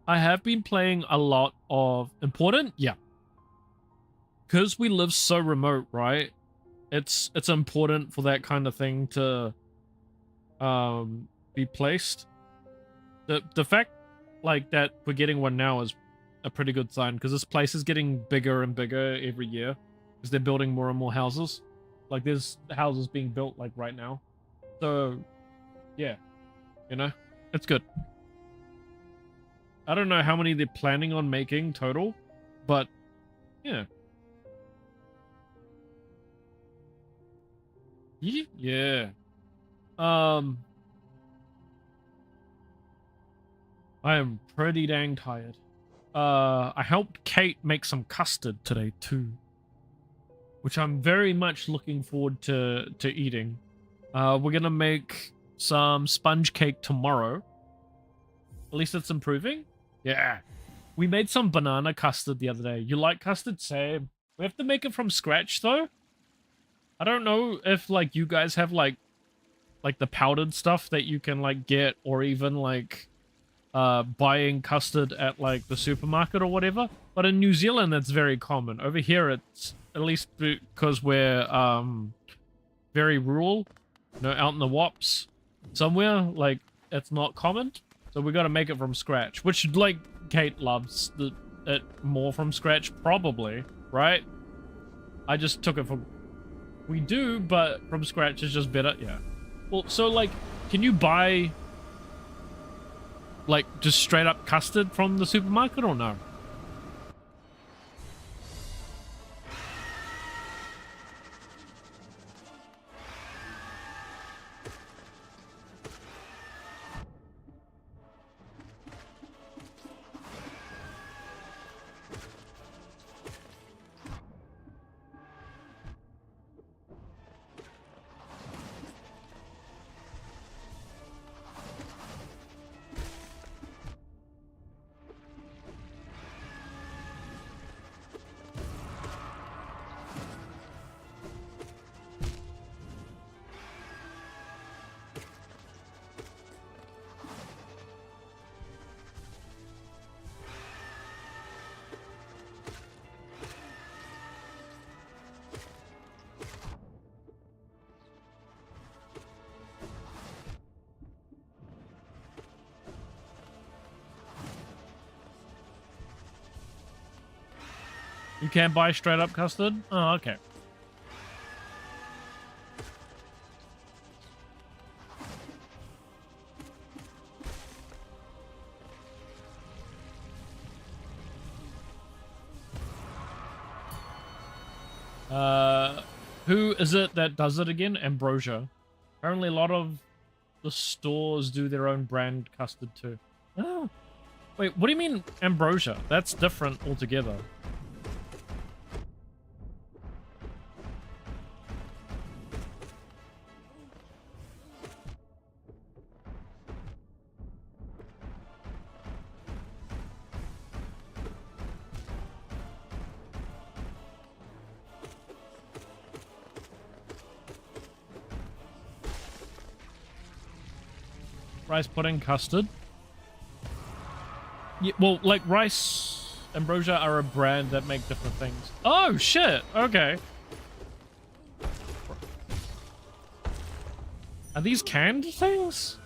I have been playing a lot of important, yeah. Because we live so remote, right? It's important for that kind of thing to be placed. The fact like that we're getting one now is a pretty good sign because this place is getting bigger and bigger every year because they're building more and more houses. Like there's houses being built like right now. So yeah, you know, it's good. I don't know how many they're planning on making total, but yeah. Yeah. Um, I am pretty dang tired. I helped Kate make some custard today too, which I'm very much looking forward to eating. We're gonna make some sponge cake tomorrow. At least it's improving. Yeah. We made some banana custard the other day. You like custard? Same. We have to make it from scratch though. I don't know if like you guys have like the powdered stuff that you can like get, or even like buying custard at like the supermarket or whatever. But in New Zealand that's very common. Over here it's, at least because we're very rural, you know, out in the wops somewhere, like it's not common. So we got to make it from scratch, which like Kate loves it more from scratch probably, right? I just took it from, we do, but from scratch is just better. Yeah. Well, so like, can you buy like just straight up custard from the supermarket or no? You can't buy straight up custard? Oh, okay. Who is it that does it again? Ambrosia. Apparently a lot of the stores do their own brand custard too. Oh. Wait, what do you mean ambrosia? That's different altogether. Rice pudding custard. Yeah, well, like rice ambrosia are a brand that make different things. Oh shit! Okay. Are these canned things?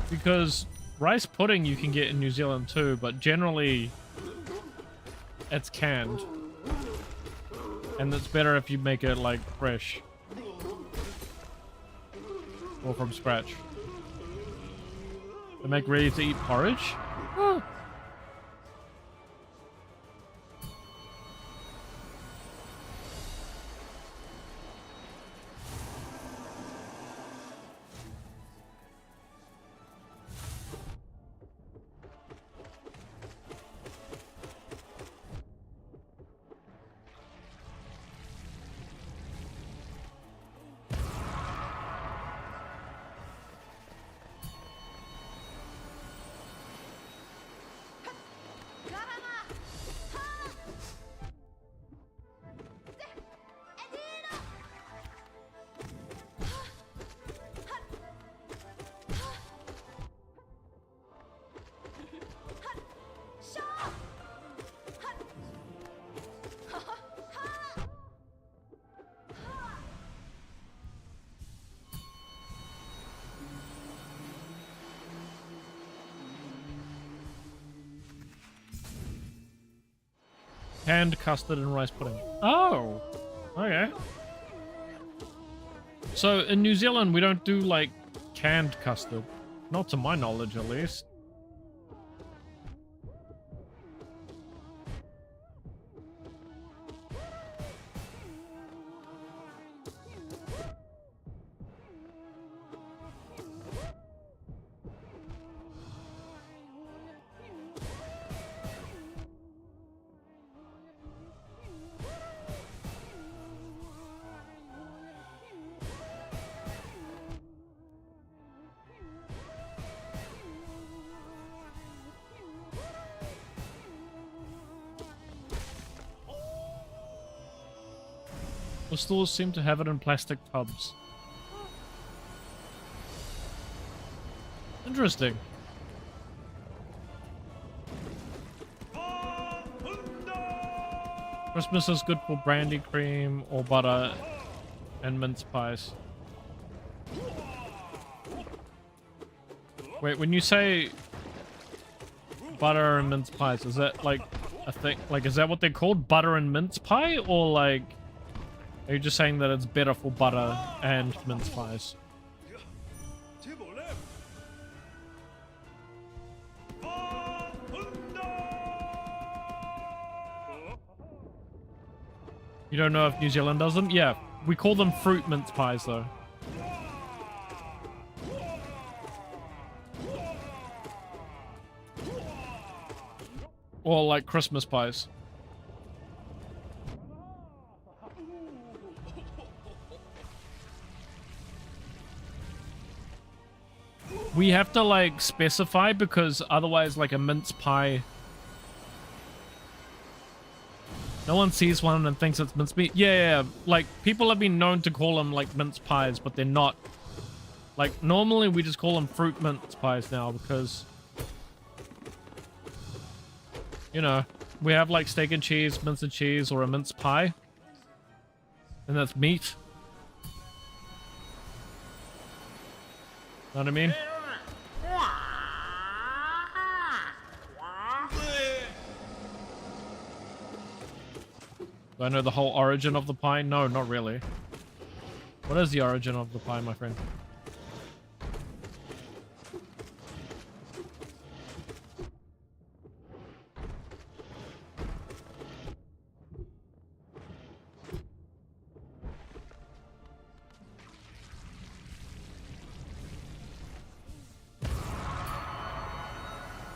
Because rice pudding you can get in New Zealand too, but generally it's canned. And it's better if you make it like fresh. Or from scratch. They make ready to eat porridge? Oh. Canned custard and rice pudding. Oh, okay. So in New Zealand, we don't do like canned custard. Not to my knowledge, at least. The stores seem to have it in plastic tubs. Interesting. Christmas is good for brandy cream or butter and mince pies. Wait, when you say butter and mince pies, is that like a thing? Like, is that what they're called? Butter and mince pie? Or like, are you just saying that it's better for butter and mince pies? You don't know if New Zealand does them? Yeah, we call them fruit mince pies though. Or like Christmas pies. We have to like specify because otherwise like a mince pie, no one sees one and thinks it's mincemeat. Yeah, like people have been known to call them like mince pies, but they're not. Like normally we just call them fruit mince pies now because, you know, we have like steak and cheese, mince and cheese, or a mince pie, and that's meat. Know what I mean? Do I know the whole origin of the pie? No, not really. What is the origin of the pie, my friend?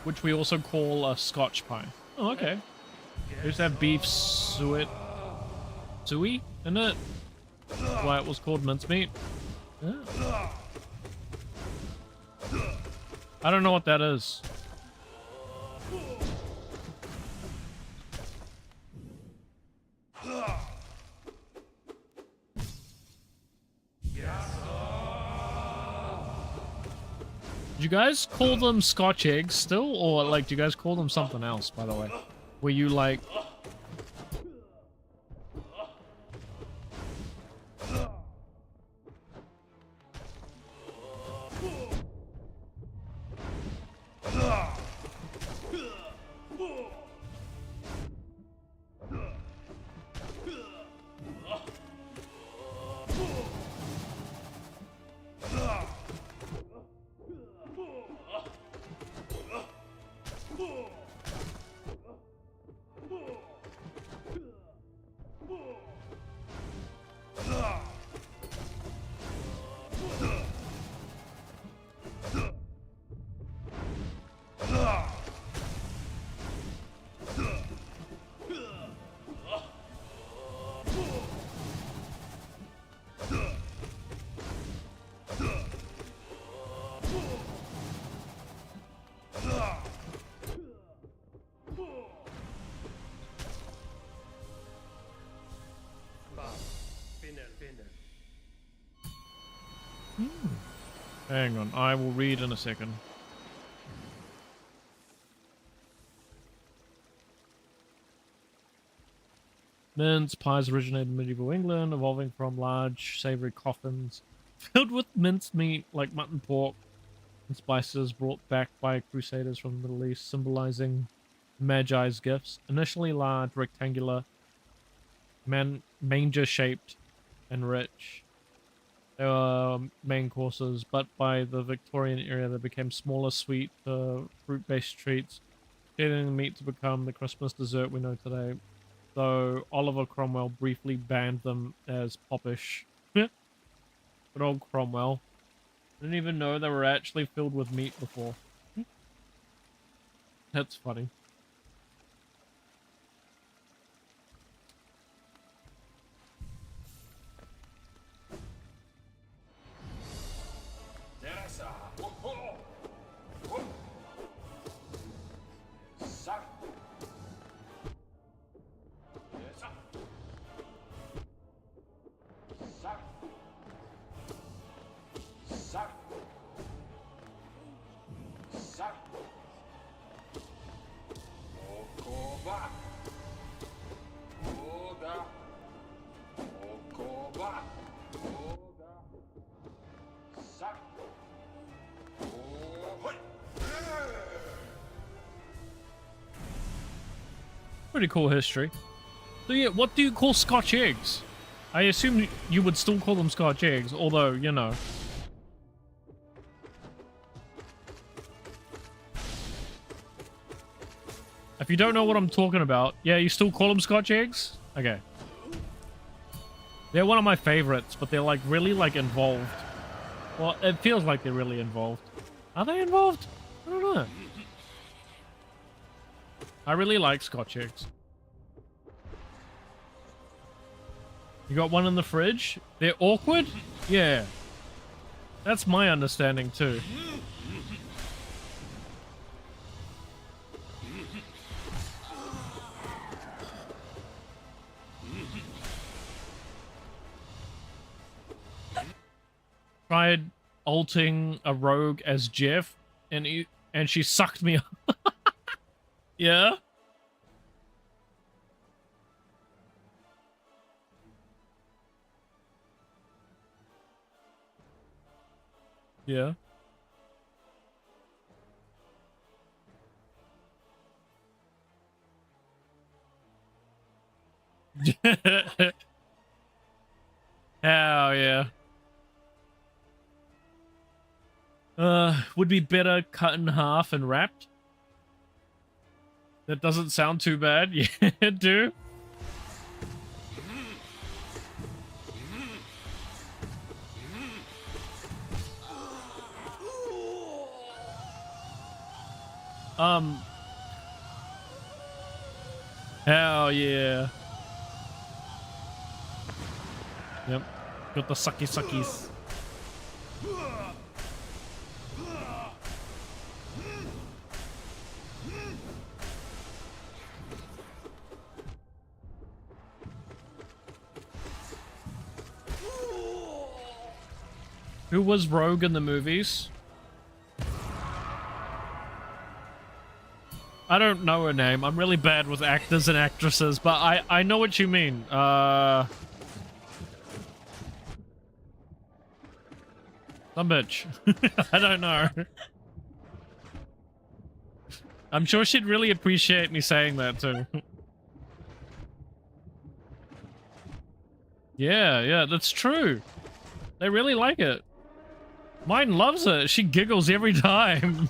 Which we also call a Scotch pie. Oh, okay. They used to have beef suet in it. That's why it was called mincemeat. Yeah. I don't know what that is. Do you guys call them Scotch eggs still? Or like, do you guys call them something else, by the way? Were you like... Hang on, I will read in a second. Mince pies originated in medieval England, evolving from large savory coffins filled with minced meat like mutton, pork, and spices brought back by crusaders from the Middle East, symbolizing Magi's gifts. Initially large, rectangular, manger-shaped, and rich. They were main courses, but by the Victorian era they became smaller, sweet, fruit-based treats, getting the meat to become the Christmas dessert we know today. Though Oliver Cromwell briefly banned them as poppish. Good old Cromwell. Didn't even know they were actually filled with meat before. That's funny. Pretty cool history. So yeah, what do you call Scotch eggs? I assume you would still call them Scotch eggs, although, you know. If you don't know what I'm talking about, yeah, you still call them Scotch eggs? Okay. They're one of my favorites, but they're like really like involved. Well, it feels like they're really involved. Are they involved? I don't know. I really like Scotch eggs. You got one in the fridge? They're awkward? Yeah. That's my understanding too. Tried ulting a rogue as Jeff, and she sucked me up. Yeah? Yeah. Hell yeah. Would be better cut in half and wrapped. That doesn't sound too bad. Yeah, do. Hell yeah. Yep. Got the sucky suckies. Who was Rogue in the movies? I don't know her name. I'm really bad with actors and actresses, but I know what you mean. Some bitch. I don't know. I'm sure she'd really appreciate me saying that too. Yeah, that's true. They really like it. Mine loves it. She giggles every time.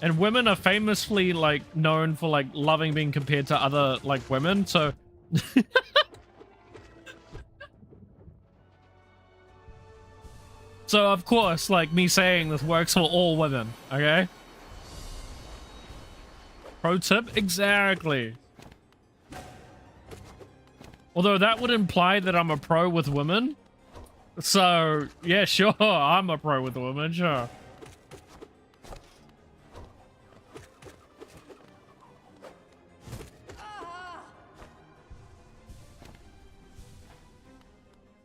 And women are famously, like, known for, like, loving being compared to other, like, women, so... So, of course, like, me saying this works for all women, okay? Pro tip? Exactly. Although that would imply that I'm a pro with women. So, yeah, sure, I'm a pro with women, sure.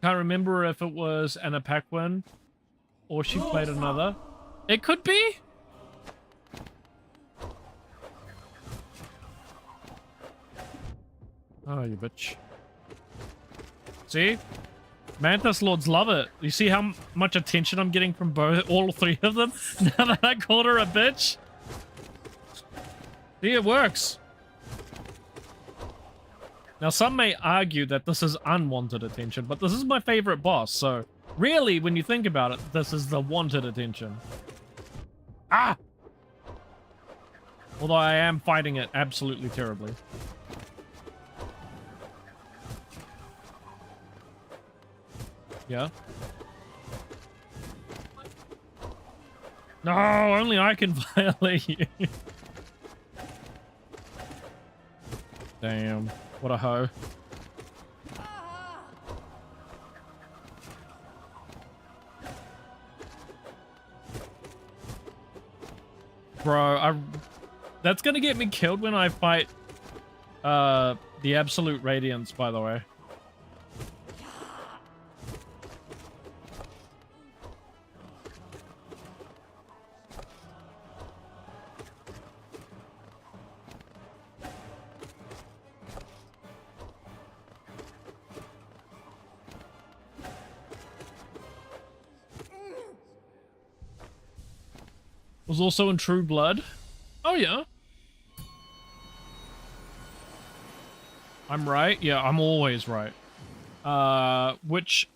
Can't remember if it was Anna Paquin or she played another. It could be. Oh, you bitch. See? Mantis Lords love it. You see how much attention I'm getting from all three of them? Now that I called her a bitch? See, it works. Now, some may argue that this is unwanted attention, but this is my favorite boss, so really, when you think about it, this is the wanted attention. Ah! Although I am fighting it absolutely terribly. Yeah? No, only I can violate you. Damn, what a hoe. Bro, that's gonna get me killed when I fight the Absolute Radiance, by the way. Was also in True Blood. Oh, yeah. I'm right? Yeah, I'm always right. Which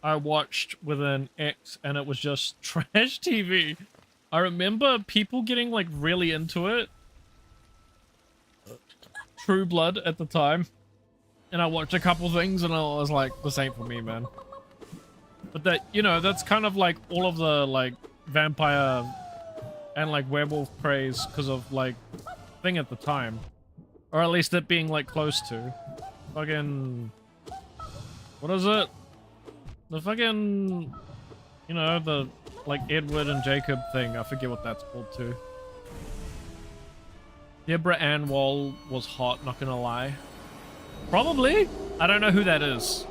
I watched with an ex, and it was just trash TV. I remember people getting, like, really into it. True Blood at the time. And I watched a couple things, and I was like, this ain't for me, man. But that, you know, that's kind of like all of the, like, vampire and like werewolf craze because of like thing at the time, or at least it being like close to fucking, what is it, the fucking, you know, the like Edward and Jacob thing. I forget what that's called too. Deborah Ann Wall was hot, not gonna lie. Probably. I don't know who that is.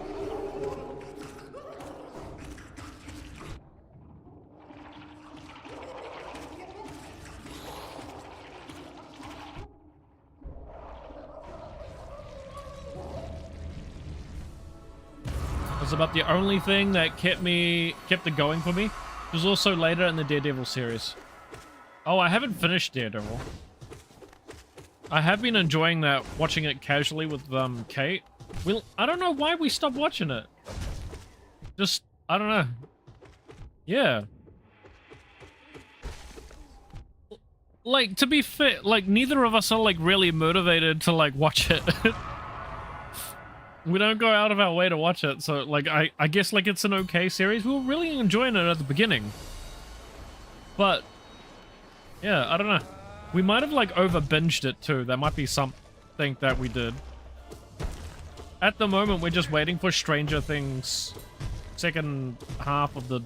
Was about the only thing that kept it going for me. It was also later in the Daredevil series. Oh, I haven't finished Daredevil. I have been enjoying that, watching it casually with Kate. Well, I don't know why we stopped watching it. Just, I don't know. Yeah. Like, to be fair, like, neither of us are, like, really motivated to, like, watch it. We don't go out of our way to watch it, so, like, I guess, like, it's an okay series. We were really enjoying it at the beginning. But, yeah, I don't know. We might have, like, over-binged it, too. That might be something that we did. At the moment, we're just waiting for Stranger Things second half of the,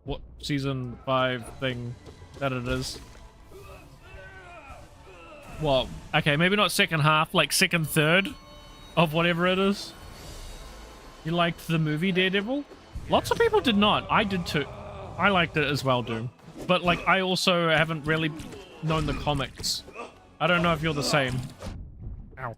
what, season 5 thing that it is. Well, okay, maybe not second half, like second third of whatever it is. You liked the movie Daredevil? Lots of people did not. I did too. I liked it as well, Doom. But, like, I also haven't really known the comics. I don't know if you're the same. Ow.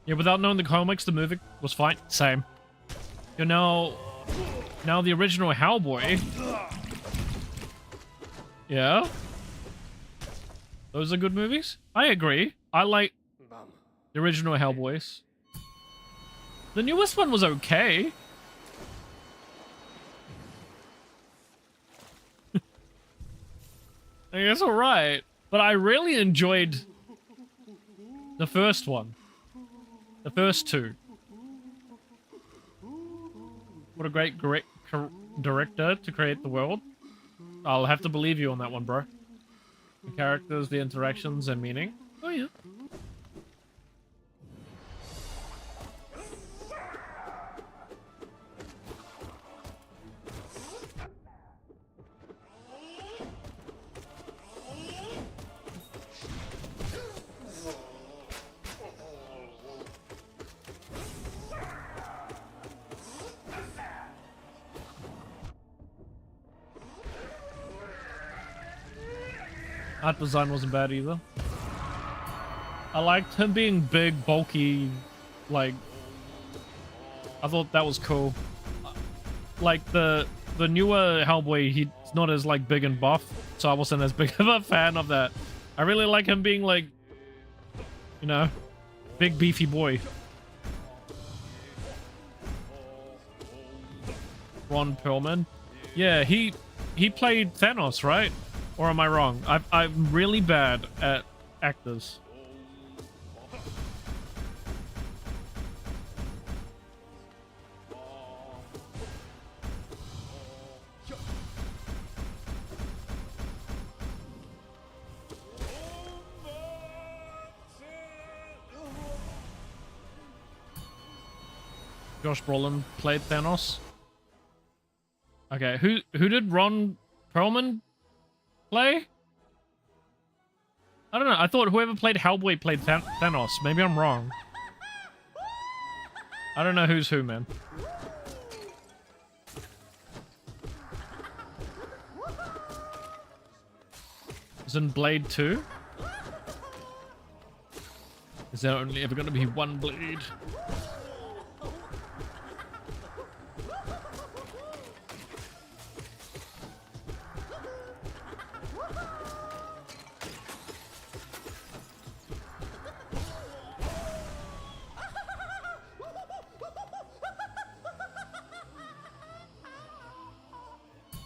Yeah, without knowing the comics, the movie was fine. Same. You know, now the original Hellboy. Yeah? Those are good movies? I agree. I like the original Hellboys. The newest one was okay. I guess alright. But I really enjoyed the first one. The first two. What a great director to create the world. I'll have to believe you on that one, bro. The characters, the interactions, and meaning. Oh, yeah. Art design wasn't bad either. I liked him being big, bulky, like, I thought that was cool. Like the newer Hellboy, he's not as like big and buff, so I wasn't as big of a fan of that. I really like him being like, you know, big beefy boy. Ron Perlman. Yeah, he played Thanos, right? Or am I wrong? I'm really bad at actors. Josh Brolin played Thanos. Okay, who did Ron Perlman play? I don't know. I thought whoever played Hellboy played Thanos. Maybe I'm wrong. I don't know who's who, man. Is in Blade 2? Is there only ever going to be one Blade?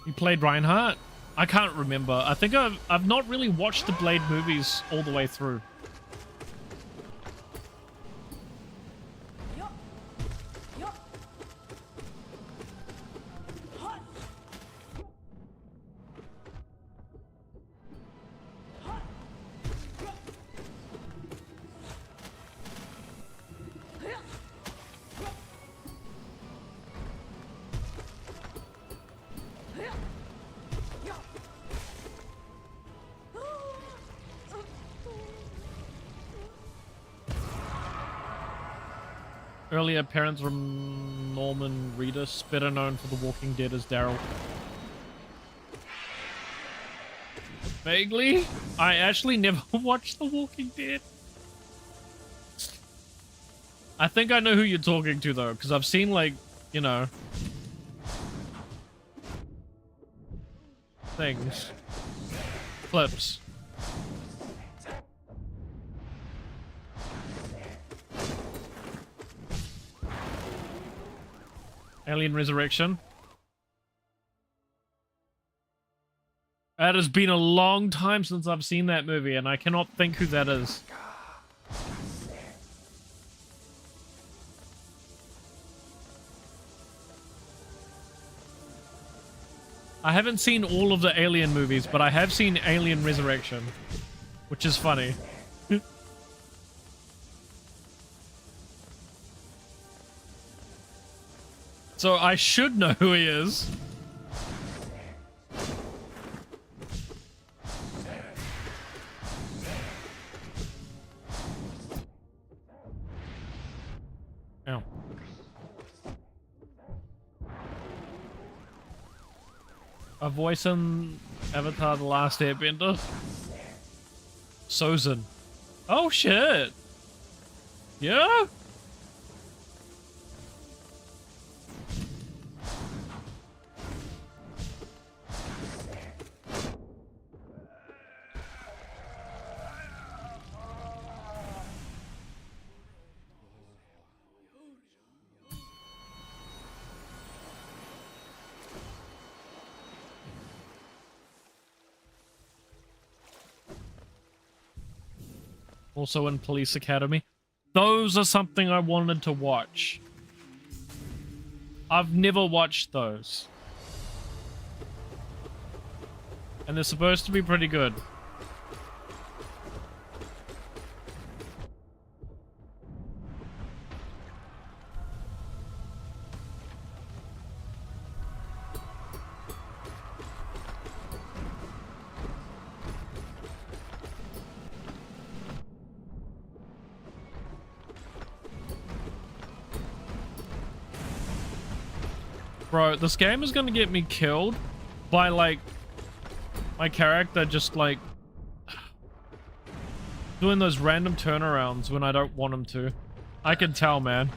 You played Reinhardt? I can't remember. I think I've not really watched the Blade movies all the way through. Earlier appearance from Norman Reedus, better known for The Walking Dead as Daryl. Vaguely? I actually never watched The Walking Dead. I think I know who you're talking to though, because I've seen like, you know, things. Clips. Alien Resurrection. It has been a long time since I've seen that movie, and I cannot think who that is. I haven't seen all of the Alien movies, but I have seen Alien Resurrection, which is funny. So I should know who he is. Ow. A voice in Avatar: The Last Airbender. Sozin. Oh shit. Yeah? Also in Police Academy. Those are something I wanted to watch. I've never watched those. And they're supposed to be pretty good. Bro, this game is gonna get me killed by, like, my character just, like, Doing those random turnarounds when I don't want him to. I can tell, man.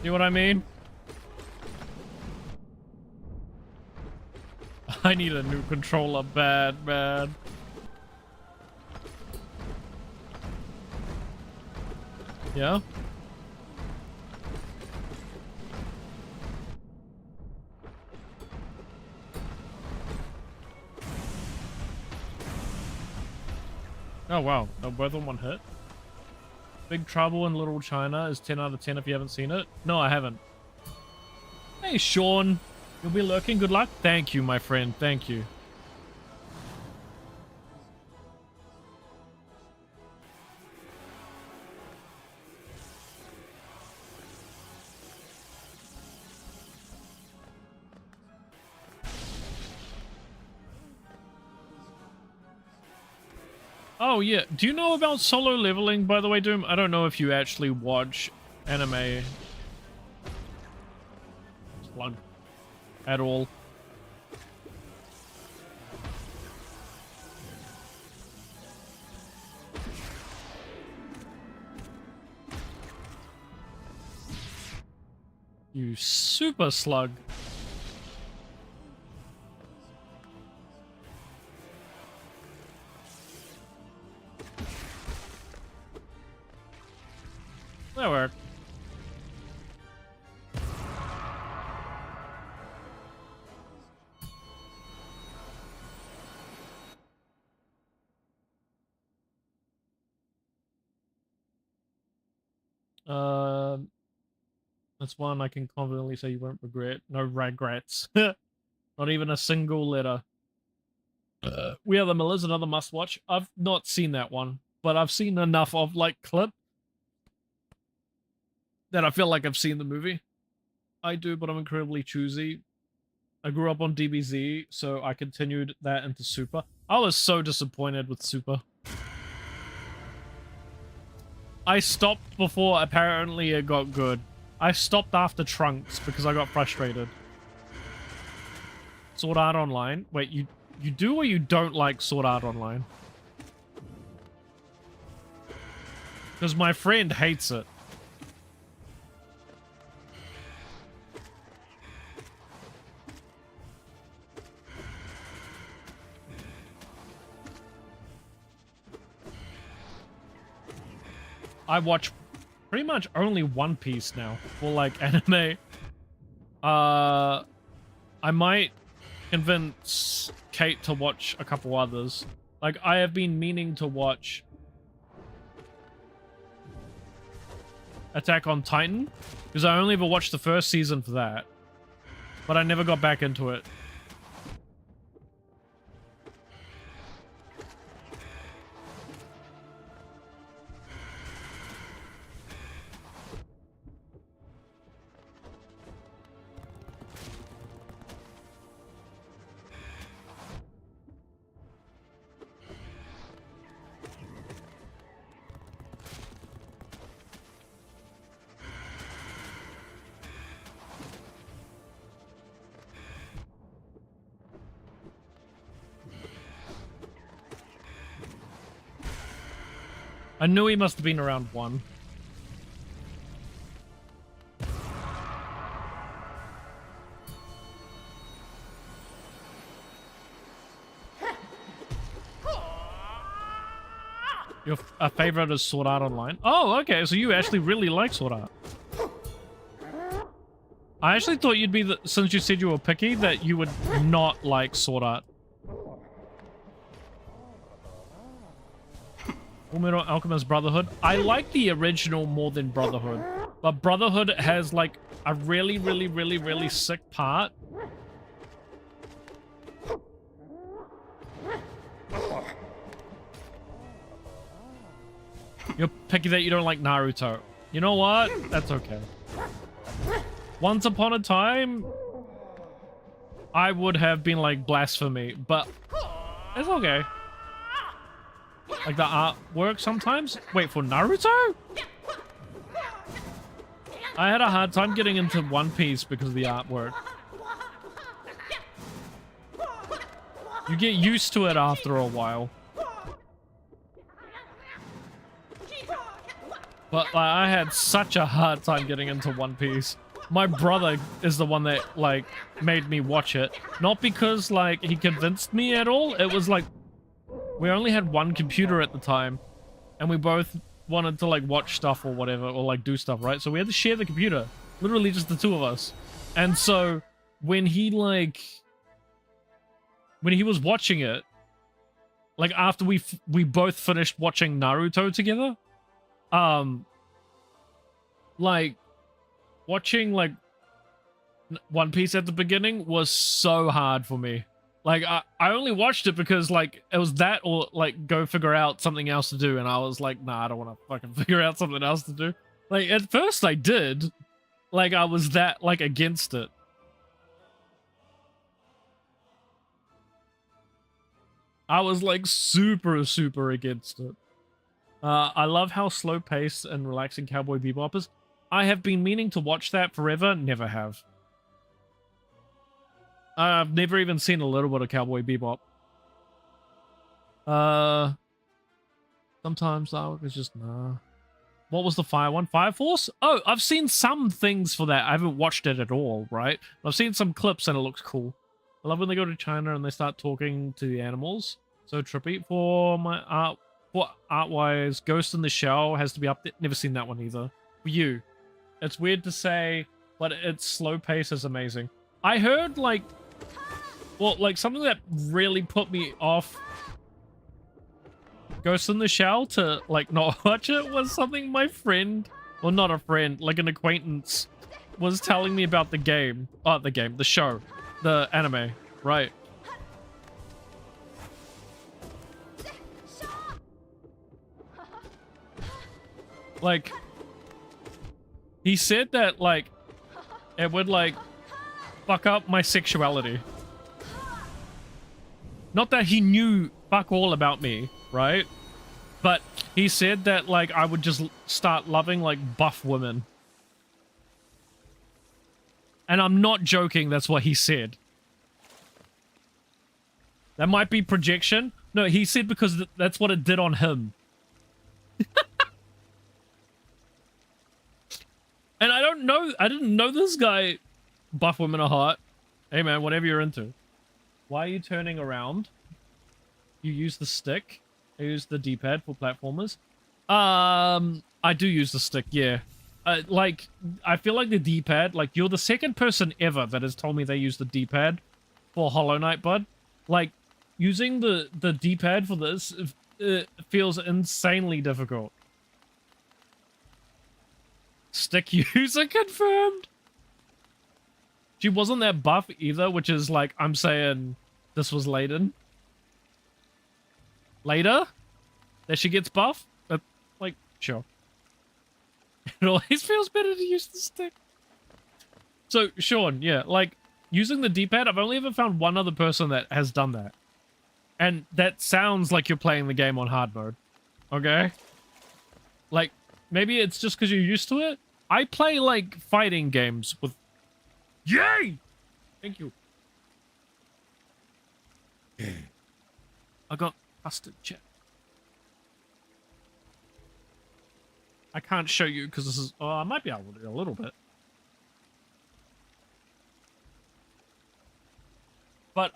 See what I mean? I need a new controller bad, man. Yeah? Oh wow, they're both on one hit. Big Trouble in Little China is 10 out of 10 if you haven't seen it. No, I haven't. Hey, Sean. You'll be lurking. Good luck. Thank you, my friend. Thank you. Oh, yeah. Do you know about solo leveling, by the way, Doom? I don't know if you actually watch anime slug at all. You super slug. That worked. That's one I can confidently say you won't regret. No regrets. Not even a single letter. We Are the Millers, another must-watch. I've not seen that one, but I've seen enough of, like, clip that I feel like I've seen the movie. I do, but I'm incredibly choosy. I grew up on DBZ, so I continued that into Super. I was so disappointed with Super. I stopped before apparently it got good. I stopped after Trunks because I got frustrated. Sword Art Online? Wait, you do or you don't like Sword Art Online? Because my friend hates it. I watch pretty much only One Piece now for, like, anime. I might convince Kate to watch a couple others. Like, I have been meaning to watch Attack on Titan, because I only ever watched the first season for that. But I never got back into it. I knew he must have been around 1. Your favorite is Sword Art Online? Oh, okay, so you actually really like Sword Art. I actually thought you'd be, since you said you were picky, that you would not like Sword Art. Fullmetal Alchemist Brotherhood. I like the original more than Brotherhood. But Brotherhood has, like, a really, really, really, really sick part. You're picky that you don't like Naruto. You know what? That's okay. Once upon a time, I would have been like blasphemy, but It's okay. Like the artwork sometimes. Wait, for Naruto? I had a hard time getting into One Piece because of the artwork. You get used to it after a while. But like, I had such a hard time getting into One Piece. My brother is the one that like made me watch it. Not because like he convinced me at all. It was like we only had one computer at the time and we both wanted to like watch stuff or whatever or like do stuff, right? So we had to share the computer. Literally just the two of us. And so when he was watching it, like after we both finished watching Naruto together, like watching like One Piece at the beginning was so hard for me. Like I only watched it because like it was that or like go figure out something else to do, and I was like, nah, I don't want to fucking figure out something else to do. Like at first I did, like I was that like against it. I was like super against it. I love how slow paced and relaxing Cowboy Bebop is. I have been meaning to watch that forever, never have. I've never even seen a little bit of Cowboy Bebop. Sometimes I was just, nah. What was the Fire one? Fire Force? Oh, I've seen some things for that. I haven't watched it at all, right? I've seen some clips and it looks cool. I love when they go to China and they start talking to the animals. So trippy. For my art, for art-wise, Ghost in the Shell has to be up there. Never seen that one either. For you, it's weird to say, but its slow pace is amazing. I heard like, well, like something that really put me off Ghost in the Shell to like not watch it was something my friend, well, not a friend, like an acquaintance was telling me about the game. Oh, the show, the anime, right? Like, he said that like it would like fuck up my sexuality. Not that he knew fuck all about me, right? But he said that like I would just start loving like buff women. And I'm not joking, that's what he said. That might be projection. No, he said because that's what it did on him. And I didn't know this guy. Buff women are hot. Hey man, whatever you're into. Why are you turning around? You use the stick. I use the D-pad for platformers. I do use the stick, yeah. Like, I feel like the D-pad, like, you're the second person ever that has told me they use the D-pad for Hollow Knight, bud. Like, using the D-pad for this feels insanely difficult. Stick user confirmed. She wasn't that buff either, which is like, I'm saying this was Layden. Later? That she gets buff? Like, sure. It always feels better to use the stick. So, Sean, yeah, like, using the D-pad, I've only ever found one other person that has done that. And that sounds like you're playing the game on hard mode. Okay? Like, maybe it's just because you're used to it. I play, like, fighting games with... Yay! Thank you. I got custard chip. I can't show you because this is... Oh, I might be able to do a little bit. But,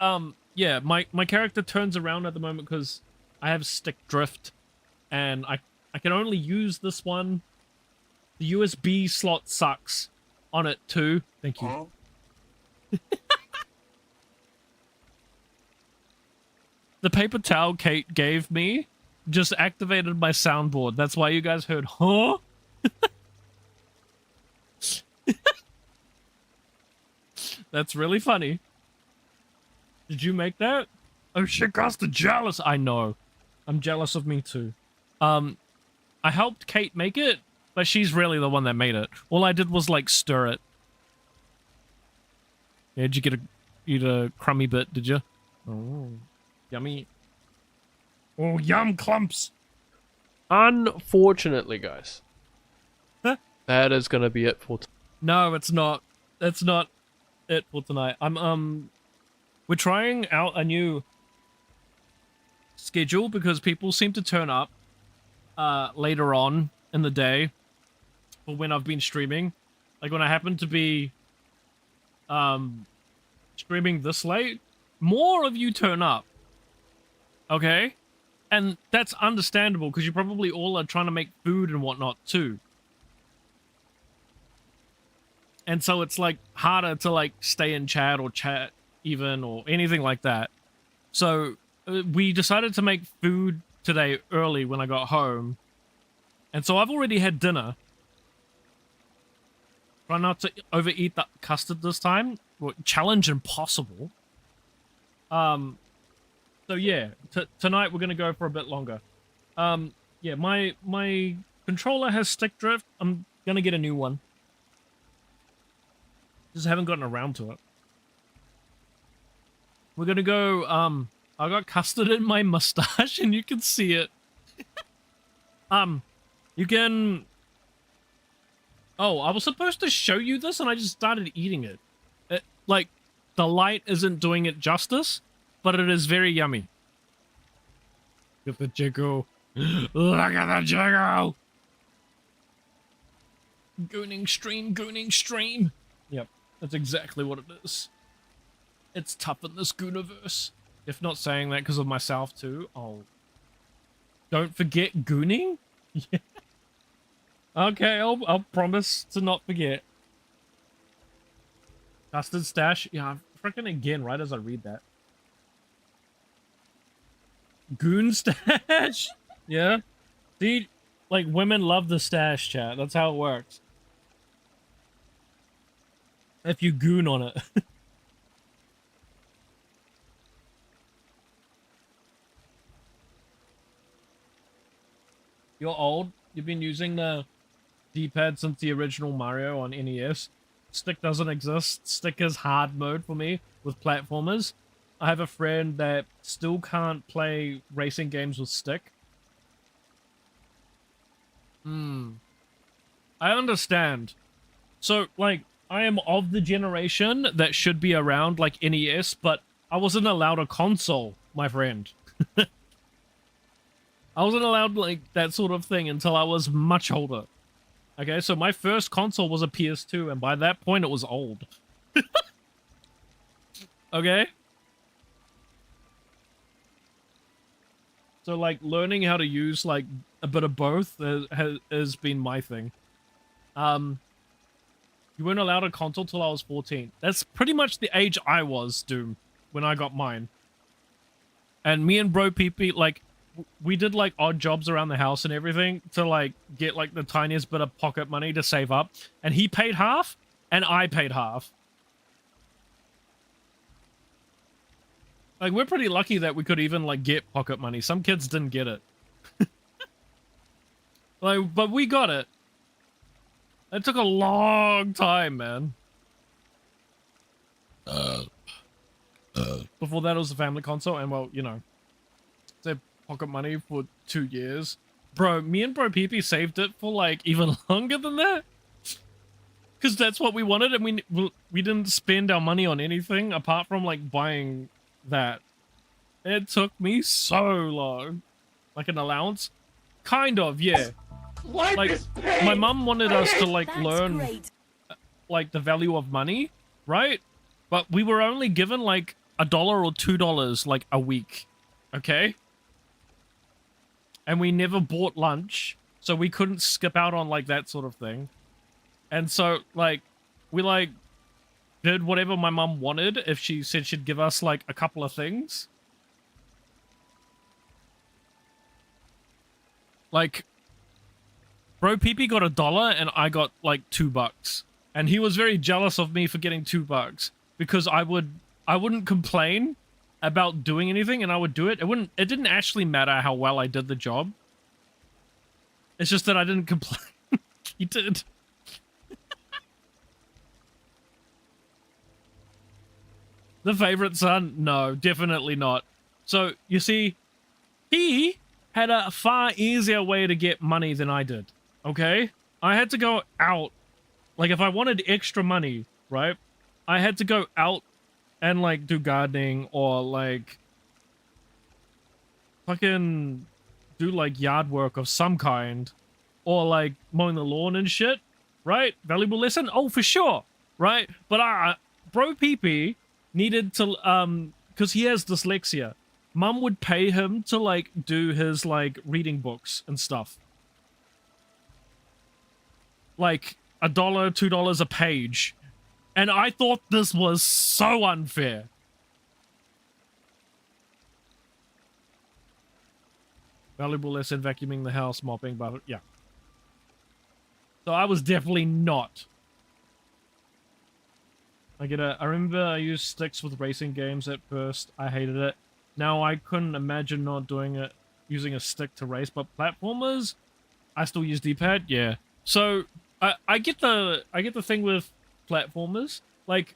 yeah, my character turns around at the moment because I have stick drift. And I can only use this one. The USB slot sucks on it too. Thank you. The paper towel Kate gave me just activated my soundboard. That's why you guys heard, huh? That's really funny. Did you make that? Oh shit, Costa jealous. I know. I'm jealous of me too. I helped Kate make it, but she's really the one that made it. All I did was like stir it. Yeah, did you get eat a crummy bit, did you? Oh, yummy. Oh, yum clumps. Unfortunately, guys, Huh? that is gonna be it for tonight. No, it's not. That's not it for tonight. We're trying out a new schedule because people seem to turn up later on in the day for when I've been streaming. Like when I happen to be streaming this late, more of you turn up. Okay? And that's understandable because you probably all are trying to make food and whatnot too. And so it's like harder to like stay in chat or chat even or anything like that. So we decided to make food today early when I got home. And so I've already had dinner. Try not to overeat the custard this time. Well, challenge impossible. So yeah, tonight we're gonna go for a bit longer. Yeah, my controller has stick drift. I'm gonna get a new one. Just haven't gotten around to it. We're gonna go, I got custard in my mustache and you can see it. You can... Oh, I was supposed to show you this and I just started eating it. Like, the light isn't doing it justice, but it is very yummy. Look at the jiggle. Look at the jiggle! Gooning stream, gooning stream. Yep, that's exactly what it is. It's tough in this Gooniverse. If not saying that because of myself too, don't forget gooning? Yeah. Okay, I'll promise to not forget. Custard stash? Yeah, freaking again right as I read that. Goon stash? Yeah? See, like, women love the stash, chat. That's how it works. If you goon on it. You're old. You've been using the D-pad since the original Mario on NES. Stick doesn't exist. Stick is hard mode for me with platformers. I have a friend that still can't play racing games with stick. I understand. So, like, I am of the generation that should be around, like, NES, but I wasn't allowed a console, my friend. I wasn't allowed, like, that sort of thing until I was much older. Okay, so my first console was a PS2, and by that point, it was old. Okay? So, like, learning how to use, like, a bit of both has been my thing. You weren't allowed a console till I was 14. That's pretty much the age I was, Doom, when I got mine. And me and Bro PP, like, we did, like, odd jobs around the house and everything to, like, get, like, the tiniest bit of pocket money to save up. And he paid half, and I paid half. Like, we're pretty lucky that we could even, like, get pocket money. Some kids didn't get it. Like, but we got it. It took a long time, man. Before that, it was a family console, and, well, you know, they pocket money for 2 years. Bro, me and Bro PP saved it for, like, even longer than that. Because that's what we wanted, and we didn't spend our money on anything apart from, like, buying that. It took me so long. Like an allowance? Kind of, yeah. Like, my mum wanted us to, like, learn, like, the value of money, right? But we were only given, like, $1 or $2, like, a week. Okay? And we never bought lunch, so we couldn't skip out on, like, that sort of thing. And so, like, we, like, did whatever my mum wanted if she said she'd give us, like, a couple of things. Like, Bro PP got $1 and I got, like, $2. And he was very jealous of me for getting $2 because I wouldn't complain about doing anything and I would do it. It didn't actually matter how well I did the job. It's just that I didn't complain. He did. The favorite son? No, definitely not. So, you see, He had a far easier way to get money than I did, okay? I had to go out, like if I wanted extra money, right? I had to go out and like do gardening or like fucking do like yard work of some kind or like mowing the lawn and shit, right? Valuable lesson? Oh, for sure, right? But bro PP needed to, because he has dyslexia. Mum would pay him to like do his like reading books and stuff. Like $1, $2 a page. And I thought this was so unfair. Valuable lesson, vacuuming the house, mopping, but yeah. So I was definitely not. I remember I used sticks with racing games at first. I hated it. Now I couldn't imagine not doing it, using a stick to race, but platformers, I still use D-pad. Yeah. So I get the thing with platformers, like,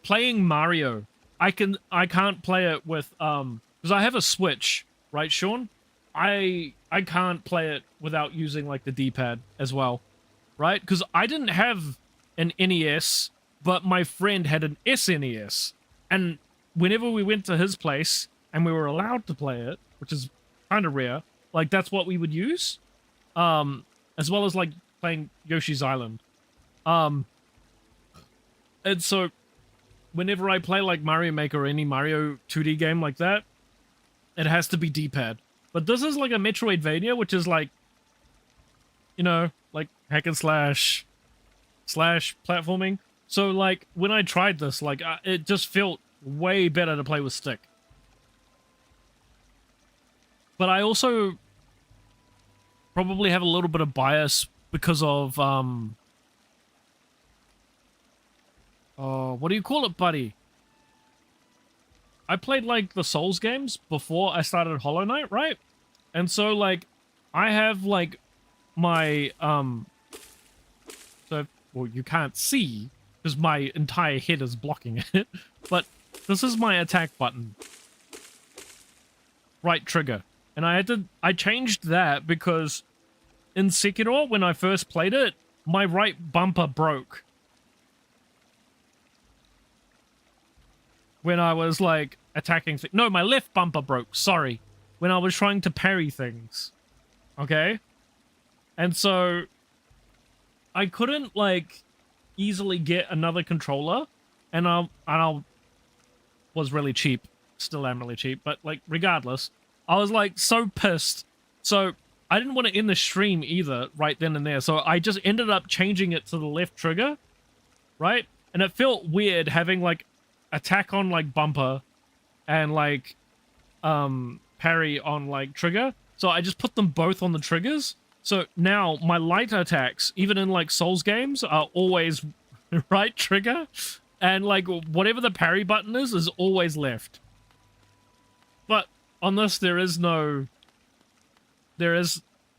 playing Mario. I can't play it with because I have a Switch, right, Sean? I can't play it without using like the D-pad as well, right? Because I didn't have an NES, but my friend had an SNES, and whenever we went to his place and we were allowed to play it, which is kind of rare, like that's what we would use, as well as like playing Yoshi's Island, and so whenever I play like Mario Maker or any Mario 2D game like that, it has to be D-pad. But this is like a Metroidvania, which is like, you know, like hack and slash platforming. So like when I tried this, like it just felt way better to play with stick. But I also probably have a little bit of bias because of what do you call it, buddy? I played like the Souls games before I started Hollow Knight, right? And so like I have like my so well, you can't see because my entire head is blocking it, but this is my attack button. Right trigger. And I changed that because in Sekiro, when I first played it, my right bumper broke. When I was like attacking no, my left bumper broke, sorry. When I was trying to parry things. Okay? And so I couldn't like easily get another controller, and I was really cheap. Still am really cheap, but like regardless, I was like so pissed. So I didn't want to end the stream either right then and there. So I just ended up changing it to the left trigger, right? And it felt weird having like attack on like bumper and like parry on like trigger. So I just put them both on the triggers. So now my light attacks, even in like Souls games, are always right trigger, and like whatever the parry button is always left. But on this there is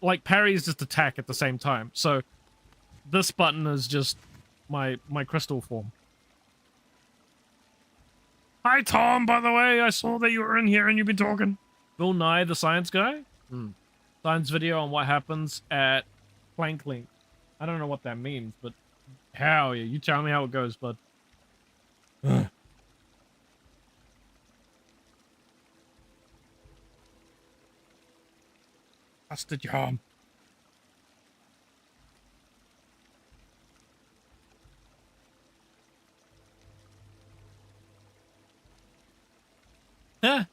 like parry is just attack at the same time. So this button is just my crystal form. Hi Tom, by the way, I saw that you were in here and you've been talking. Bill Nye, the science guy? Science video on what happens at Planck Link. I don't know what that means, but hell yeah, you tell me how it goes, bud. That's the job. Huh?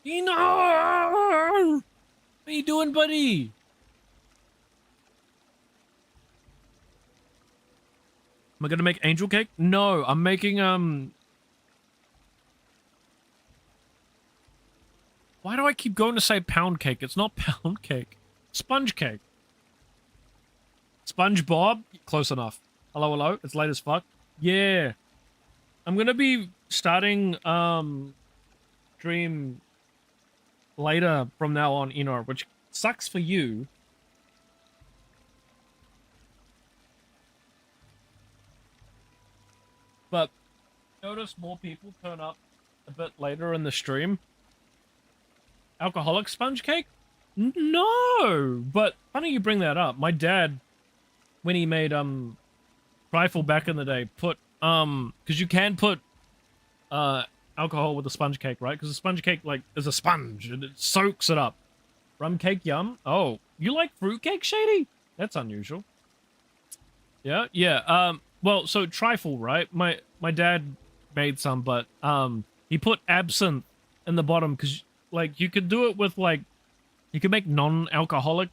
Eno! What are you doing, buddy? Am I gonna make angel cake? No, I'm making, why do I keep going to say pound cake? It's not pound cake. Sponge cake. SpongeBob? Close enough. Hello, hello? It's late as fuck. Yeah. I'm gonna be starting, stream later from now on, Eno, which sucks for you. But notice more people turn up a bit later in the stream. alcoholic sponge cake? No, but funny you bring that up. My dad, when he made trifle back in the day, put because you can put alcohol with a sponge cake, right? Because a sponge cake like is a sponge and it soaks it up. Rum cake, yum. Oh, you like fruit cake, Shady? That's unusual. Yeah, yeah. Well, so trifle, right? My dad made some, but he put absinthe in the bottom because like you could do it with like you can make non-alcoholic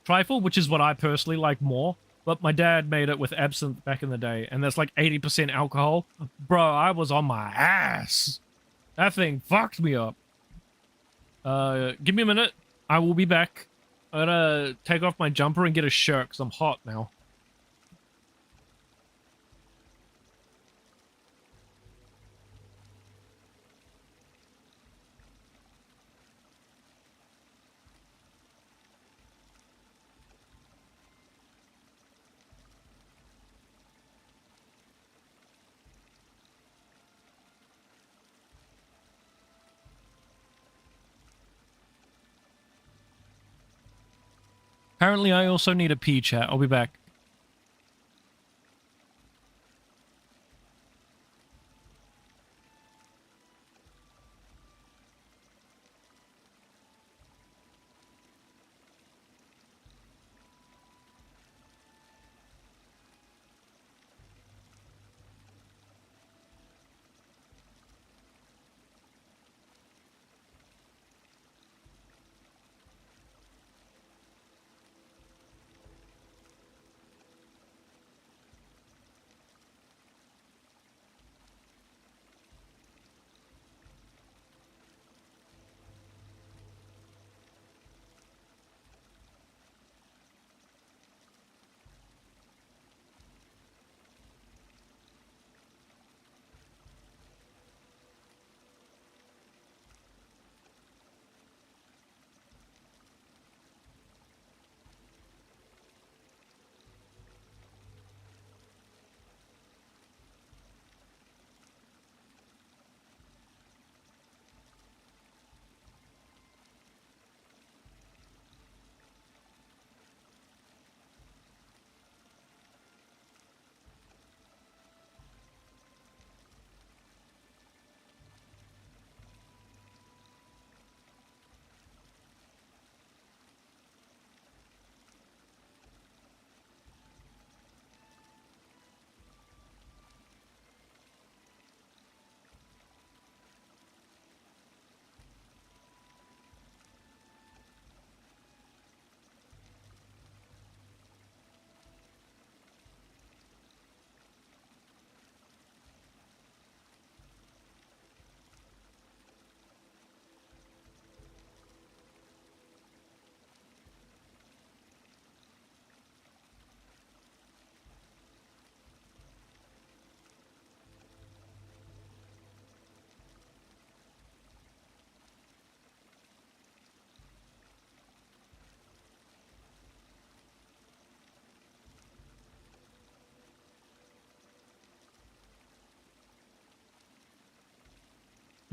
trifle, which is what I personally like more. But my dad made it with absinthe back in the day, and there's like 80% alcohol. Bro, I was on my ass. That thing fucked me up. Give me a minute. I will be back. I'm gonna take off my jumper and get a shirt because I'm hot now. Apparently, I also need a pee, chat. I'll be back.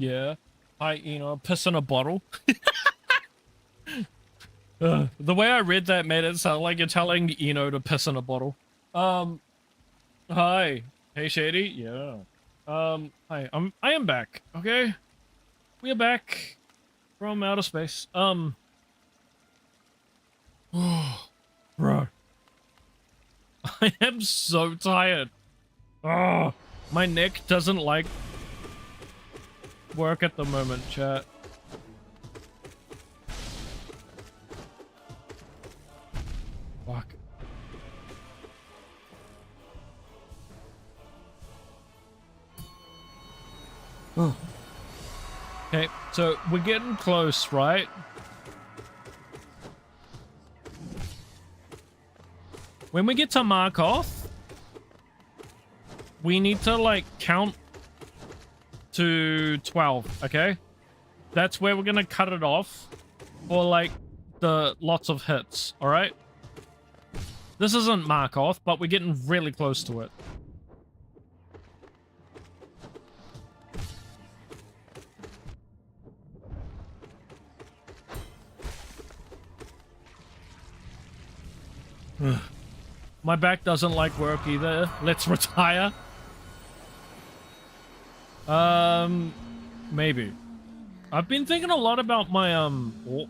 Yeah. Piss in a bottle. The way I read that made it sound like you're telling Eno to piss in a bottle. Hi. Hey, Shady. Yeah. Hi. I am back. Okay. We are back from outer space. Bro. I am so tired. Oh, my neck doesn't like work at the moment, chat. Fuck. Oh. Okay, so we're getting close, right? When we get to Markoth, we need to, like, count to 12, okay? That's where we're gonna cut it off for, like, the lots of hits, alright? This isn't Markoth, but we're getting really close to it. My back doesn't like work either. Let's retire. Maybe. I've been thinking a lot about my, oh,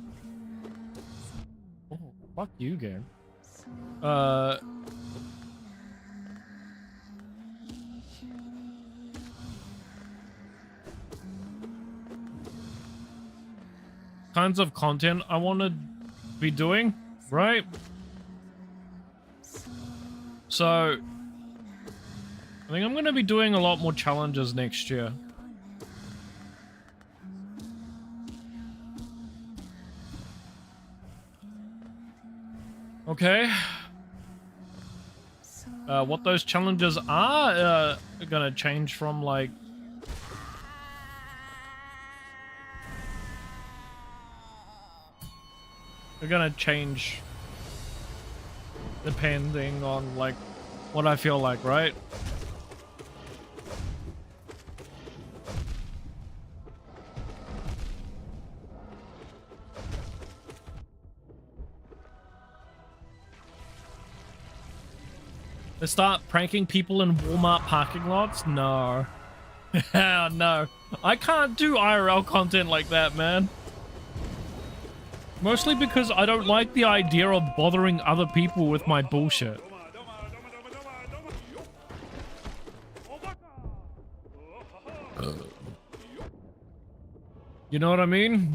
fuck you, game. Kinds of content I want to be doing, right? So, I think I'm going to be doing a lot more challenges next year. Okay. What those challenges are gonna change from, like... They're gonna change depending on, like, what I feel like, right? They start pranking people in Walmart parking lots? No. No. I can't do IRL content like that, man. Mostly because I don't like the idea of bothering other people with my bullshit. You know what I mean?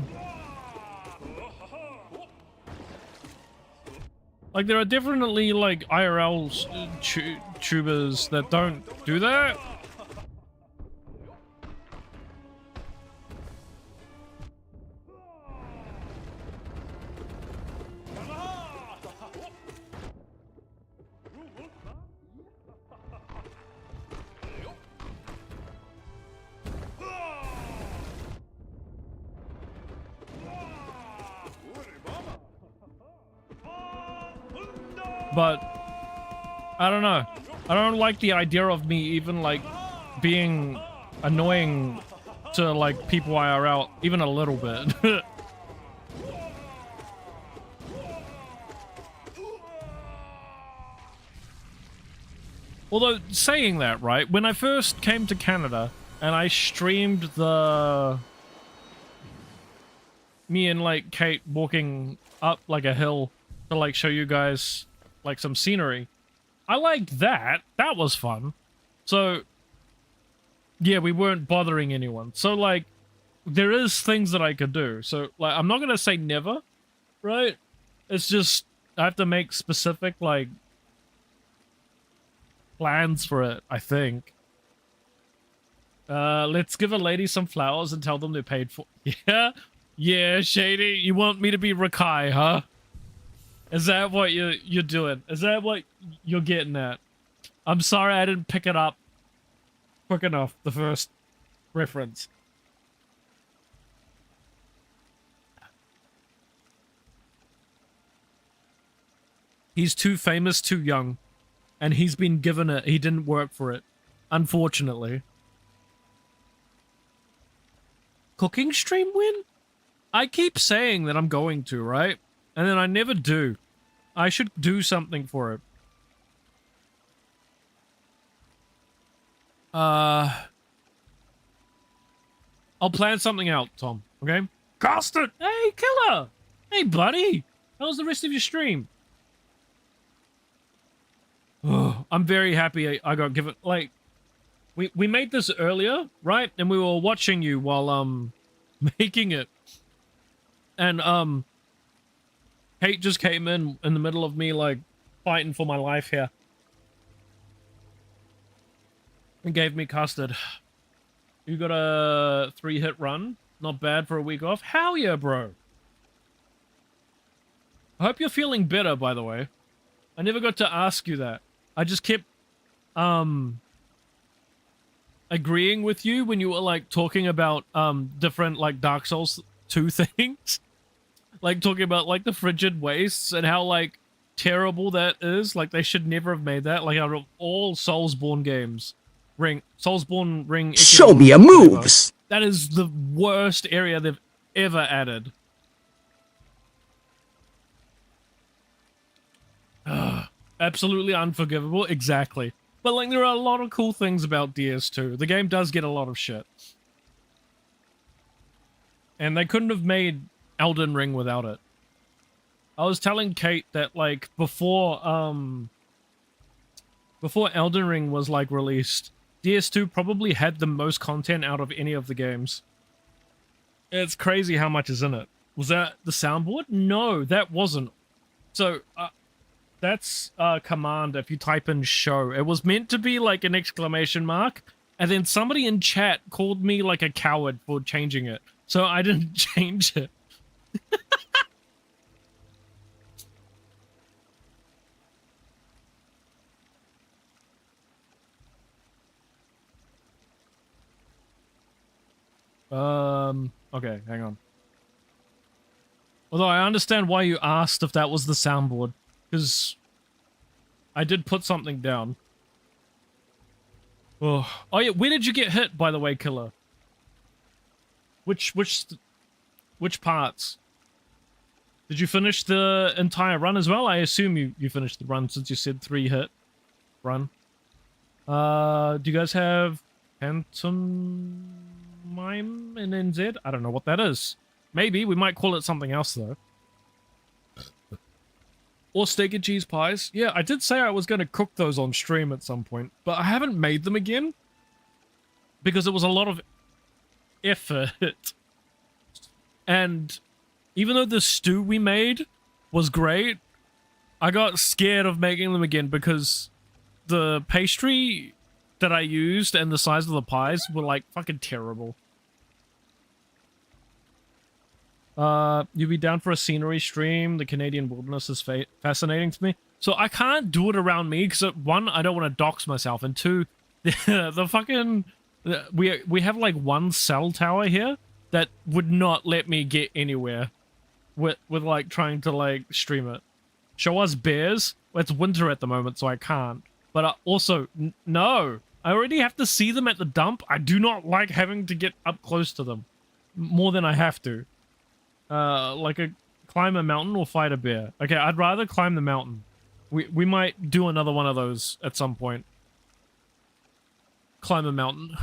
Like, there are definitely, like, IRL tubers that don't do that. But I don't know. I don't like the idea of me even, like, being annoying to, like, people IRL even a little bit. Although, saying that, right, when I first came to Canada and I streamed me and, like, Kate walking up, like, a hill to, like, show you guys, like, some scenery. I liked that. That was fun. So, yeah, we weren't bothering anyone. So, like, there is things that I could do. So, like, I'm not gonna say never, right? It's just, I have to make specific, like, plans for it, I think. Let's give a lady some flowers and tell them they're paid for. Yeah? Yeah, Shady, you want me to be Rakai, huh? Is that what you're doing? Is that what you're getting at? I'm sorry I didn't pick it up quick enough, the first reference. He's too famous, too young. And he's been given it. He didn't work for it. Unfortunately. Cooking stream win? I keep saying that I'm going to, right? And then I never do. I should do something for it. I'll plan something out, Tom. Okay? Cast it! Hey, Killer! Hey, buddy! How was the rest of your stream? Oh, I'm very happy I got given... Like, we made this earlier, right? And we were watching you while, making it. And, Kate just came in the middle of me, like, fighting for my life here. And gave me custard. You got a 3-hit run. Not bad for a week off. Hell yeah, bro. I hope you're feeling better, by the way. I never got to ask you that. I just kept, agreeing with you when you were, like, talking about, different, like, Dark Souls 2 things. Like, talking about, like, the frigid wastes and how, like, terrible that is. Like, they should never have made that. Like, out of all Soulsborne games, Soulsborne Ring... Show me your moves! That is the worst area they've ever added. Ugh. absolutely unforgivable. Exactly. But like, there are a lot of cool things about DS2. The game does get a lot of shit. And they couldn't have made Elden Ring without it. I was telling Kate that like before Elden Ring was like released, DS2 probably had the most content out of any of the games. It's crazy how much is in it. Was that the soundboard? No, that wasn't. So that's command if you type in show. It was meant to be like an exclamation mark, and then somebody in chat called me like a coward for changing it. So I didn't change it. Okay, hang on. Although I understand why you asked if that was the soundboard, because I did put something down. Oh yeah, where did you get hit, by the way, Killer? Which parts? Did you finish the entire run as well? I assume you finished the run since you said 3 hit run. Do you guys have pantomime in NZ? I don't know what that is. Maybe we might call it something else though. Or steak and cheese pies. Yeah, I did say I was going to cook those on stream at some point, but I haven't made them again because it was a lot of effort. And even though the stew we made was great, I got scared of making them again because the pastry that I used and the size of the pies were like fucking terrible. You'd be down for a scenery stream. The Canadian wilderness is fascinating to me. So I can't do it around me because one, I don't want to dox myself, and two, the fucking we have like one cell tower here that would not let me get anywhere with like trying to like stream it. Show us bears. Well, it's winter at the moment, so I can't. But also, no, I already have to see them at the dump. I do not like having to get up close to them more than I have to. Like climb a mountain or fight a bear. Okay, I'd rather climb the mountain. We might do another one of those at some point. Climb a mountain.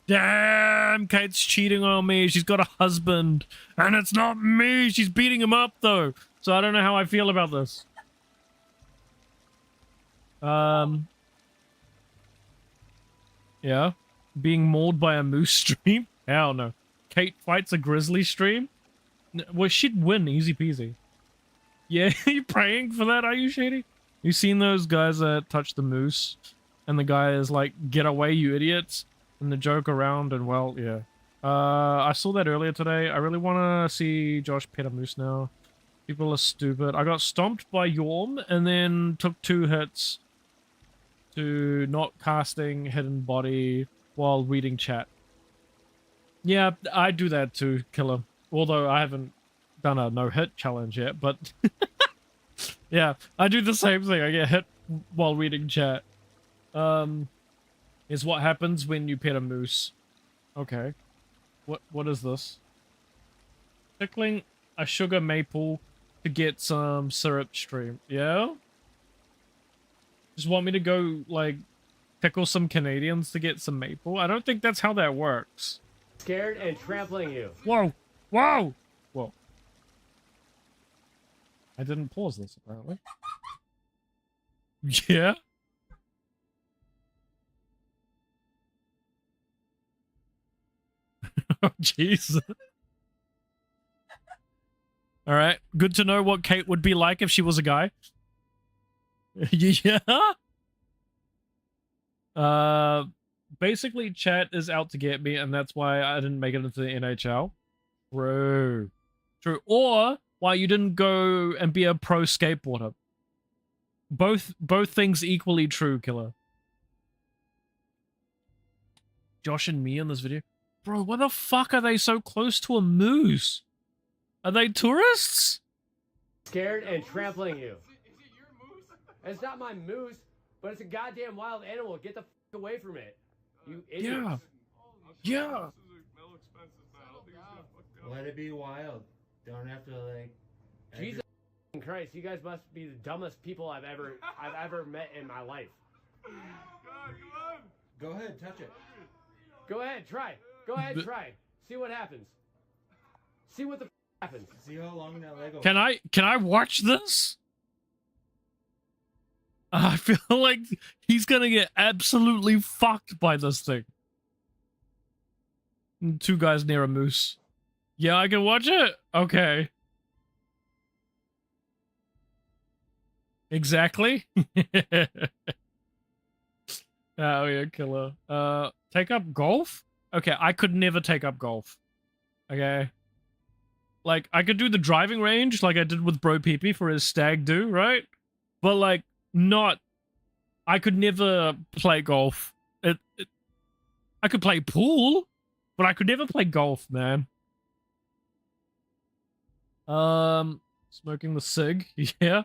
Damn, Kate's cheating on me. She's got a husband. And it's not me. She's beating him up, though. So I don't know how I feel about this. Yeah. Being mauled by a moose stream? Hell no. Kate fights a grizzly stream? Well, she'd win, easy peasy. Yeah, you praying for that, are you, Shady? You seen those guys that touch the moose? And the guy is like, get away, you idiots. And the joke around, and well, yeah. I saw that earlier today. I really want to see Josh pet a moose now. People are stupid. I got stomped by Yorm, and then took 2 hits to not casting hidden body while reading chat. Yeah, I do that too, Killer. Although I haven't done a no-hit challenge yet, but... yeah, I do the same thing. I get hit while reading chat. Is what happens when you pet a moose. Okay. What is this? Tickling a sugar maple to get some syrup stream. Yeah? Just want me to go, like, tickle some Canadians to get some maple? I don't think that's how that works. Scared and trampling you. Whoa! Whoa! Whoa. I didn't pause this, apparently. Yeah? Oh, Jesus. Alright, good to know what Kate would be like if she was a guy. Yeah? Basically, chat is out to get me, and that's why I didn't make it into the NHL. True. True. Or why you didn't go and be a pro skateboarder. Both things equally true, Killer. Josh and me in this video. Bro, why the fuck are they so close to a moose? Are they tourists? Scared and trampling you. Is it your moose? It's not my moose, but it's a goddamn wild animal. Get the fuck away from it. You idiots. Yeah. Let it be wild. Don't have to like. Jesus. Christ, you guys must be the dumbest people I've ever met in my life. Go ahead, touch it. Go ahead, try. Go ahead, try. See what happens. See what the happens. See how long that Lego. Can I watch this? I feel like he's gonna get absolutely fucked by this thing. Two guys near a moose. Yeah, I can watch it? Okay. Exactly. Oh yeah, killer. Take up golf? Okay, I could never take up golf. Okay. Like, I could do the driving range like I did with Bro Peepee for his stag do, right? But like, not... I could never play golf. I could play pool, but I could never play golf, man. Smoking the cig, yeah.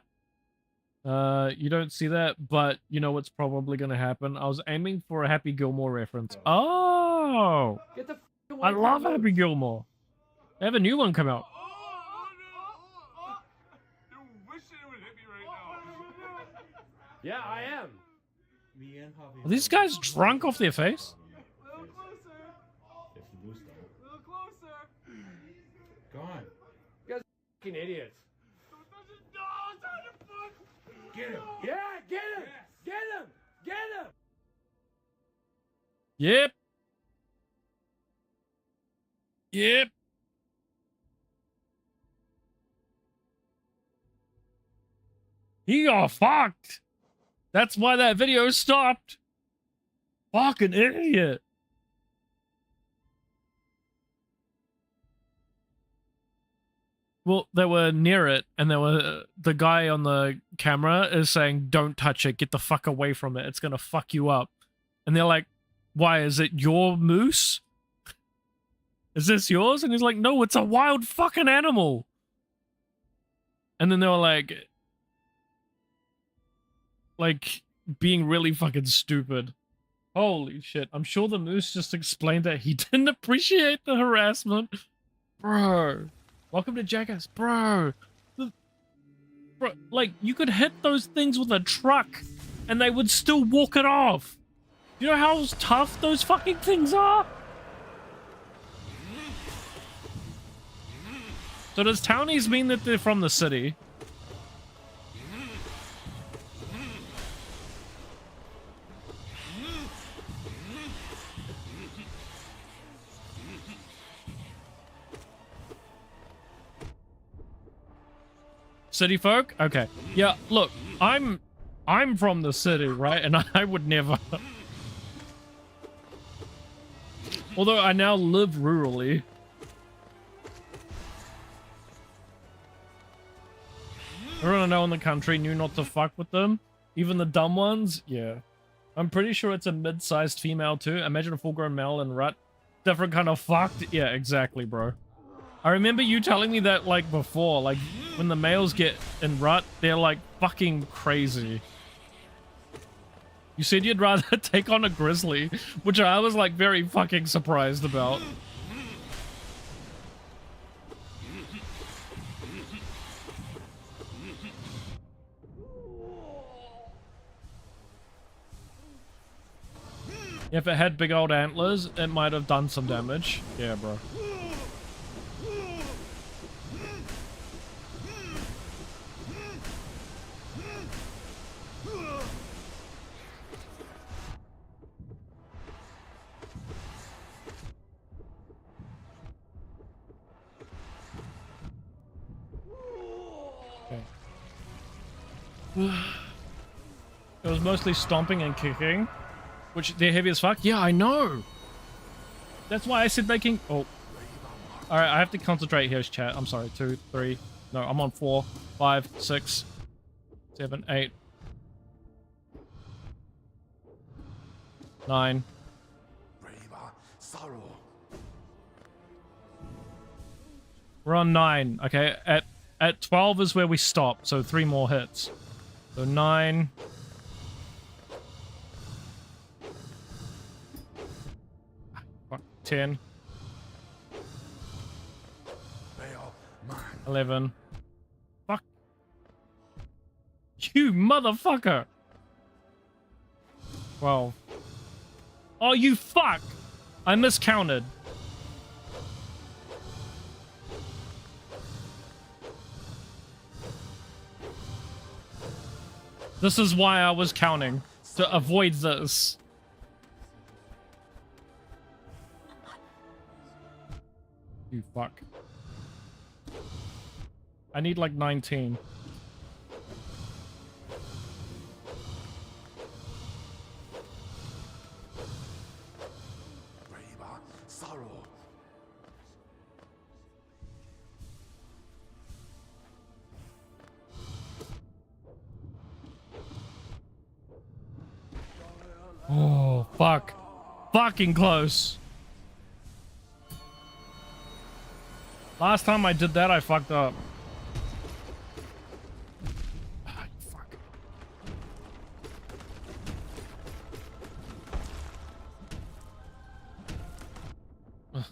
You don't see that, but you know what's probably gonna happen. I was aiming for a Happy Gilmore reference. Oh! Get the f away I from love the Happy moose. Gilmore. They have a new one come out. You're wishing it would hit me right now. Yeah, I am. Me and Hobby. Are these guys drunk off their face? A little closer. If the moose don't. A little closer. Go on. Fucking idiots. Don't touch it. No, it's on your foot. Get him. Yeah, get him. Get him. Get him. Yep. Yep. He got fucked. That's why that video stopped. Fucking idiot. Well, they were near it, and there were the guy on the camera is saying, "Don't touch it. Get the fuck away from it. It's gonna fuck you up." And they're like, "Why? Is it your moose? Is this yours?" And he's like, "No, it's a wild fucking animal." And then they were like being really fucking stupid. Holy shit. I'm sure the moose just explained that he didn't appreciate the harassment. Bro. Welcome to Jackass. Bro. Bro, like, you could hit those things with a truck and they would still walk it off. You know how tough those fucking things are? So does townies mean that they're from the city? City folk? Okay. Yeah, look, I'm from the city, right? And I would never. Although I now live rurally. Everyone I know in the country knew not to fuck with them. Even the dumb ones? Yeah. I'm pretty sure it's a mid-sized female too. Imagine a full-grown male in rut. Different kind of fucked. Yeah, exactly, bro. I remember you telling me that, like, before. Like, when the males get in rut, they're, like, fucking crazy. You said you'd rather take on a grizzly, which I was, like, very fucking surprised about. If it had big old antlers, it might have done some damage. Yeah, bro. It was mostly stomping and kicking, which they're heavy as fuck. Yeah, I know. That's why I said they can. Oh, all right. I have to concentrate here, chat. I'm sorry. 2, 3. No, I'm on 4, 5, 6, 7, 8, 9. We're on 9. Okay, at 12 is where we stop. So 3 more hits. So 9. Fuck, 10. 11. Fuck. You motherfucker. 12. Oh, you fuck. I miscounted. This is why I was counting. To avoid this. You fuck. I need like 19. Oh, fuck. Fucking close. Last time I did that, I fucked up. Ah, you fuck. Ugh.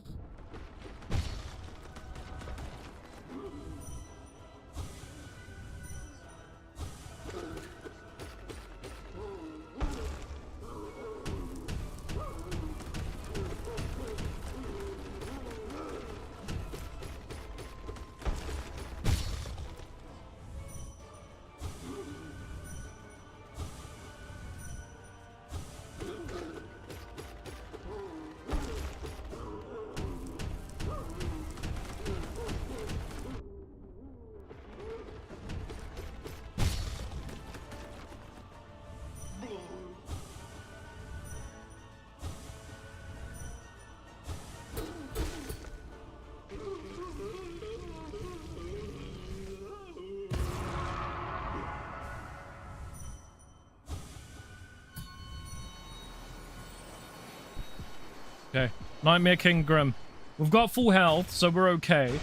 Okay, Nightmare King Grim. We've got full health, so we're okay.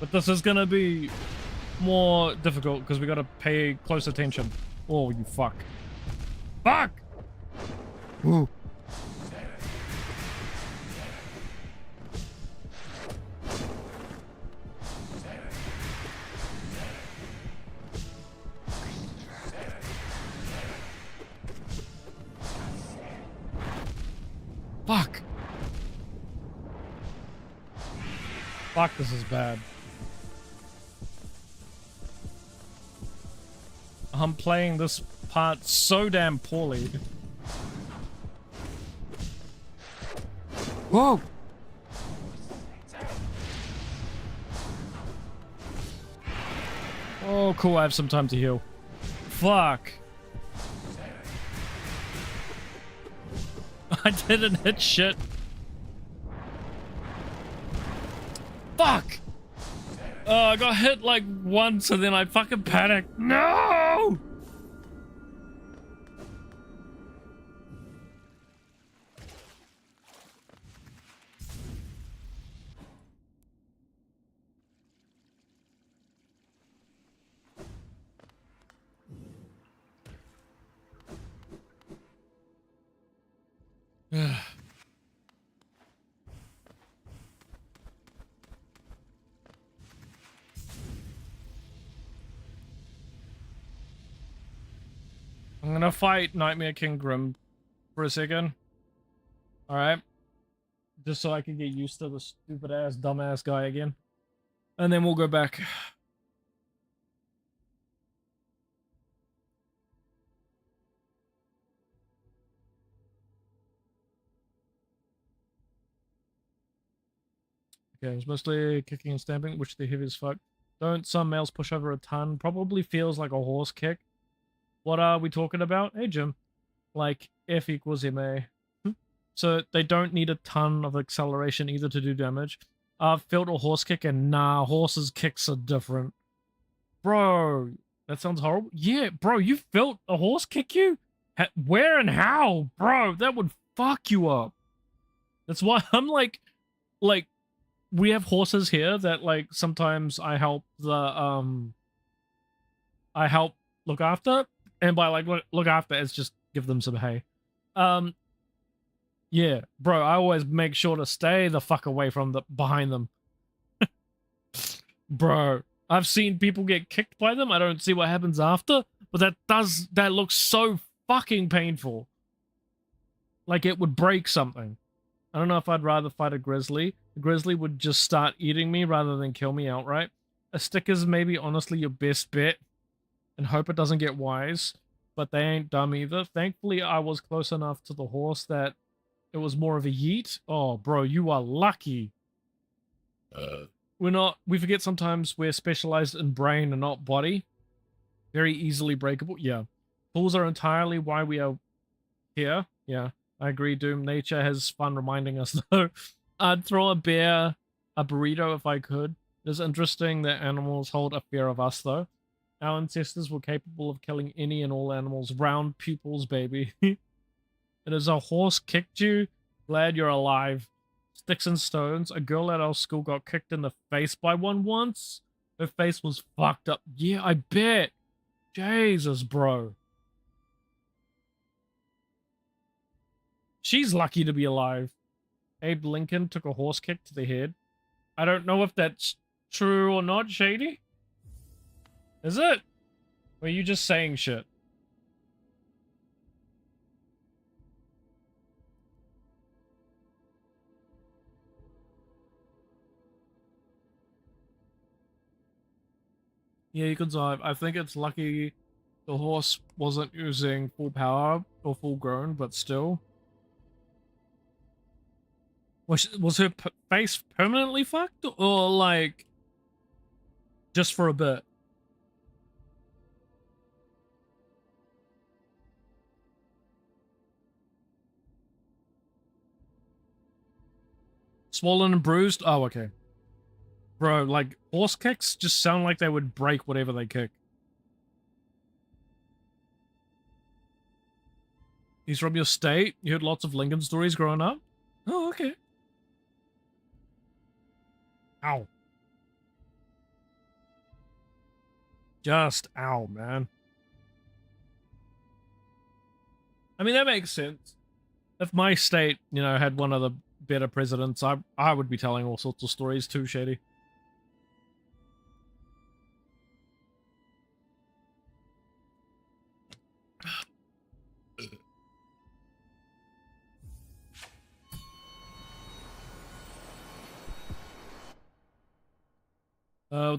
But this is gonna be more difficult because we gotta pay close attention. Oh, you fuck. Fuck! Ooh. Fuck! Fuck, this is bad. I'm playing this part so damn poorly. Whoa! Oh, cool, I have some time to heal. Fuck. I didn't hit shit. Fuck! I got hit like once and then I fucking panicked. No! I'm gonna fight Nightmare King Grim for a second. Alright. Just so I can get used to the stupid ass, dumbass guy again. And then we'll go back. Okay, it's mostly kicking and stamping, which they're heavy as fuck. Don't some males push over a ton? Probably feels like a horse kick. What are we talking about? Hey, Jim. Like, F equals MA. So they don't need a ton of acceleration either to do damage. I've felt a horse kick and nah, horses kicks are different. Bro, that sounds horrible. Yeah, bro, you felt a horse kick you? Where and how? Bro, that would fuck you up. That's why I'm like, we have horses here that like sometimes I help look after. And by like look after, it's just give them some hay. Yeah, bro, I always make sure to stay the fuck away from behind them. Bro, I've seen people get kicked by them. I don't see what happens after, But that looks so fucking painful. Like it would break something. I don't know if I'd rather fight a grizzly. The grizzly would just start eating me rather than kill me outright. A stick is maybe honestly your best bet. And hope it doesn't get wise. But they ain't dumb either. Thankfully, I was close enough to the horse that it was more of a yeet. Oh, bro, you are lucky. We forget sometimes we're specialized in brain and not body. Very easily breakable. Yeah. Tools are entirely why we are here. Yeah. I agree, Doom. Nature has fun reminding us, though. I'd throw a bear a burrito if I could. It's interesting that animals hold a fear of us, though. Our ancestors were capable of killing any and all animals. Round pupils, baby. It is a horse kicked you. Glad you're alive. Sticks and stones. A girl at our school got kicked in the face by one once. Her face was fucked up. Yeah, I bet. Jesus, bro. She's lucky to be alive. Abe Lincoln took a horse kick to the head. I don't know if that's true or not, Shady. Is it? Or are you just saying shit? Yeah, you can survive. I think it's lucky the horse wasn't using full power or full grown, but still. Was her face permanently fucked, or like just for a bit? Swollen and bruised? Oh, okay. Bro, like horse kicks just sound like they would break whatever they kick. He's from your state? You heard lots of Lincoln stories growing up? Oh, okay. Ow. Just ow, man. I mean, that makes sense. If my state, you know, had one of the better presidents, I would be telling all sorts of stories too, Shady.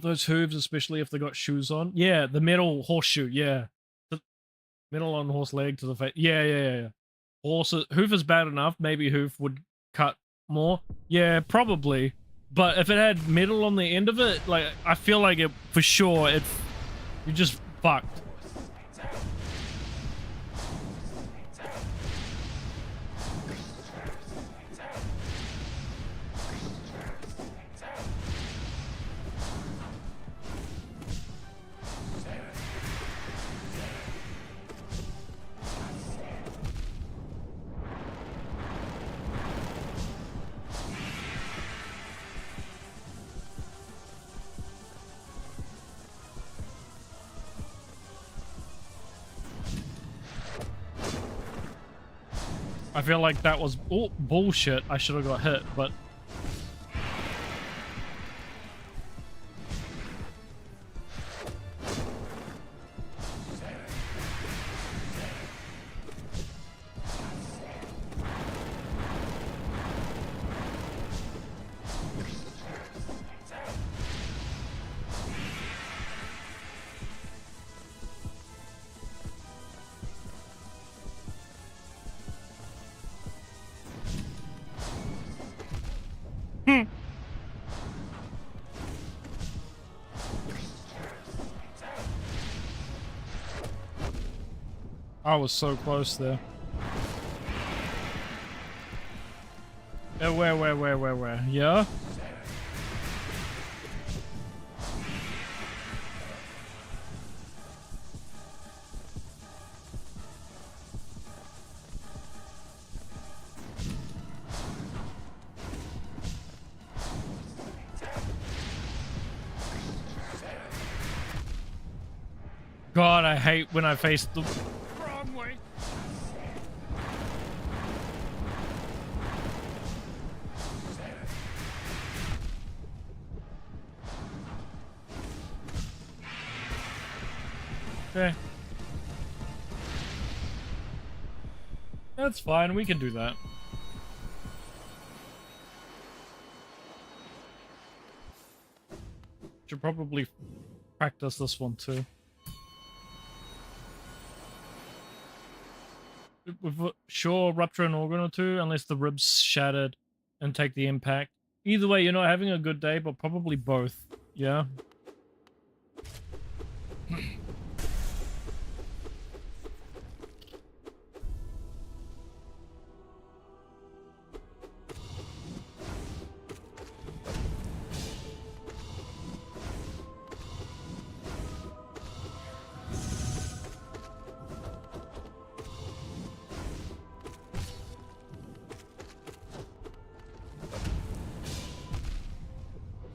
Those hooves, especially if they got shoes on. Yeah, the metal horseshoe, yeah. The metal on horse leg to the face. Yeah. Hoof is bad enough. Maybe hoof would cut more. Yeah, probably. But if it had metal on the end of it, like, I feel like it, for sure, you just fucked. I feel like that was bullshit. I should have got hit, but... I was so close there. Where? Yeah? God, I hate when I face the wrong way. Okay. That's fine. We can do that. Should probably practice this one too. With sure, rupture an organ or two, unless the ribs shattered and take the impact. Either way, you're not having a good day, but probably both. Yeah.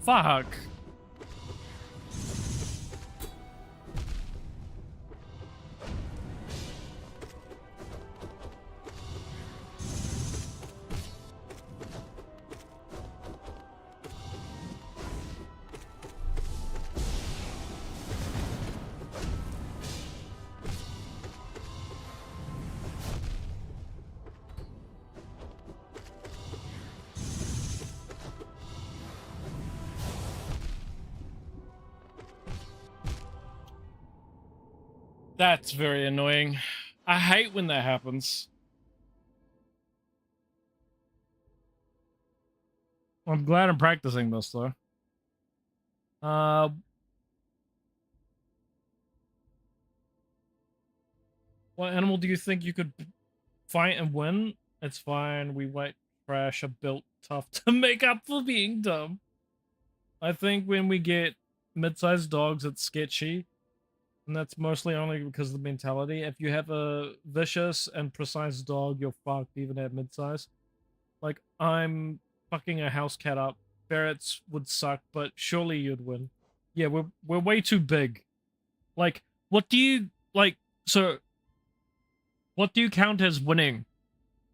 Fuck. That's very annoying. I hate when that happens. I'm glad I'm practicing this though. What animal do you think you could fight and win? It's fine. We white trash are built tough to make up for being dumb. I think when we get mid-sized dogs, it's sketchy. And that's mostly only because of the mentality. If you have a vicious and precise dog, you're fucked even at mid-size. Like, I'm fucking a house cat up. Ferrets would suck, but surely you'd win. Yeah, we're way too big. Like, what do you count as winning?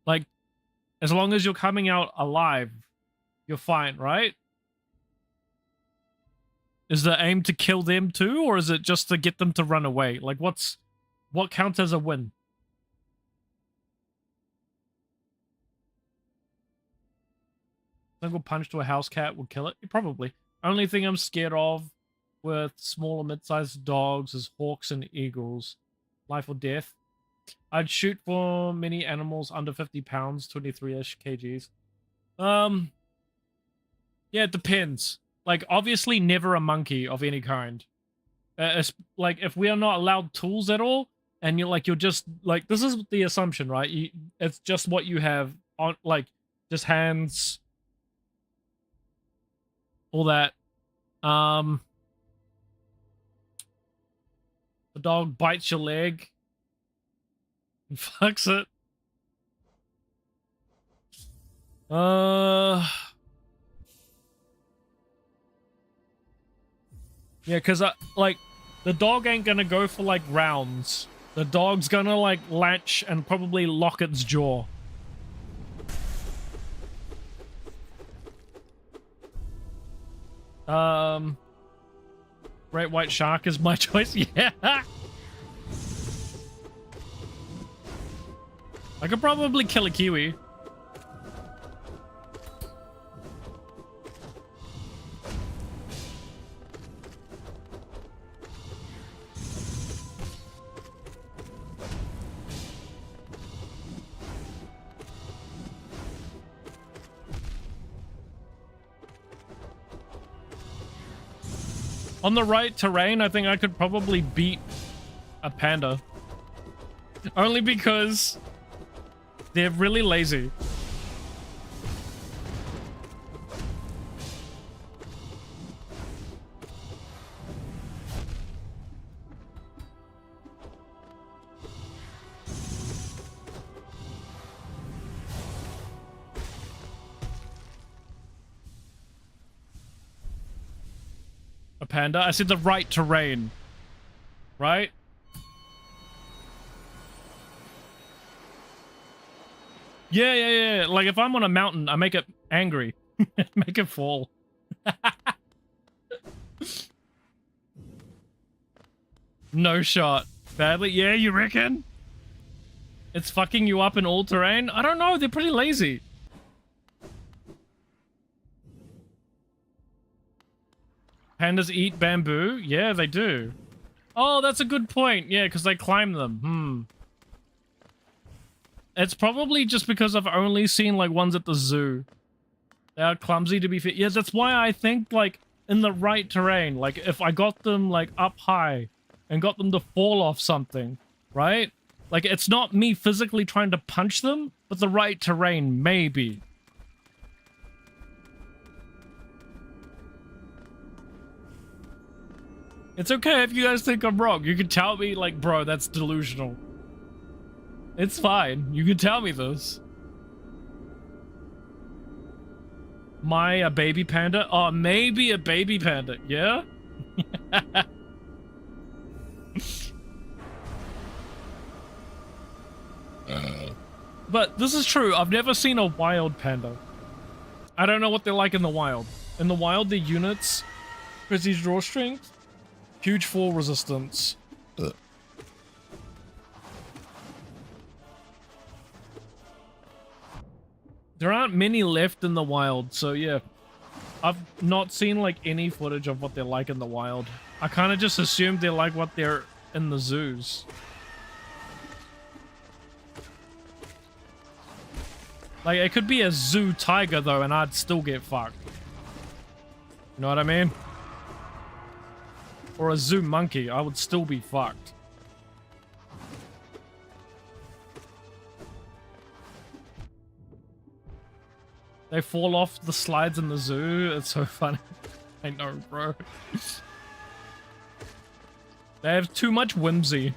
Like, as long as you're coming out alive, you're fine, right? Is the aim to kill them too, or is it just to get them to run away? Like, what counts as a win? Single punch to a house cat would kill it? Probably. Only thing I'm scared of with small or mid-sized dogs is hawks and eagles. Life or death. I'd shoot for many animals under 50 pounds, 23-ish kgs. Yeah, it depends. Like, obviously never a monkey of any kind. Like, if we are not allowed tools at all, and you're just, like, this is the assumption, right? It's just what you have on, like, just hands, all that. The dog bites your leg and fucks it. Yeah, because, like, the dog ain't gonna go for, like, rounds. The dog's gonna, like, latch and probably lock its jaw. Great white shark is my choice. Yeah. I could probably kill a kiwi. On the right terrain, I think I could probably beat a panda. Only because they're really lazy. A panda? I said the right terrain. Right? Yeah. Like, if I'm on a mountain, I make it angry. Make it fall. No shot. Badly? Yeah, you reckon? It's fucking you up in all terrain? I don't know, they're pretty lazy. Pandas eat bamboo? Yeah, they do. Oh, that's a good point. Yeah, because they climb them. It's probably just because I've only seen, like, ones at the zoo. They are clumsy to be fair. Yeah, that's why I think, like, in the right terrain, like, if I got them, like, up high and got them to fall off something, right? Like, it's not me physically trying to punch them, but the right terrain, maybe. It's okay if you guys think I'm wrong. You can tell me, like, bro, that's delusional. It's fine. You can tell me this. A baby panda? Oh, maybe a baby panda. Yeah? But this is true. I've never seen a wild panda. I don't know what they're like in the wild. In the wild, the units, prestige draw strength, huge fall resistance. There aren't many left in the wild, so yeah. I've not seen, like, any footage of what they're like in the wild. I kind of just assumed they're like what they're in the zoos. Like, it could be a zoo tiger, though, and I'd still get fucked. You know what I mean? Or a zoo monkey, I would still be fucked. They fall off the slides in the zoo. It's so funny. I know, bro. They have too much whimsy.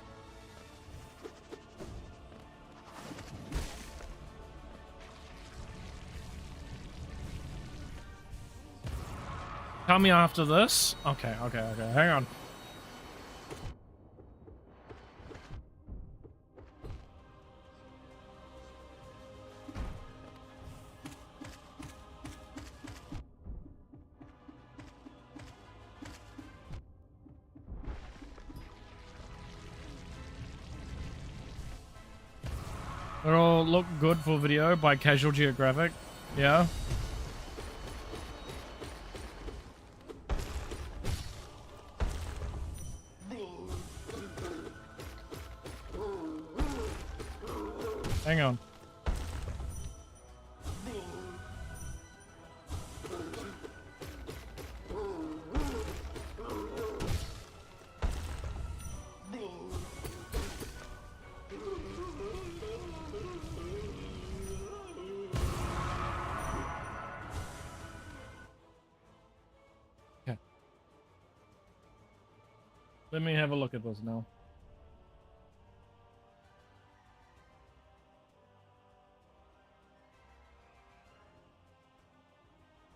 Tell me after this. Okay. Hang on. It'll look good for video by Casual Geographic. Yeah. Hang on. Okay. Let me have a look at this now.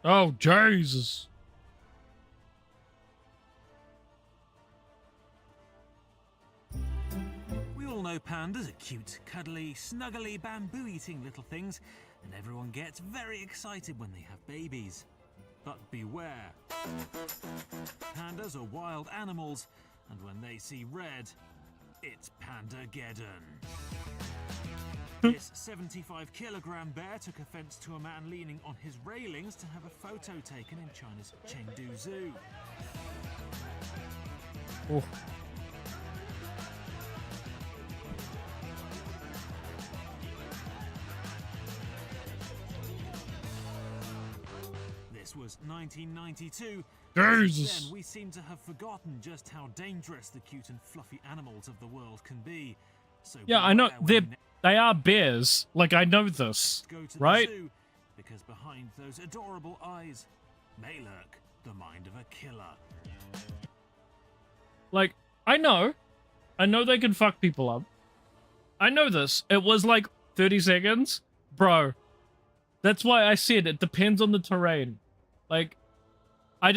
Oh, Jesus. We all know pandas are cute, cuddly, snuggly, bamboo-eating little things, and everyone gets very excited when they have babies. But beware. Pandas are wild animals, and when they see red, it's Pandageddon. This 75-kilogram bear took offense to a man leaning on his railings to have a photo taken in China's Chengdu Zoo. Oh. This was 1992. Jesus. Then we seem to have forgotten just how dangerous the cute and fluffy animals of the world can be. So Yeah, I know. beware when They are bears. Like, I know this. go to Right? the zoo, because behind those adorable eyes may lurk the mind of a killer. Like, I know they can fuck people up. I know this. It was like 30 seconds. Bro, that's why I said it depends on the terrain. Like, I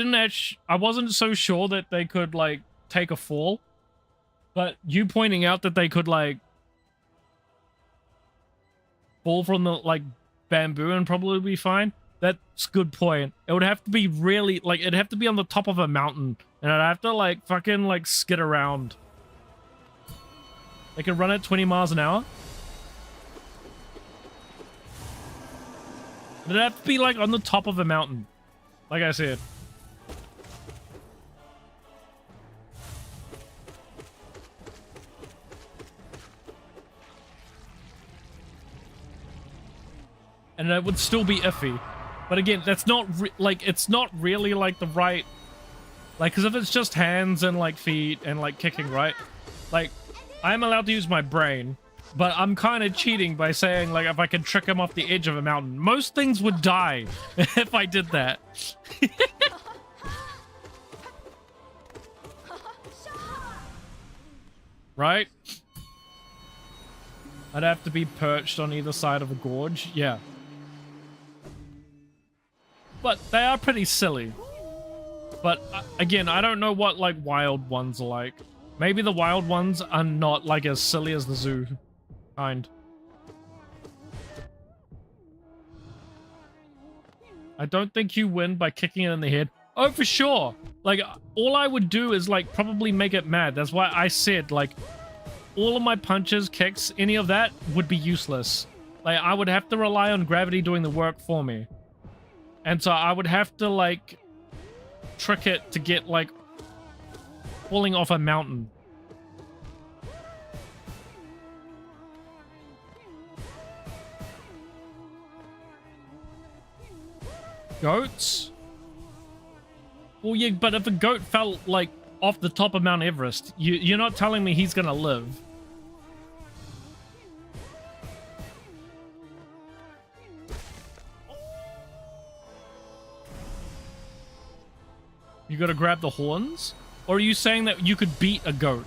wasn't so sure that they could, like, take a fall. But you pointing out that they could, like, fall from the, like, bamboo and probably be fine. That's a good point. It would have to be really, like, it'd have to be on the top of a mountain. And I'd have to, like, fucking, like, skid around. They can run at 20 miles an hour. It'd have to be like on the top of a mountain. Like I said. And it would still be iffy. But again, that's not like, it's not really like the right, like, because if it's just hands and like feet and like kicking, right? Like, I'm allowed to use my brain, but I'm kind of cheating by saying like if I can trick him off the edge of a mountain. Most things would die if I did that. Right? I'd have to be perched on either side of a gorge. Yeah. But they are pretty silly. But again, I don't know what like wild ones are like. Maybe the wild ones are not like as silly as the zoo kind. I don't think you win by kicking it in the head. Oh, for sure. Like, all I would do is like probably make it mad. That's why I said like all of my punches, kicks, any of that would be useless. Like, I would have to rely on gravity doing the work for me. And so I would have to like trick it to get like falling off a mountain. Goats? Well, yeah, but if a goat fell like off the top of Mount Everest, you're not telling me he's gonna live. You gotta grab the horns? Or are you saying that you could beat a goat?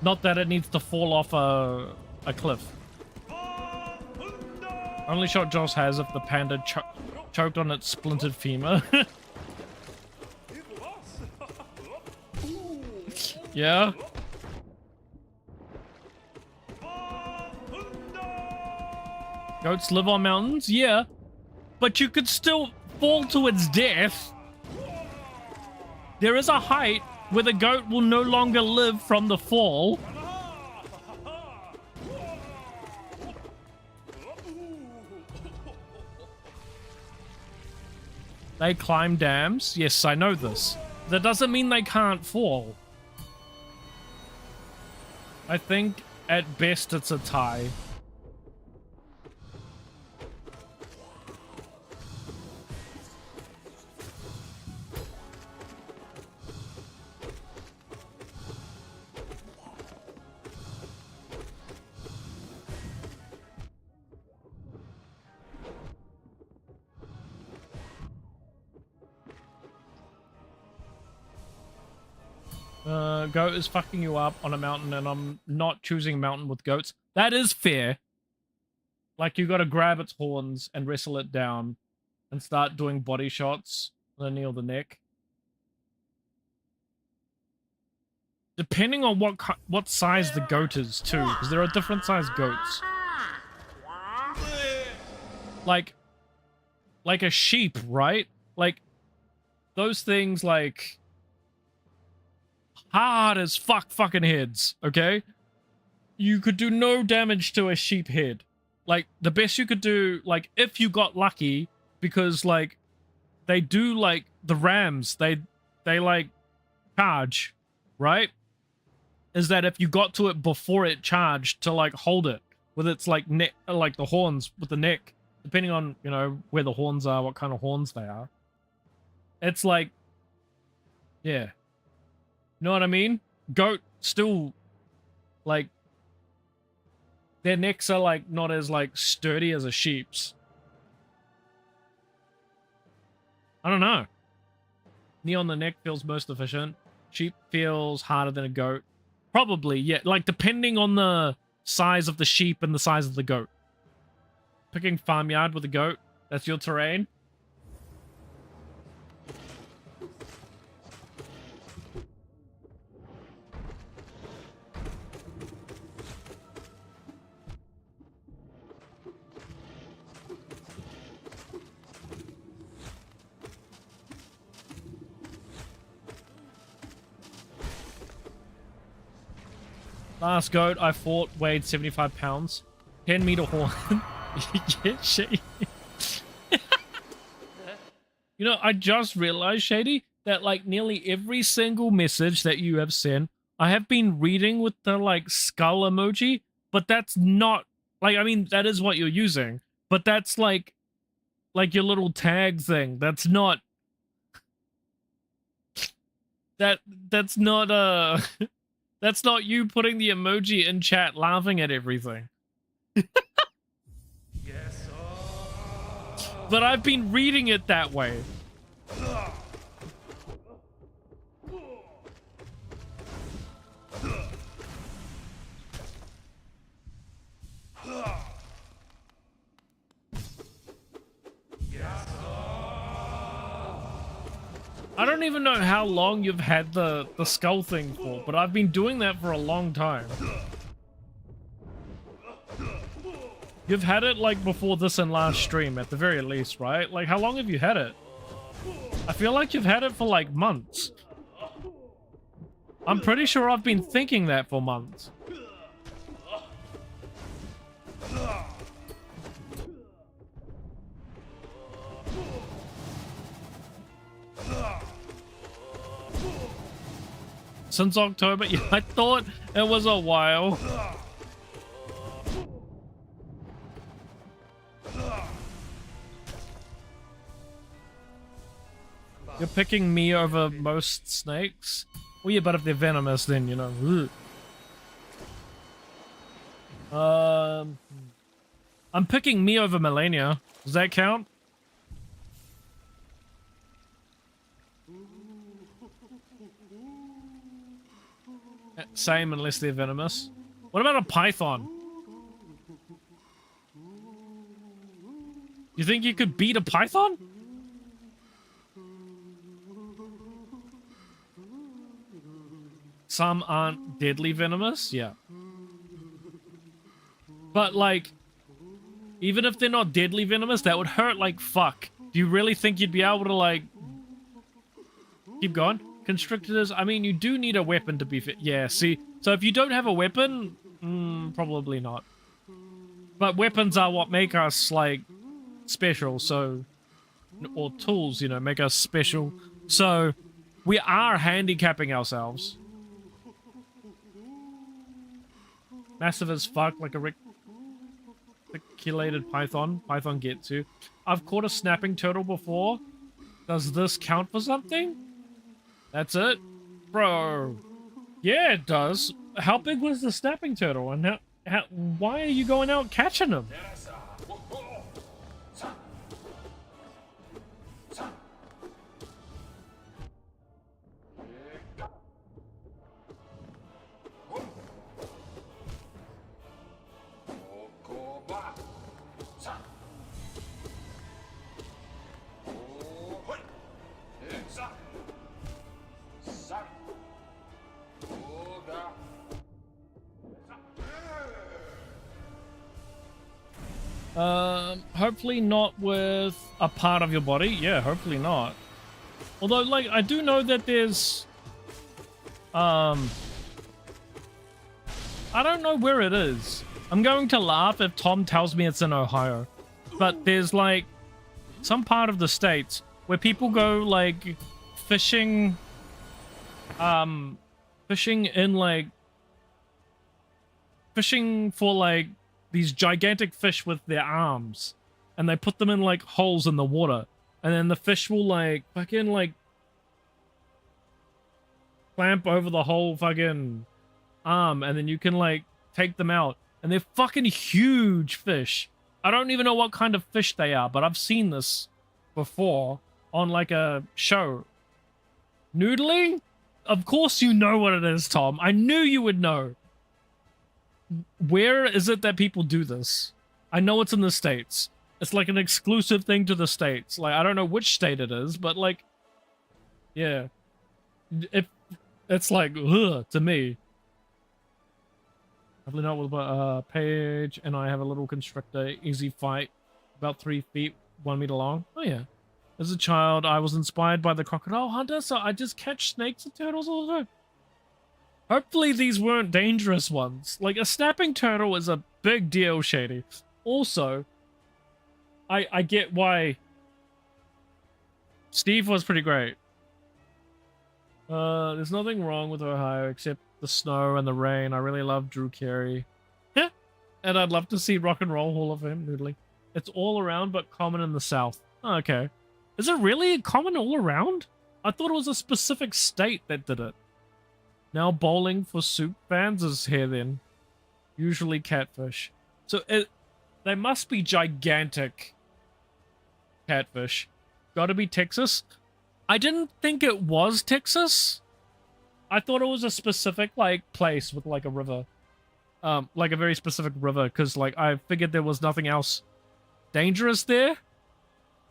Not that it needs to fall off a cliff. Only shot Joss has if the panda choked on its splintered femur. Yeah? Goats live on mountains? Yeah. But you could still fall to its death. There is a height where the goat will no longer live from the fall. They climb dams. Yes, I know this. That doesn't mean they can't fall. I think at best it's a tie. Goat is fucking you up on a mountain and I'm not choosing a mountain with goats. That is fair. Like, you gotta grab its horns and wrestle it down and start doing body shots on the knee or the neck. Depending on what size the goat is too, because there are different sized goats. Like a sheep, right? Like, those things, like, hard as fucking heads, okay? You could do no damage to a sheep head. Like, the best you could do, like, if you got lucky, because, like, they do, like, the rams, they like, charge, right? Is that if you got to it before it charged to, like, hold it with its, like, neck, like, the horns with the neck, depending on, you know, where the horns are, what kind of horns they are. It's like, yeah. Know what I mean? Goat still, like, their necks are, like, not as, like, sturdy as a sheep's. I don't know. Knee on the neck feels most efficient. Sheep feels harder than a goat. Probably, yeah. Like, depending on the size of the sheep and the size of the goat. Picking farmyard with a goat, that's your terrain. Last goat I fought weighed 75 pounds. 10 meter horn. Yeah, shit. You know, I just realized, Shady, that like nearly every single message that you have sent, I have been reading with the like skull emoji, but that's not like, I mean, that is what you're using, but that's like your little tag thing. That's not that's not that's not you putting the emoji in chat laughing at everything. Yes. But I've been reading it that way. I don't even know how long you've had the skull thing for, but I've been doing that for a long time. You've had it like before this and last stream at the very least, right? Like how long have you had it? I feel like you've had it for like months. I'm pretty sure I've been thinking that for months. Since October? Yeah, I thought it was a while. You're picking me over most snakes? Well, yeah, but if they're venomous, then, you know. Ugh. I'm picking me over Melania. Does that count? Same, unless they're venomous. What about a python? You think you could beat a python? Some aren't deadly venomous, yeah. But like, even if they're not deadly venomous, that would hurt like fuck. Do you really think you'd be able to like... Keep going? Constrictors, I mean, you do need a weapon to be fit. Yeah, see, so if you don't have a weapon, probably not. But weapons are what make us, like, special, so... Or tools, you know, make us special. So, we are handicapping ourselves. Massive as fuck, like a reticulated python. Python gets you. I've caught a snapping turtle before. Does this count for something? That's it? Bro. Yeah, it does. How big was the snapping turtle? And why are you going out catching them? Hopefully not with a part of your body. Yeah, hopefully not. Although, like, I do know that there's... I don't know where it is. I'm going to laugh if Tom tells me it's in Ohio. But there's, like, some part of the States where people go, like, fishing... fishing in, like... Fishing for, like, these gigantic fish with their arms. And they put them in, like, holes in the water. And then the fish will, like, fucking, like... clamp over the whole fucking arm. And then you can, like, take them out. And they're fucking huge fish. I don't even know what kind of fish they are, but I've seen this before on, like, a show. Noodling? Of course you know what it is, Tom. I knew you would know. Where is it that people do this? I know it's in the States. It's like an exclusive thing to the States. Like, I don't know which state it is, but like, yeah. It's like, ugh, to me. Probably not with Paige and I have a little constrictor, easy fight, about 3 feet, 1 meter long. Oh yeah. As a child, I was inspired by the crocodile hunter, so I just catch snakes and turtles all the time. Hopefully these weren't dangerous ones. Like, a snapping turtle is a big deal, Shady. Also, I get why... Steve was pretty great. There's nothing wrong with Ohio except the snow and the rain. I really love Drew Carey. Yeah. And I'd love to see Rock and Roll Hall of Fame noodling. It's all around but common in the South. Oh, okay. Is it really common all around? I thought it was a specific state that did it. Now bowling for soup fans is here then. Usually catfish. So they must be gigantic catfish. Gotta be Texas. I didn't think it was Texas. I thought it was a specific like place with like a river. Like a very specific river, because like I figured there was nothing else dangerous there.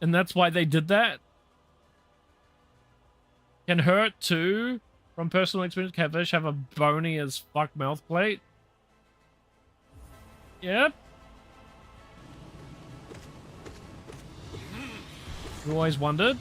And that's why they did that. Can hurt too. From personal experience, catfish have a bony as fuck mouth plate. Yep. You always wondered.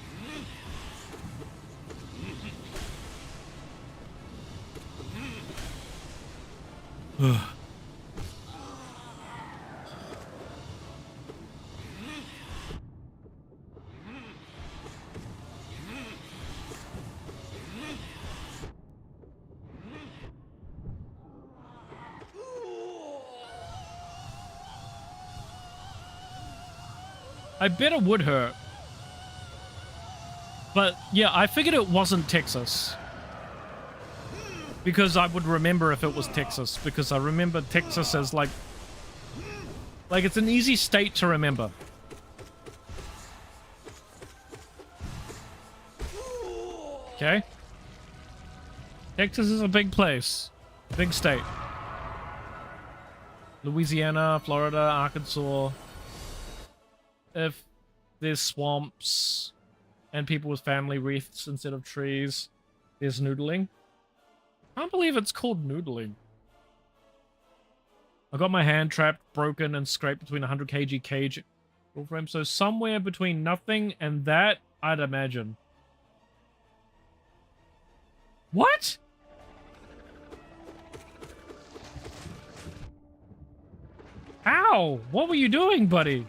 I bet it would hurt. But yeah, I figured it wasn't Texas. Because I would remember if it was Texas. Because I remember Texas as like it's an easy state to remember. Okay. Texas is a big place. Big state. Louisiana, Florida, Arkansas. If there's swamps and people with family wreaths instead of trees, there's noodling. I can't believe it's called noodling. I got my hand trapped, broken, and scraped between a 100 kg cage frame. So somewhere between nothing and that, I'd imagine. What? Ow! What were you doing, buddy?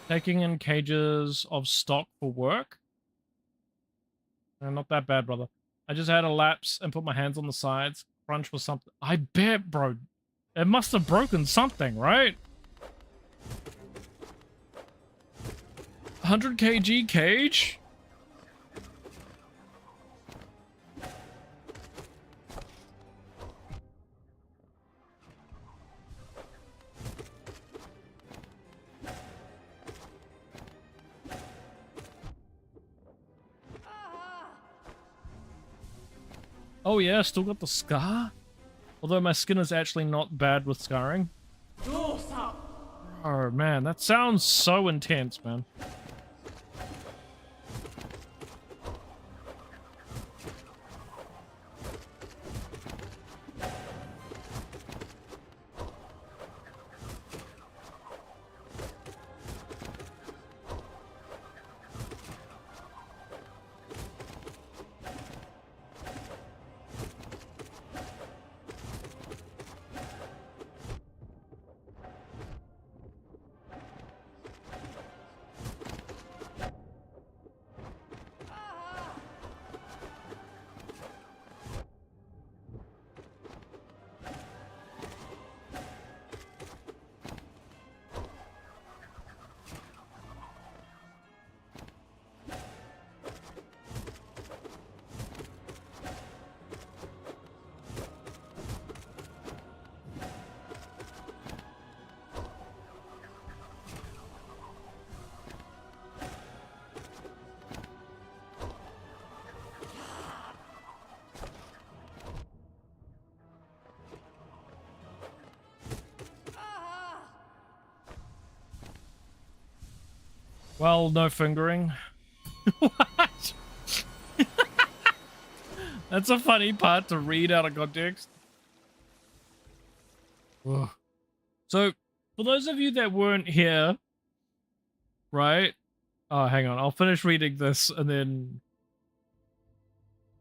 Taking in cages of stock for work? Not that bad, brother. I just had a lapse and put my hands on the sides. Crunch was something. I bet, bro. It must have broken something, right? 100 kg cage? Oh yeah, still got the scar? Although my skin is actually not bad with scarring. Oh man, that sounds so intense, man. Well, no fingering. What? That's a funny part to read out of context. Ugh. So, for those of you that weren't here, right? Oh, hang on. I'll finish reading this and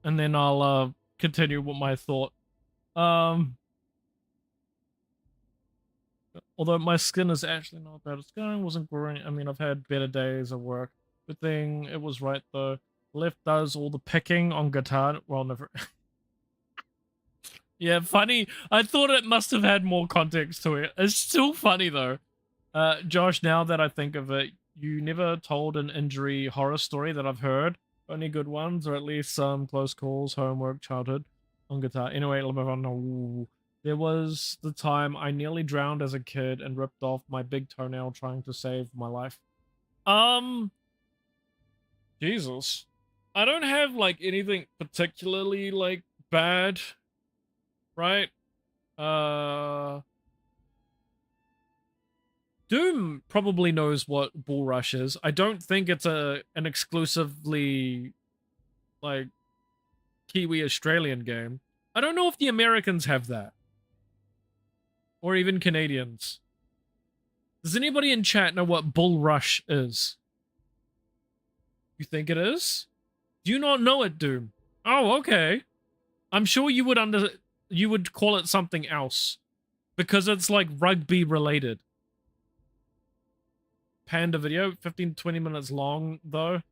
then I'll continue with my thought. Although my skin is actually not bad. It's going, wasn't great. I mean, I've had better days at work. Good thing it was right though. Left does all the picking on guitar. Well, never. Yeah, funny. I thought it must have had more context to it. It's still funny though. Josh, now that I think of it, you never told an injury horror story that I've heard. Only good ones, or at least some close calls, homework, childhood on guitar. Anyway, let me move on. No. There was the time I nearly drowned as a kid and ripped off my big toenail trying to save my life. Jesus. I don't have, like, anything particularly, like, bad, right? Doom probably knows what Bull Rush is. I don't think it's an exclusively, like, Kiwi-Australian game. I don't know if the Americans have that. Or even Canadians. Does anybody in chat know what Bull Rush is? You think it is? Do you not know it, Doom? Oh, okay. I'm sure you would call it something else. Because it's like rugby related. Panda video, 15 to 20 minutes long, though.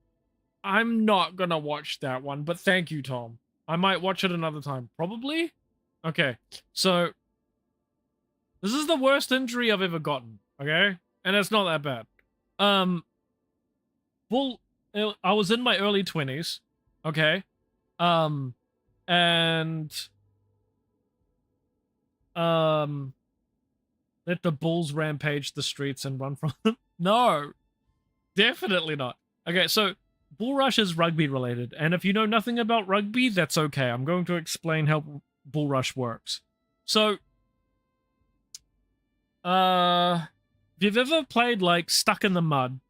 I'm not gonna watch that one, but thank you, Tom. I might watch it another time. Probably? Okay, so this is the worst injury I've ever gotten, okay? And it's not that bad. I was in my early 20s, okay? Let the bulls rampage the streets and run from them. No, definitely not. Okay, so Bull Rush is rugby related, and if you know nothing about rugby, that's okay. I'm going to explain how Bull Rush works. So, if you've ever played, like, Stuck in the Mud,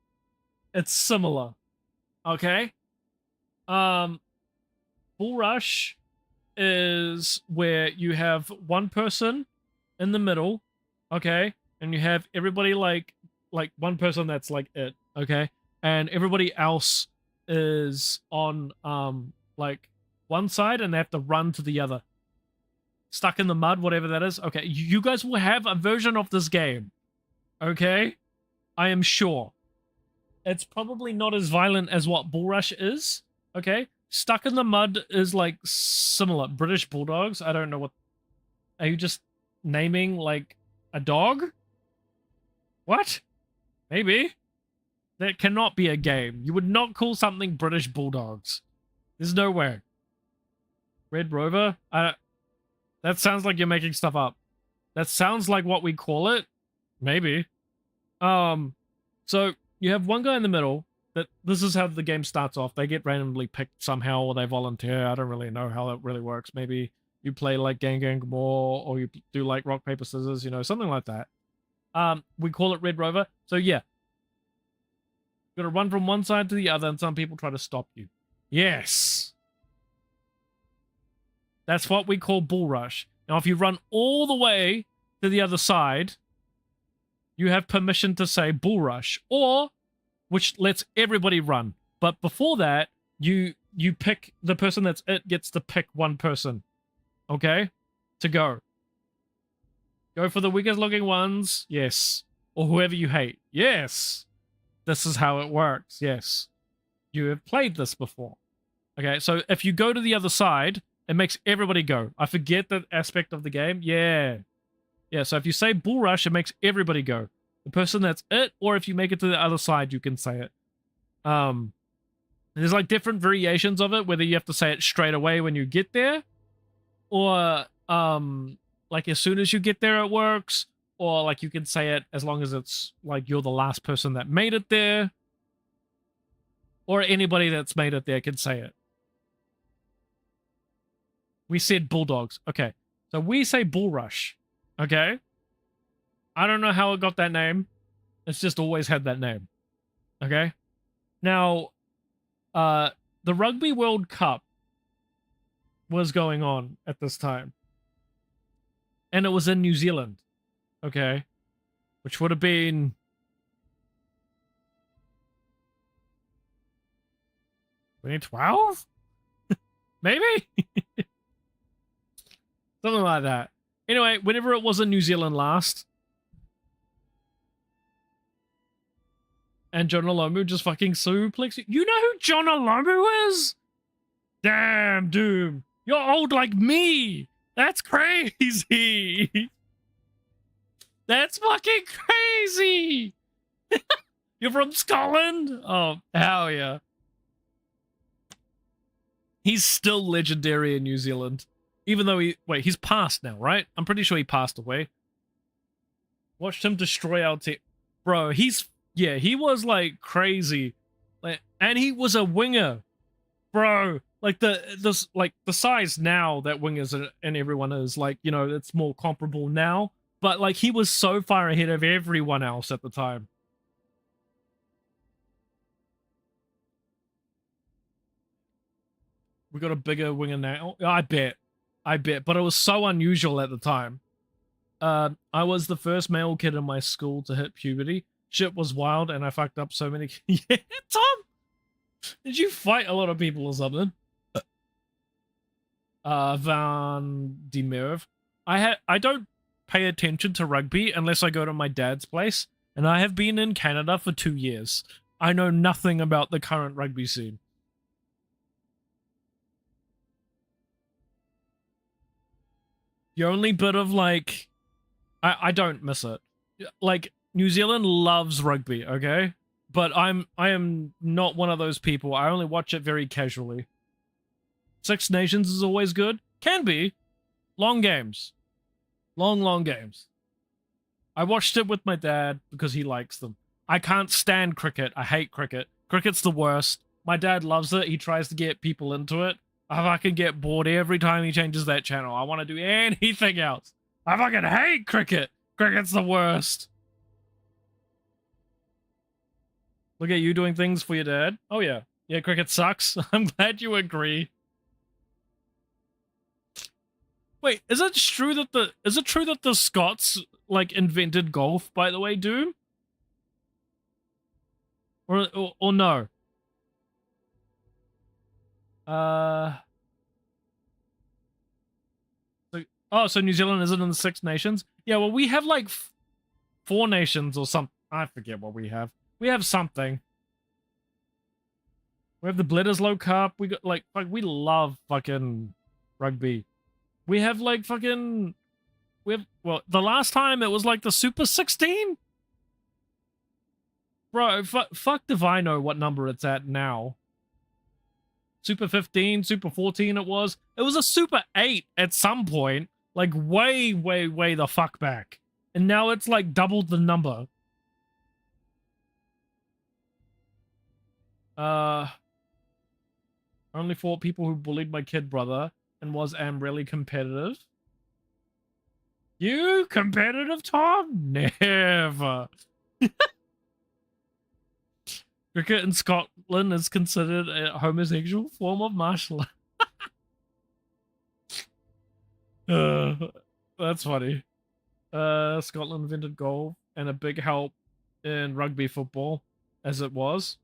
it's similar, okay? Bull Rush is where you have one person in the middle, okay? And you have everybody, like one person that's, like, it, okay? And everybody else is on, like, one side, and they have to run to the other. Stuck in the Mud, whatever that is. Okay, you guys will have a version of this game. Okay? I am sure. It's probably not as violent as what Bull Rush is. Okay? Stuck in the Mud is, like, similar. British Bulldogs? I don't know what... Are you just naming, like, a dog? What? Maybe. That cannot be a game. You would not call something British Bulldogs. There's no way. Red Rover? That sounds like you're making stuff up. That sounds like what we call it. Maybe. So you have one guy in the middle. This is how the game starts off. They get randomly picked somehow, or they volunteer. I don't really know how that really works. Maybe you play like Gang more, or you do like rock, paper, scissors, you know, something like that. We call it Red Rover. So yeah. You gotta run from one side to the other, and some people try to stop you. Yes. That's what we call Bull Rush. Now, if you run all the way to the other side, you have permission to say Bull Rush, or which lets everybody run. But before that, you pick the person that's it gets to pick one person, okay, to go. Go for the weakest looking ones, yes, or whoever you hate, yes. This is how it works, yes. You have played this before, okay. So if you go to the other side, it makes everybody go. I forget that aspect of the game. Yeah. Yeah, so if you say Bull Rush, it makes everybody go. The person that's it, or if you make it to the other side, you can say it. There's like different variations of it, whether you have to say it straight away when you get there, or like as soon as you get there it works, or like you can say it as long as it's like you're the last person that made it there, or anybody that's made it there can say it. We said Bulldogs. Okay. So we say Bull Rush. Okay. I don't know how it got that name. It's just always had that name. Okay. Now, the Rugby World Cup was going on at this time. And it was in New Zealand. Okay. Which would have been... $2012? Maybe? Something like that. Anyway, whenever it was in New Zealand last, and John Olomu just fucking suplexed you. You know who John Olomu is? Damn, Doom. You're old like me. That's crazy. That's fucking crazy. You're from Scotland? Oh, hell yeah. He's still legendary in New Zealand. Even though he's passed now, right? I'm pretty sure he passed away. Watched him destroy our team. Bro, he was like crazy. Like, and he was a winger. Bro, like the size now that wingers and everyone is, like, you know, it's more comparable now. But like he was so far ahead of everyone else at the time. We got a bigger winger now. I bet. But it was so unusual at the time. I was the first male kid in my school to hit puberty. Shit was wild, and I fucked up so many... Yeah, Tom! Did you fight a lot of people or something? Van de Merve. I don't pay attention to rugby unless I go to my dad's place, and I have been in Canada for 2 years. I know nothing about the current rugby scene. The only bit of, like... I don't miss it. Like, New Zealand loves rugby, okay? But I am not one of those people. I only watch it very casually. Six Nations is always good. Can be. Long games. Long games. I watched it with my dad because he likes them. I can't stand cricket. I hate cricket. Cricket's the worst. My dad loves it. He tries to get people into it. I fucking get bored every time he changes that channel. I want to do anything else. I fucking hate cricket. Cricket's the worst. Look at you doing things for your dad. Oh yeah. Yeah, cricket sucks. I'm glad you agree. Wait, is it true that the Scots like invented golf, by the way, Doom? Or no? So New Zealand isn't in the Six Nations? Yeah, well, we have like 4 nations or something. I forget what we have. We have something. We have the Bledisloe Cup. We got like we love fucking rugby. We have like fucking well, the last time it was like the Super 16. Bro, fuck if I know what number it's at now. Super 15, Super 14 it was. It was a Super 8 at some point. Like way the fuck back. And now it's like doubled the number. Only fought people who bullied my kid brother and am really competitive. You competitive, Tom? Never. Cricket in Scotland is considered a homosexual form of martial art. That's funny. Scotland invented golf and a big help in rugby football, as it was.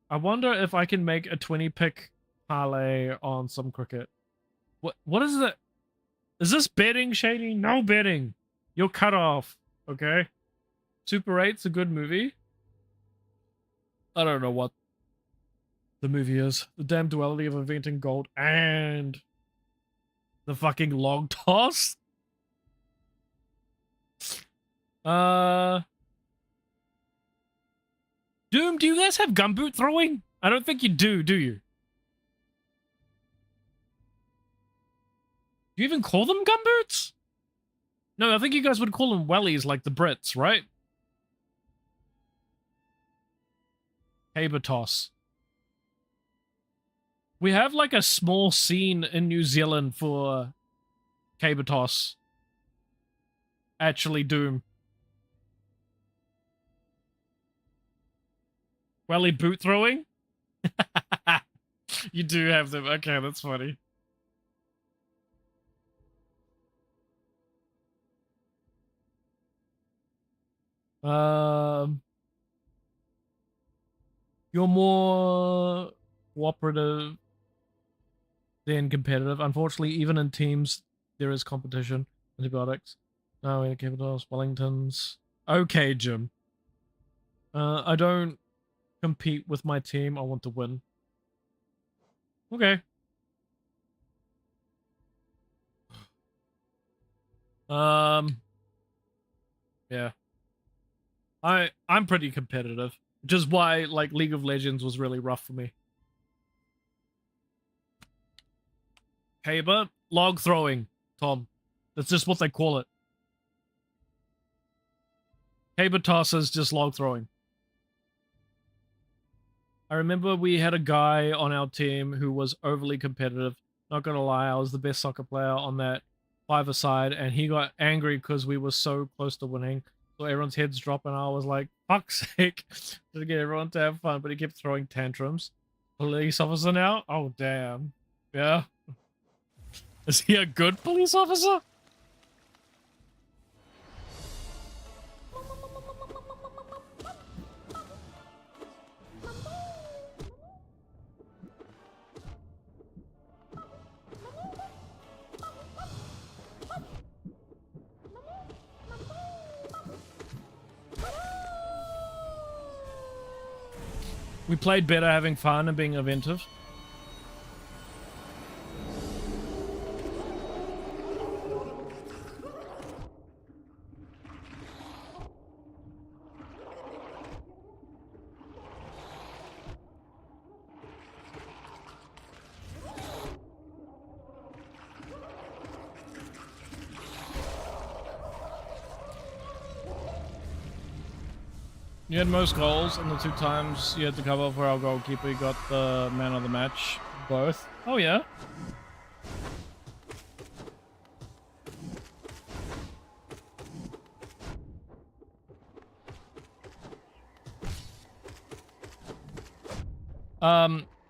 I wonder if I can make a 20-pick parlay on some cricket. What is it? Is this betting, Shady? No betting. You're cut off, okay? Super 8's a good movie. I don't know what the movie is. The damn duality of inventing gold and the fucking log toss. Doom, do you guys have gumboot throwing? I don't think you do you? Do you even call them gumboots? No, I think you guys would call them wellies like the Brits, right? Caber toss. We have like a small scene in New Zealand for caber toss. Actually, Doom. Welly boot throwing? You do have them. Okay, that's funny. You're more cooperative than competitive. Unfortunately, even in teams, there is competition. Antibiotics. No, we Capitals, Wellingtons. Okay, Jim. I don't compete with my team. I want to win. Okay. Yeah. I'm pretty competitive, which is why like League of Legends was really rough for me. Haber, log throwing, Tom. That's just what they call it. Haber toss is just log throwing. I remember we had a guy on our team who was overly competitive. Not gonna lie, I was the best soccer player on that 5-a-side, and he got angry because we were so close to winning. So everyone's heads drop, and I was like, fuck's sake, to get everyone to have fun, but he kept throwing tantrums. Police officer now? Oh, damn. Yeah. Is he a good police officer? We played better having fun and being inventive. You had most goals, and the 2 times you had to cover for our goalkeeper, you got the man of the match. Both. Oh, yeah.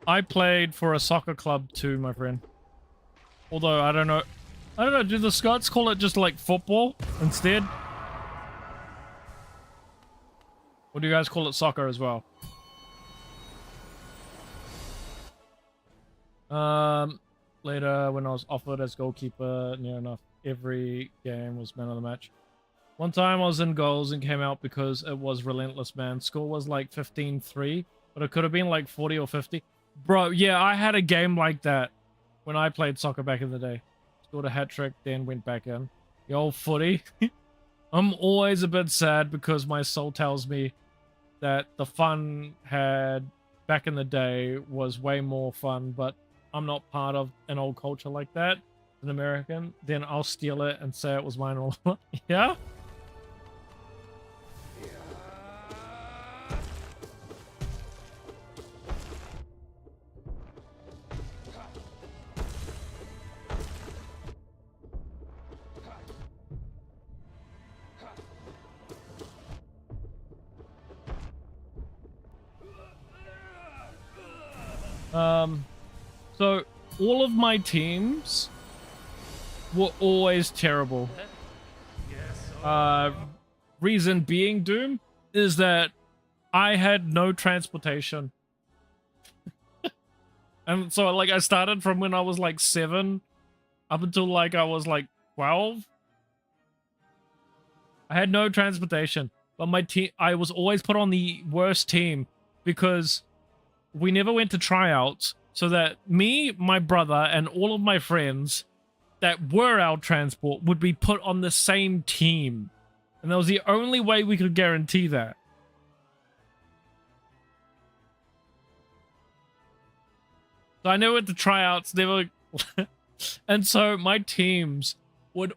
I played for a soccer club too, my friend. Although, I don't know, do the Scots call it just like football instead? Or do you guys call it soccer as well? Later, when I was offered as goalkeeper, near enough every game was man of the match. One time I was in goals and came out because it was relentless, man. Score was like 15-3, but it could have been like 40 or 50. Bro, yeah, I had a game like that when I played soccer back in the day. Scored a hat-trick, then went back in. The old footy. I'm always a bit sad because my soul tells me that the fun had back in the day was way more fun, but I'm not part of an old culture like that. As an American, then I'll steal it and say it was mine all along. Yeah? So all of my teams were always terrible. Reason being, Doom, is that I had no transportation. And so like I started from when I was like 7 up until like I was like 12. I had no transportation, but my team, I was always put on the worst team because we never went to tryouts, so that me, my brother, and all of my friends that were our transport would be put on the same team. And that was the only way we could guarantee that. So I never went to tryouts, never... And so my teams would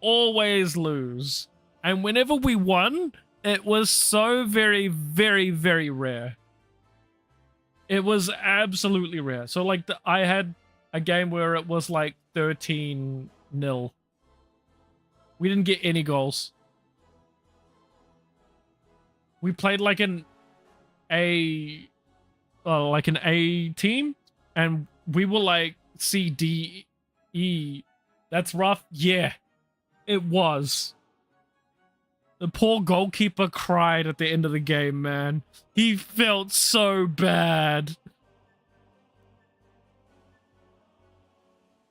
always lose. And whenever we won, it was so very, very, very rare. It was absolutely rare. So like I had a game where it was like 13-0. We didn't get any goals. We played like an A team, and we were like C, D, E. That's rough. Yeah, it was. The poor goalkeeper cried at the end of the game, man. He felt so bad.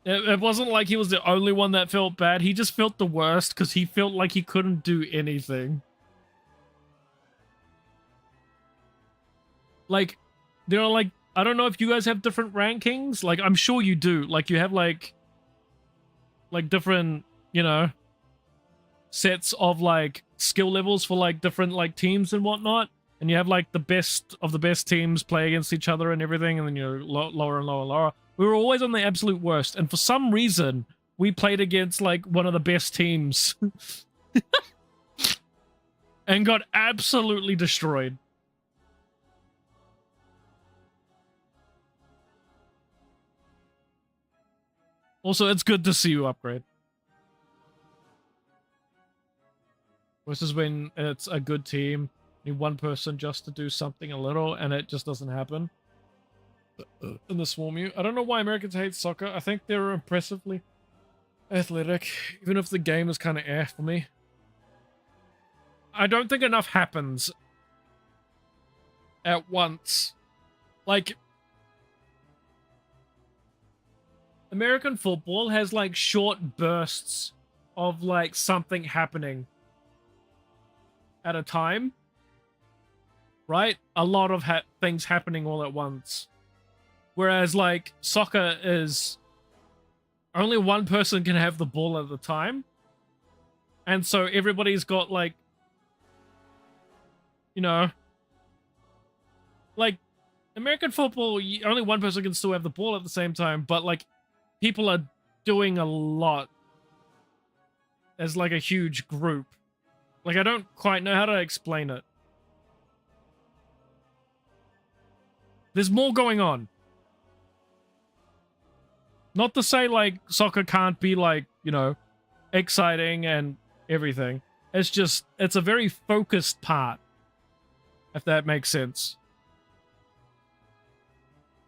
It wasn't like he was the only one that felt bad. He just felt the worst because he felt like he couldn't do anything. Like, you know, like, I don't know if you guys have different rankings. Like, I'm sure you do. Like, you have, like different, you know, sets of, like, skill levels for, like, different, like, teams and whatnot. And you have, like, the best of the best teams play against each other and everything. And then you're lower and lower and lower. We were always on the absolute worst. And for some reason, we played against, like, one of the best teams. And got absolutely destroyed. Also, it's good to see you upgrade. This is when it's a good team. You need one person just to do something a little, and it just doesn't happen. In the swarm you. I don't know why Americans hate soccer. I think they're impressively athletic, even if the game is kind of for me. I don't think enough happens at once. Like, American football has, like, short bursts of, like, something happening at a time. Right? A lot of things happening all at once. Whereas, like, soccer is only one person can have the ball at a time. And so everybody's got, like, you know, like, American football, only one person can still have the ball at the same time, but, like, people are doing a lot as, like, a huge group. Like, I don't quite know how to explain it. There's more going on. Not to say, like, soccer can't be, like, you know, exciting and everything. It's just, it's a very focused part. If that makes sense.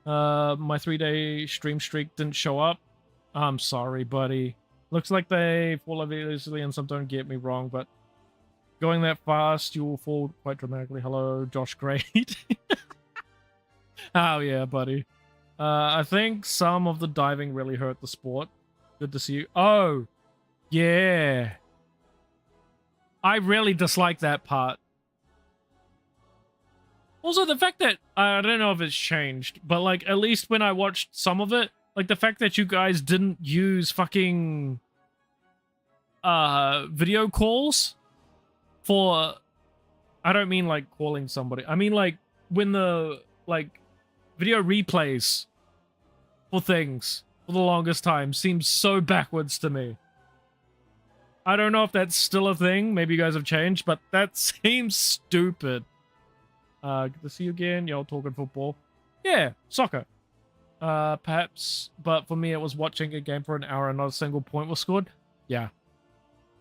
My 3-day stream streak didn't show up. I'm sorry, buddy. Looks like they fall over easily and some don't, get me wrong, but going that fast, you will fall quite dramatically. Hello, Josh Great. Oh, yeah, buddy. I think some of the diving really hurt the sport. Good to see you. Oh, yeah. I really dislike that part. Also, the fact that, I don't know if it's changed, but, like, at least when I watched some of it, like, the fact that you guys didn't use fucking video calls for, I don't mean, like, calling somebody. I mean, like, when the, like, video replays for things for the longest time seems so backwards to me. I don't know if that's still a thing. Maybe you guys have changed, but that seems stupid. Good to see you again. Y'all talking football. Yeah, soccer. Perhaps, but for me it was watching a game for an hour and not a single point was scored. Yeah.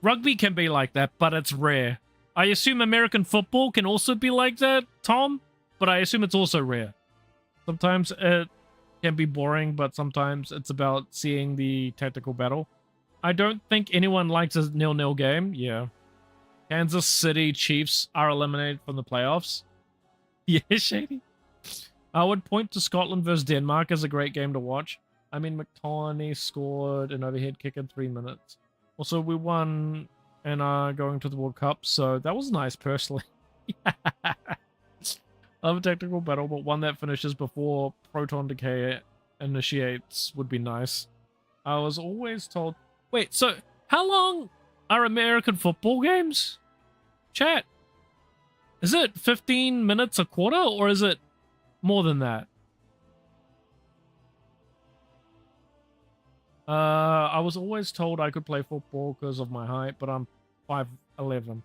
Rugby can be like that, but it's rare. I assume American football can also be like that, Tom, but I assume it's also rare. Sometimes it can be boring, but sometimes it's about seeing the tactical battle. I don't think anyone likes a 0-0 game. Yeah. Kansas City Chiefs are eliminated from the playoffs. Yeah, Shady. I would point to Scotland versus Denmark as a great game to watch. I mean, McTominay scored an overhead kick in 3 minutes. Also, we won and are going to the World Cup, so that was nice, personally. Love a tactical battle, but one that finishes before proton decay initiates would be nice. I was always told... Wait, so how long are American football games? Chat. Is it 15 minutes a quarter, or is it more than that? I was always told I could play football because of my height, but I'm 5'11".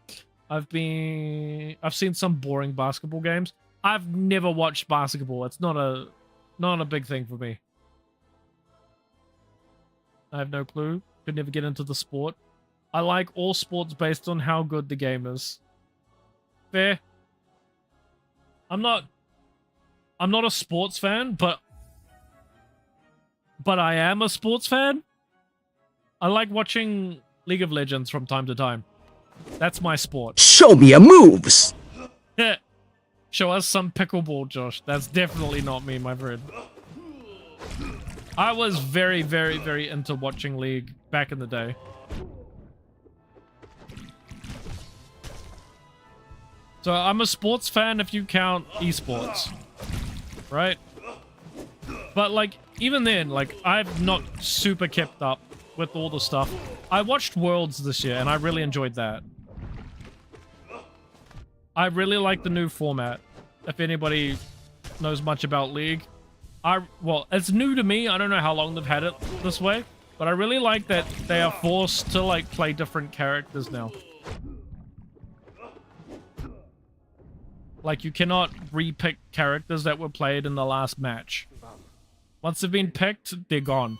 I've seen some boring basketball games. I've never watched basketball. It's not a big thing for me. I have no clue. Could never get into the sport. I like all sports based on how good the game is. Fair. I'm not a sports fan, but but I am a sports fan. I like watching League of Legends from time to time. That's my sport. Show me your moves! Show us some pickleball, Josh. That's definitely not me, my friend. I was very, very, very into watching League back in the day. So I'm a sports fan if you count esports, right? But like, even then, like, I've not super kept up with all the stuff. I watched Worlds this year and I really enjoyed that. I really like the new format. If anybody knows much about League, well, it's new to me. I don't know how long they've had it this way, but I really like that they are forced to like play different characters now. Like, you cannot re-pick characters that were played in the last match. Once they've been picked, they're gone.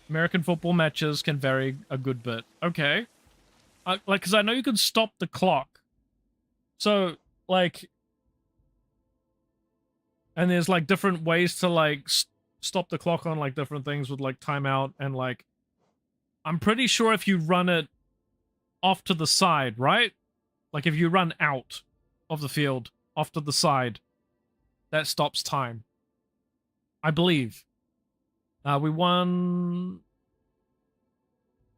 American football matches can vary a good bit. Okay. Like, because I know you can stop the clock. So, like... And there's, like, different ways to, like, stop the clock on, like, different things with, like, timeout and, like... I'm pretty sure if you run it off to the side, right? Like, if you run out of the field, off to the side, that stops time. I believe. We won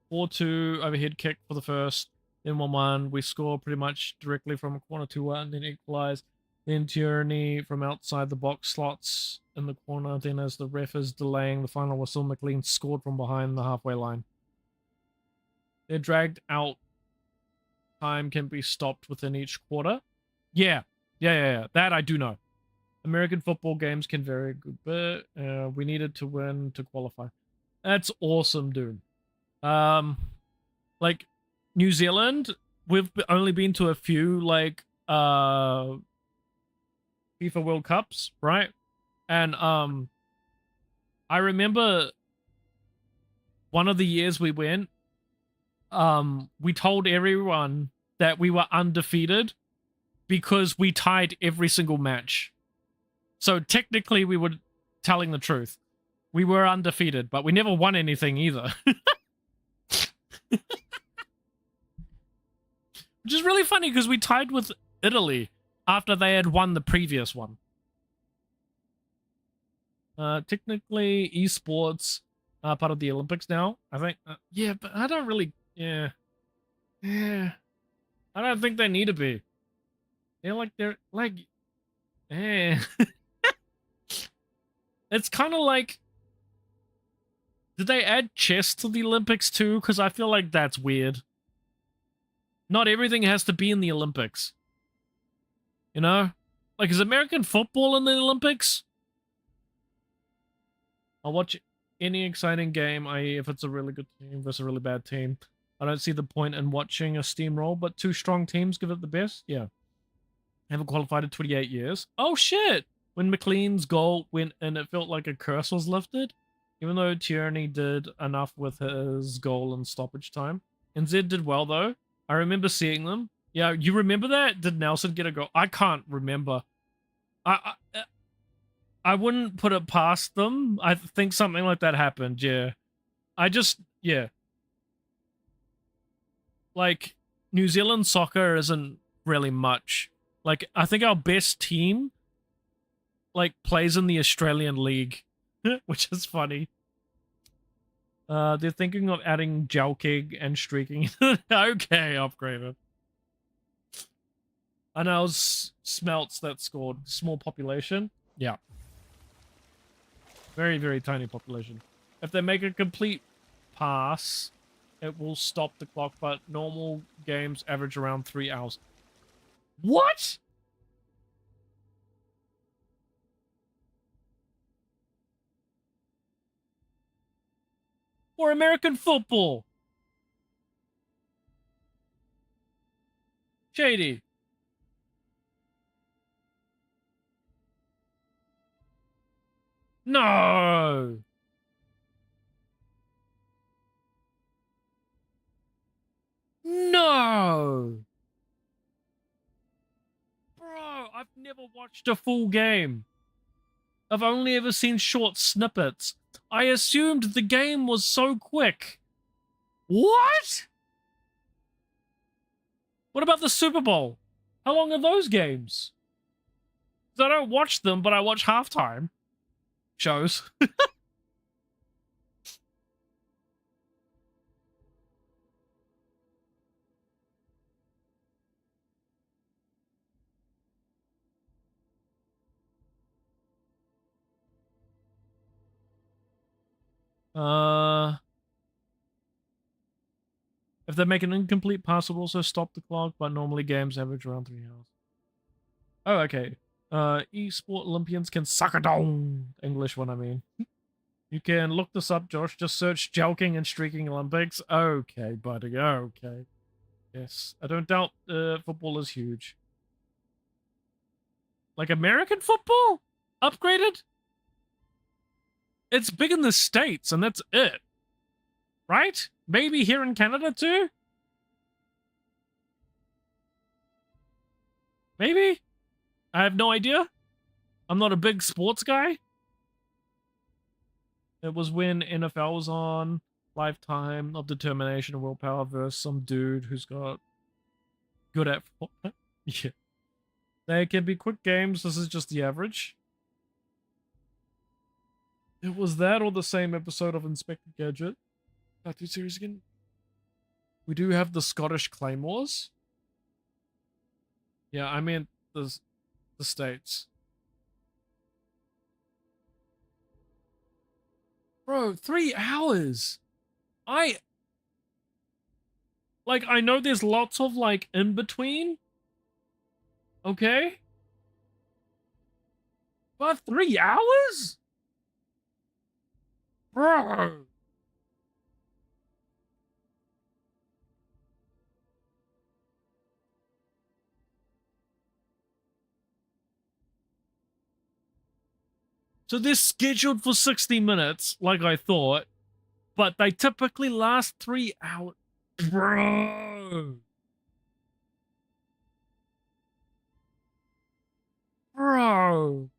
4-2 overhead kick for the first, then 1-1. We score pretty much directly from a corner 2-1, then equalize. Then Tyranny from outside the box slots in the corner. Then as the ref is delaying the final whistle, McLean scored from behind the halfway line. They're dragged out. Time can be stopped within each quarter. Yeah. That I do know. American football games can vary a good bit. We needed to win to qualify. That's awesome, dude. Like, New Zealand, we've only been to a few, like, FIFA World Cups, right? And, I remember one of the years we went, we told everyone that we were undefeated because we tied every single match. So technically we were telling the truth. We were undefeated, but we never won anything either. Which is really funny because we tied with Italy after they had won the previous one. Technically, esports are part of the Olympics now, I think. Yeah, but I don't really... Yeah. I don't think they need to be. They're like... It's kind of like... Did they add chess to the Olympics too? Because I feel like that's weird. Not everything has to be in the Olympics. You know? Like, is American football in the Olympics? I'll watch any exciting game, i.e. if it's a really good team versus a really bad team. I don't see the point in watching a steamroll, but two strong teams give it the best. Yeah. Haven't qualified in 28 years. Oh, shit! When McLean's goal went in, it felt like a curse was lifted. Even though Tierney did enough with his goal and stoppage time. NZ did well, though. I remember seeing them. Yeah, you remember that? Did Nelson get a goal? I can't remember. I wouldn't put it past them. I think something like that happened, yeah. Yeah. Like, New Zealand soccer isn't really much. Like, I think our best team, like, plays in the Australian League, which is funny. They're thinking of adding jousting and streaking. Okay, upgraded. I know it was Smelts that scored. Small population. Yeah. Very, very tiny population. If they make a complete pass, it will stop the clock, but normal games average around 3 hours. What? For American football. Shady. No. No. Bro, I've never watched a full game. I've only ever seen short snippets. I assumed the game was so quick. What? What about the Super Bowl? How long are those games? 'Cause I don't watch them, but I watch halftime shows. If they make an incomplete pass, will also stop the clock, but normally games average around 3 hours. Oh, okay. Esport Olympians can suck it down. English one, I mean. You can look this up, Josh. Just search Jelking and Streaking Olympics. Okay, buddy. Okay. Yes. I don't doubt football is huge. Like American football? Upgraded? It's big in the States, and that's it. Right? Maybe here in Canada, too? Maybe? I have no idea. I'm not a big sports guy. It was when NFL was on. Lifetime of determination and willpower versus some dude who's got good at football. Yeah. They can be quick games. This is just the average. It was that or the same episode of Inspector Gadget. Back to series again. We do have the Scottish Claymores. Yeah, I meant the States. Bro, 3 hours. I know there's lots of like in between. Okay. But 3 hours? Bro. So they're scheduled for 60 minutes, like I thought, but they typically last 3 hours. Bro. Bro.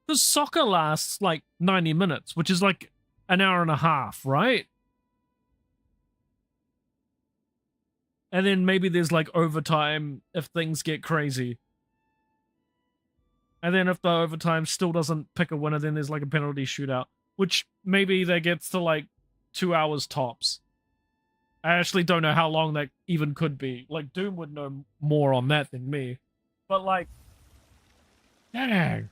Because soccer lasts like 90 minutes, which is like an hour and a half, right? And then maybe there's like overtime if things get crazy. And then if the overtime still doesn't pick a winner, then there's like a penalty shootout, which maybe that gets to like 2 hours tops. I actually don't know how long that even could be. Like, Doom would know more on that than me. But like, dang.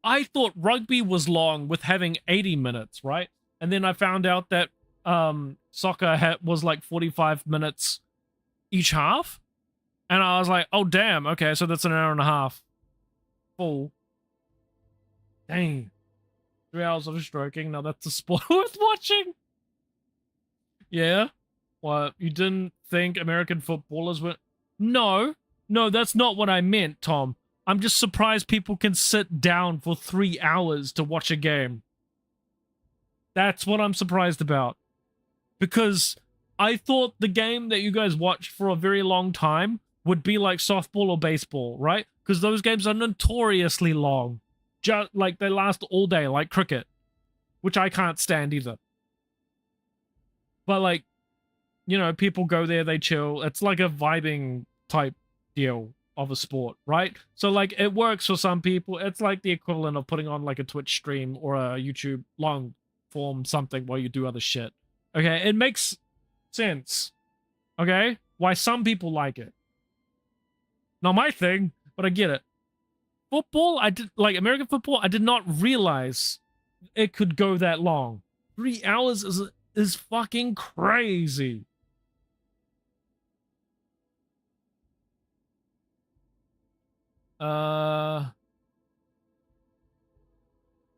I thought rugby was long with having 80 minutes, right? And then I found out that soccer was like 45 minutes each half. And I was like, oh, damn. Okay, so that's an hour and a half. Full. Dang. 3 hours of stroking. Now that's a sport worth watching. Yeah? What? You didn't think American footballers were... No. No, that's not what I meant, Tom. I'm just surprised people can sit down for 3 hours to watch a game. That's what I'm surprised about. Because I thought the game that you guys watched for a very long time would be like softball or baseball, right? Because those games are notoriously long. Just like they last all day, like cricket, which I can't stand either. But like, you know, people go there, they chill. It's like a vibing type deal of a sport, right? So like it works for some people. It's like the equivalent of putting on like a Twitch stream or a YouTube long form something while you do other shit. Okay, it makes sense. Okay? Why some people like it. Not my thing, but I get it. Football, American football, I did not realize it could go that long. 3 hours is fucking crazy.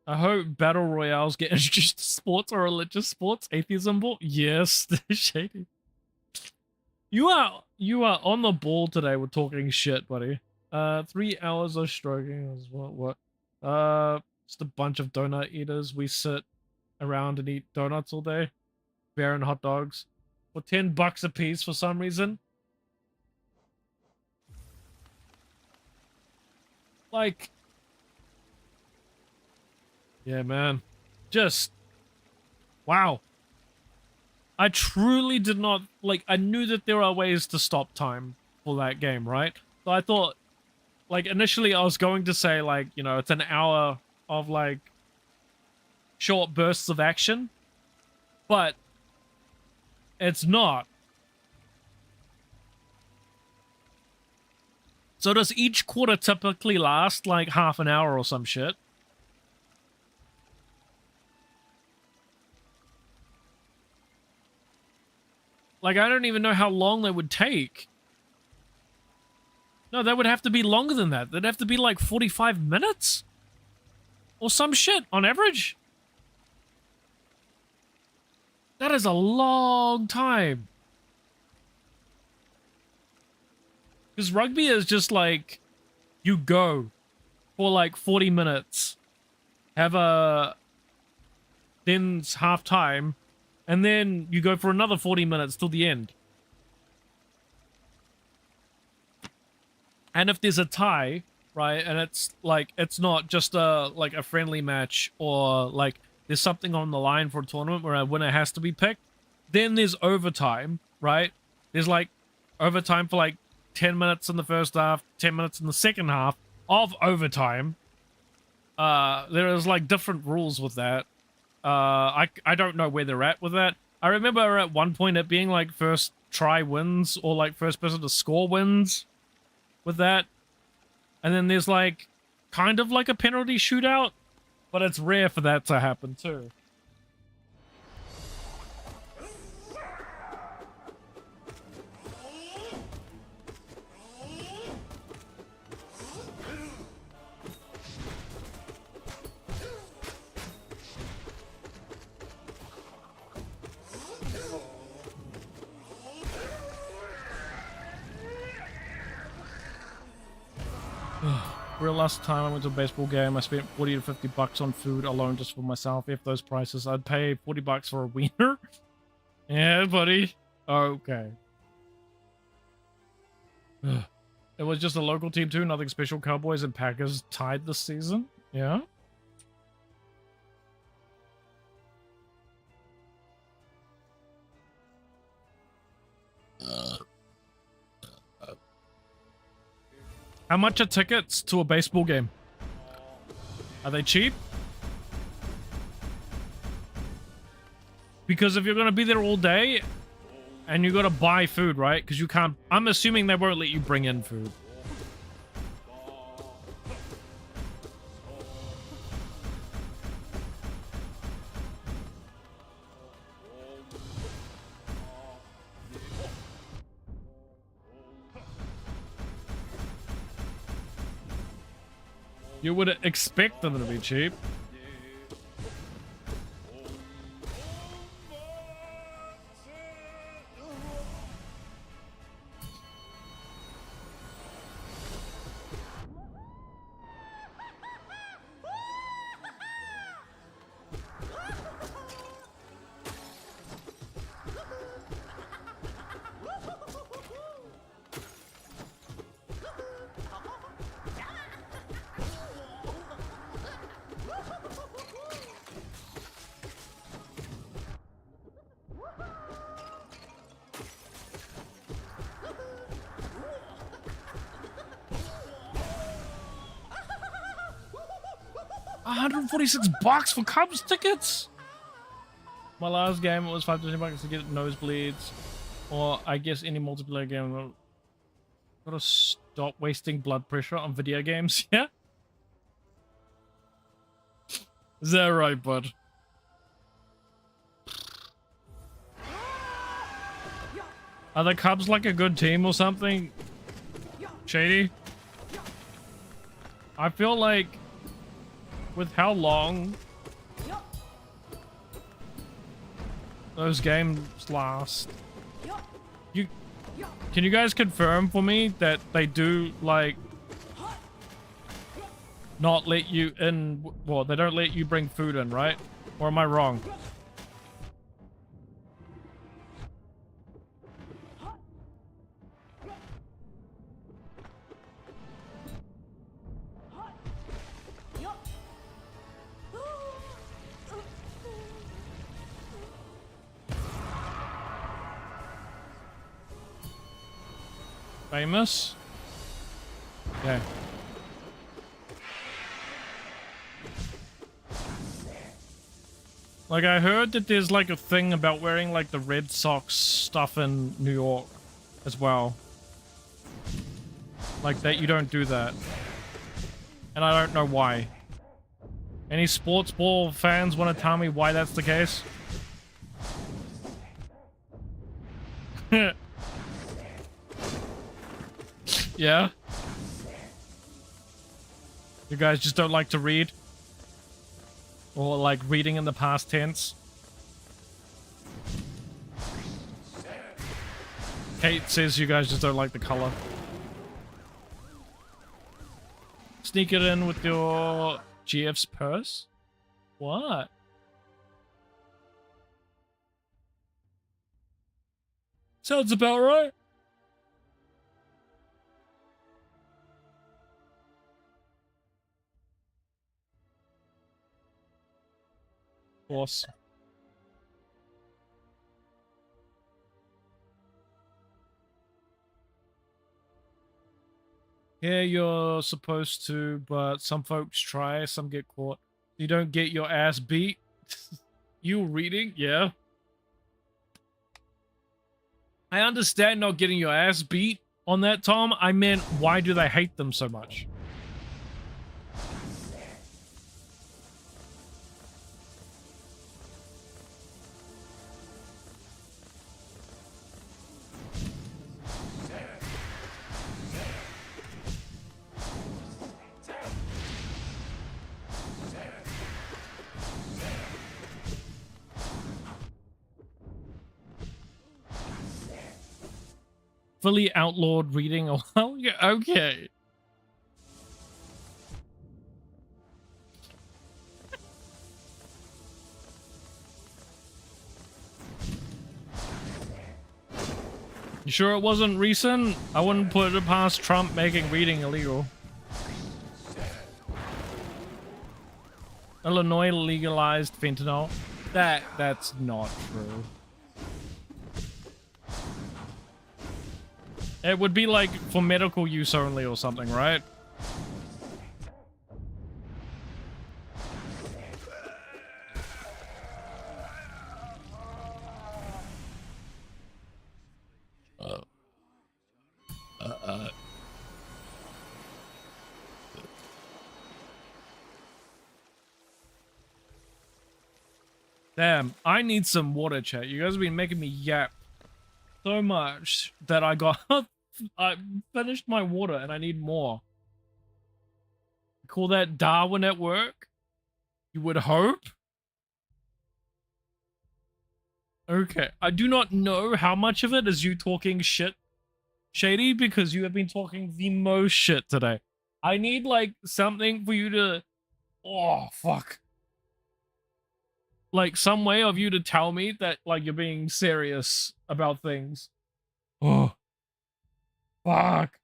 I hope battle royales get introduced to sports or religious sports. Atheism ball? Yes, shady. You are on the ball today with talking shit, buddy. 3 hours of stroking is what? Just a bunch of donut eaters. We sit around and eat donuts all day. beer and hot dogs for $10 a piece for some reason. Like, yeah, man, just wow. I truly did not like. I knew that there are ways to stop time for that game, right? So I thought, like, initially I was going to say, like, you know, it's an hour of like short bursts of action, but it's not. So does each quarter typically last like half an hour or some shit? Like, I don't even know how long they would take. No, that would have to be longer than that. That'd have to be like 45 minutes? Or some shit on average. That is a long time. Because rugby is just like, you go for like 40 minutes, have a, then it's half time, and then you go for another 40 minutes till the end. And if there's a tie, right, and it's like, it's not just like a friendly match, or like there's something on the line for a tournament where a winner has to be picked, then there's overtime, right? There's like overtime for like 10 minutes in the first half, 10 minutes in the second half of overtime. There is like different rules with that. I don't know where they're at with that. I remember at one point it being like first try wins, or like first person to score wins with that. And then there's like kind of like a penalty shootout, but it's rare for that to happen too. Real last time I went to a baseball game, I spent 40 to 50 bucks on food alone just for myself. If those prices, I'd pay 40 bucks for a wiener. Yeah, buddy. Okay. It was just a local team too, nothing special. Cowboys and Packers tied this season. Yeah. How much are tickets to a baseball game? Are they cheap? Because if you're going to be there all day and you got to buy food, right? Because you can't... I'm assuming they won't let you bring in food. You would expect them to be cheap. $146 for Cubs tickets. My last game, it was $5 to $10 to get nosebleeds, or I guess any multiplayer game. Gotta stop wasting blood pressure on video games. Yeah, is that right, bud? Are the Cubs like a good team or something? Shady? I feel like with how long those games last, can you guys confirm for me that they do like not let you in? Well, they don't let you bring food in, right? Or am I wrong? Famous? Okay. Like, I heard that there's like a thing about wearing like the Red Sox stuff in New York as well. Like that you don't do that. And I don't know why. Any sports ball fans want to tell me why that's the case? Yeah? You guys just don't like to read? Or like reading in the past tense? Kate says you guys just don't like the color. Sneak it in with your GF's purse? What? Sounds about right. Of course. Yeah, you're supposed to, but some folks try, some get caught. You don't get your ass beat. You reading? Yeah. I understand not getting your ass beat on that, Tom. I meant, why do they hate them so much? Fully outlawed reading a while ago? Okay. You sure it wasn't recent? I wouldn't put it past Trump making reading illegal. Illinois legalized fentanyl. That's not true. It would be like for medical use only or something, right? Damn, I need some water, chat. You guys have been making me yap so much that I finished my water and I need more. Call that Darwin at work? You would hope? Okay, I do not know how much of it is you talking shit, Shady, because you have been talking the most shit today. I need, like, something for you to... Oh, fuck. Like, some way of you to tell me that, like, you're being serious about things. Oh. Fuck.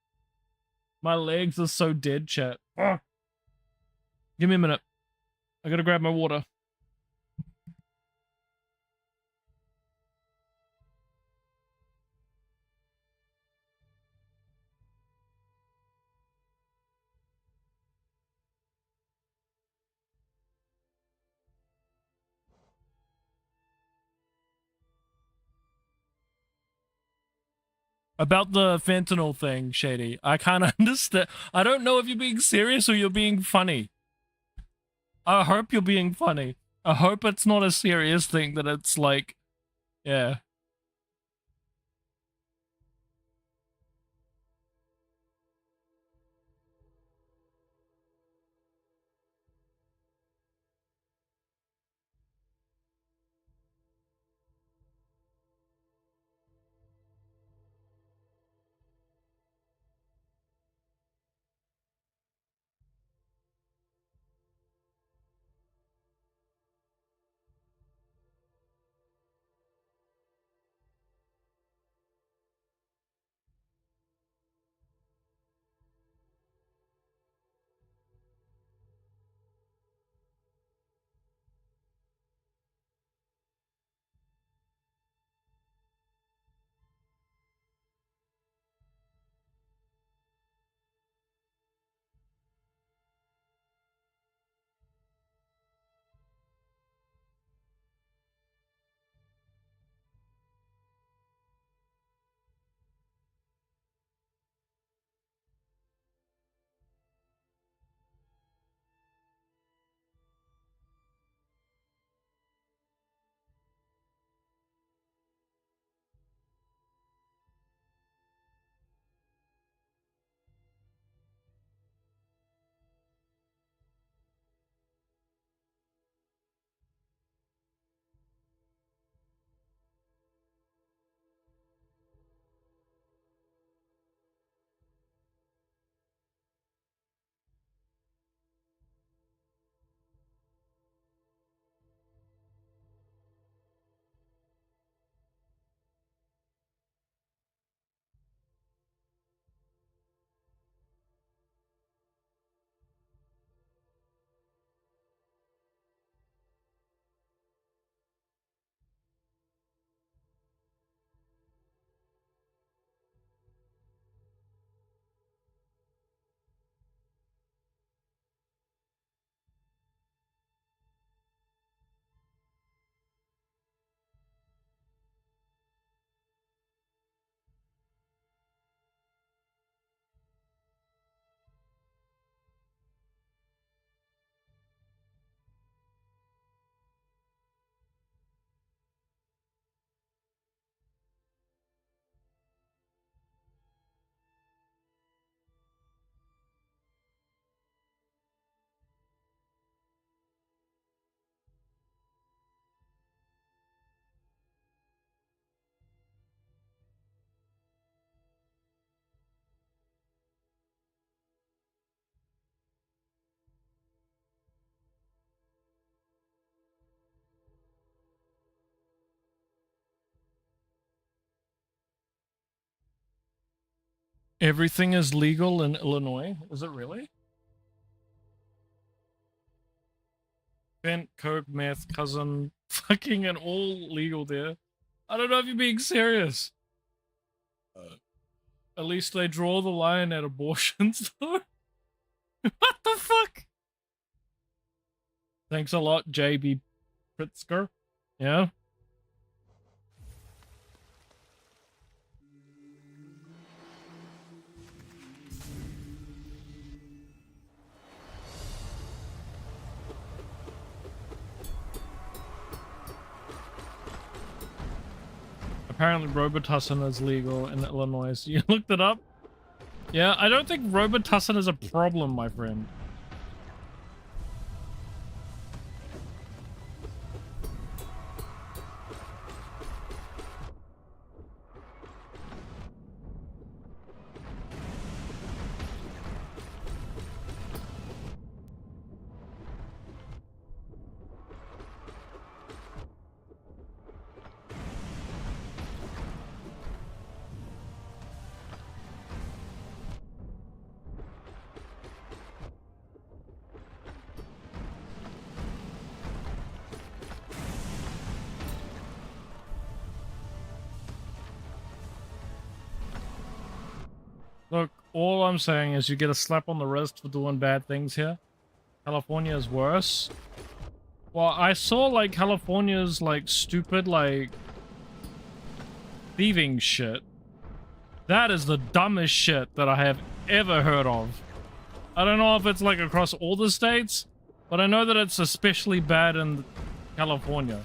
My legs are so dead, chat. Fuck. Give me a minute. I gotta grab my water. About the fentanyl thing, Shady, I can't understand. I don't know if you're being serious or you're being funny. I hope you're being funny. I hope it's not a serious thing that it's like, yeah. Everything is legal in Illinois. Is it really? Bent, coke, meth, cousin, fucking, and all legal there. I don't know if you're being serious. At least they draw the line at abortions, though. What the fuck? Thanks a lot, JB Pritzker. Yeah? Apparently Robitussin is legal in Illinois. So you looked it up? Yeah, I don't think Robitussin is a problem, my friend. Look, all I'm saying is you get a slap on the wrist for doing bad things here. California is worse. Well, I saw, like, California's, like, stupid, like, thieving shit. That is the dumbest shit that I have ever heard of. I don't know if it's, like, across all the states, but I know that it's especially bad in California.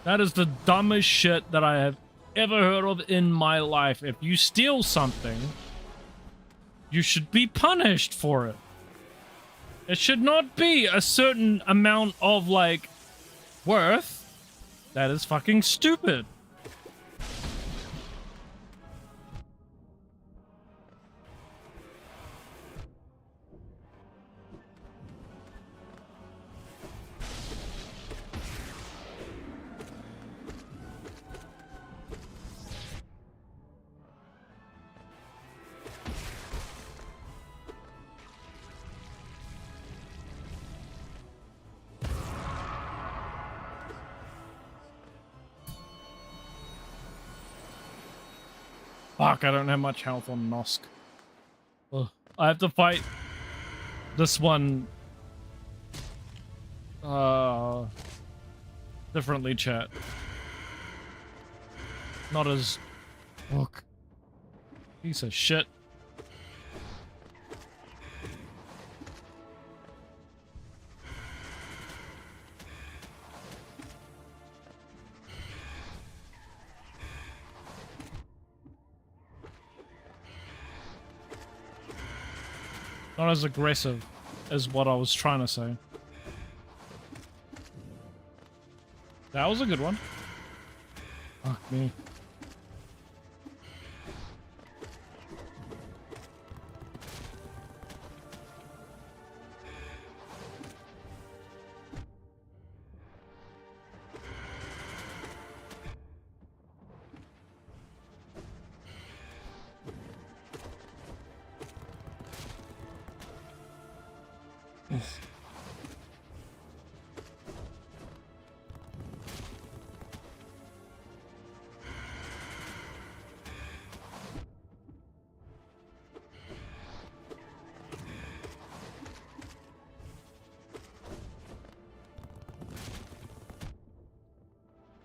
That is the dumbest shit that I have ever heard of in my life. If you steal something, you should be punished for it. It should not be a certain amount of, like, worth. That is fucking stupid. Fuck, I don't have much health on Nosk. Ugh. I have to fight this one differently, chat. Not as... Look. Piece of shit. Not as aggressive as what I was trying to say. That was a good one. Fuck me.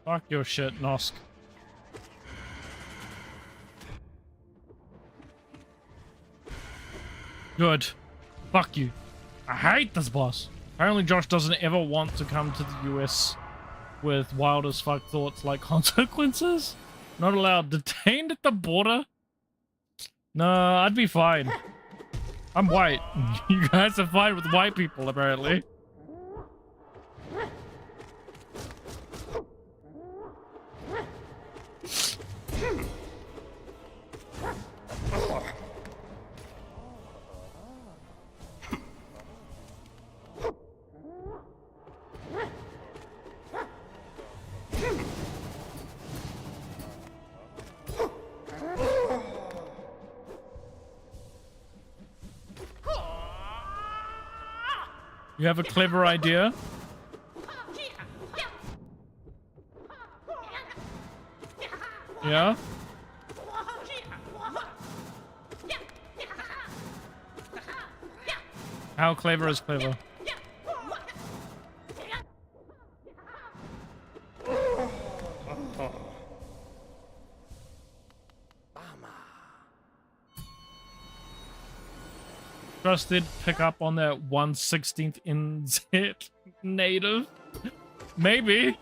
Fuck your shit, Nosk. Good. Fuck you. I hate this boss. Apparently Josh doesn't ever want to come to the US with wild as fuck thoughts like consequences. Not allowed. Detained at the border? No, I'd be fine. I'm white. You guys are fine with white people, apparently. You have a clever idea? Yeah? How clever is clever? Just did pick up on that 1/16th NZ native. Maybe.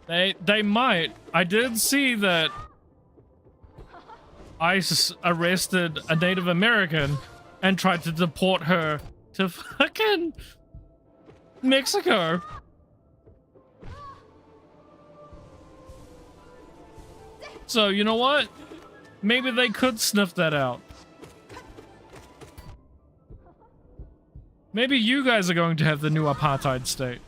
They might. I did see that ICE arrested a Native American and tried to deport her to fucking Mexico. So, you know what? Maybe they could sniff that out. Maybe you guys are going to have the new apartheid state.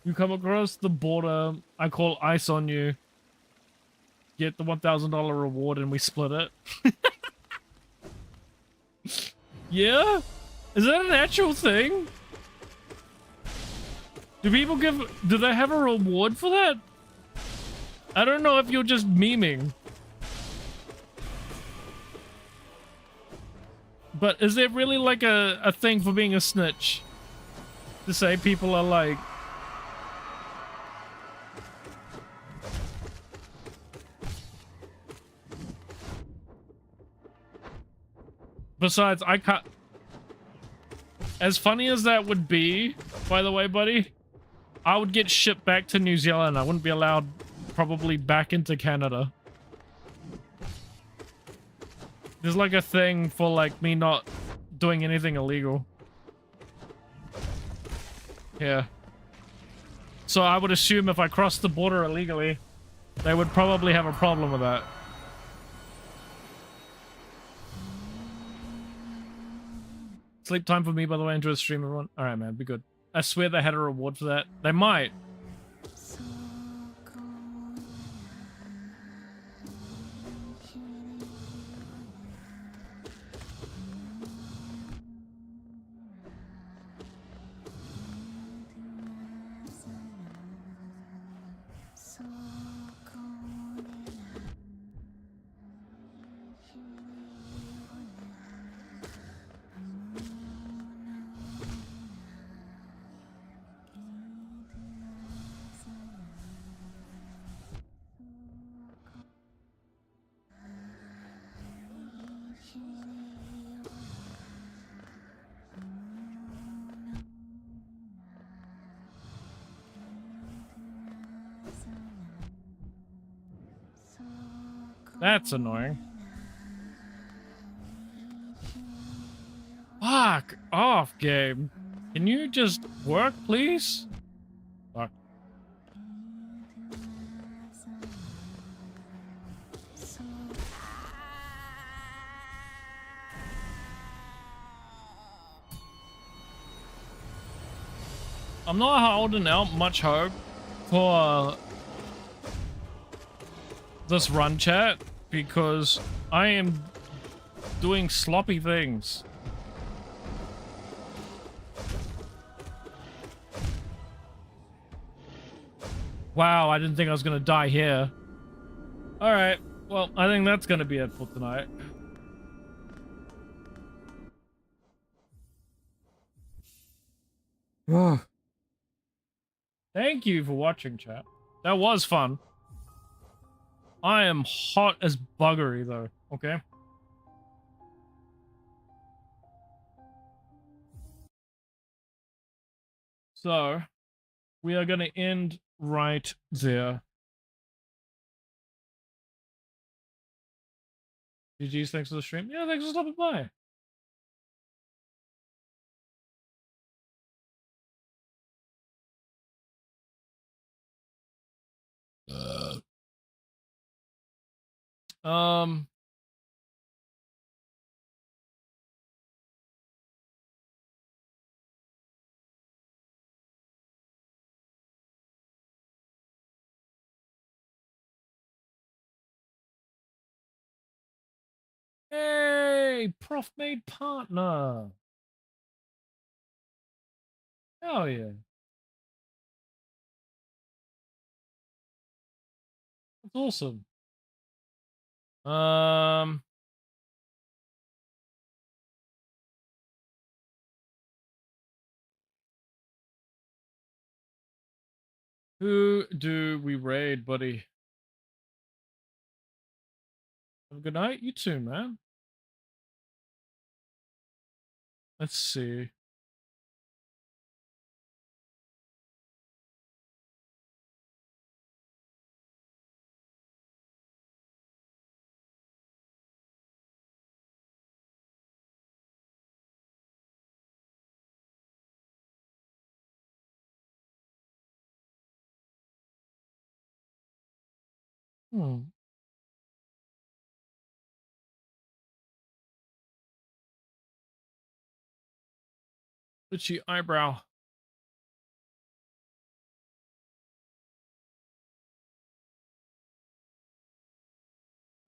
You come across the border, I call ICE on you. Get the $1,000 reward and we split it. Yeah? Is that an actual thing? Do they have a reward for that? I don't know if you're just memeing. But is there really like a thing for being a snitch? To say people are like... Besides, I can't... As funny as that would be, by the way, buddy, I would get shipped back to New Zealand. I wouldn't be allowed probably back into Canada. There's like a thing for like me not doing anything illegal. Yeah. So I would assume if I crossed the border illegally, they would probably have a problem with that. Sleep time for me, by the way. Enjoy the stream, everyone. Alright, man. Be good. I swear they had a reward for that. They might. That's annoying. Fuck off, game. Can you just work, please? Fuck. I'm not holding out much hope for this run, chat, because I am doing sloppy things. Wow, I didn't think I was gonna die here. Alright, well, I think that's gonna be it for tonight. Thank you for watching, chat. That was fun. I am hot as buggery, though, okay? So, we are going to end right there. GG's, thanks for the stream. Yeah, thanks for stopping by. Um... a prof made partner. Hell yeah. That's awesome. Who do we raid, buddy? Have a good night. You too, man. Let's see. Hmm. Itchy eyebrow.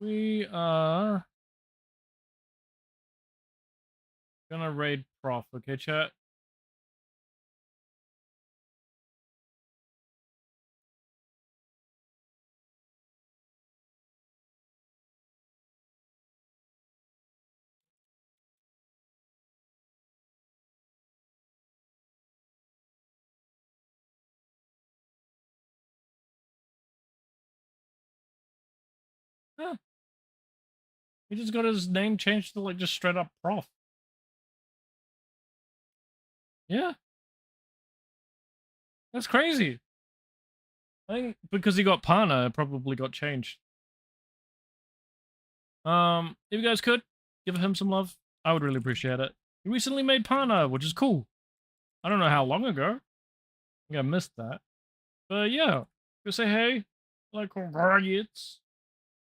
We are gonna raid prof, okay, chat? Yeah. He just got his name changed to like just straight up prof. Yeah. That's crazy. I think because he got Pana, it probably got changed. If you guys could give him some love, I would really appreciate it. He recently made Pana, which is cool. I don't know how long ago. I think I missed that. But yeah, go say hey. Like congrats.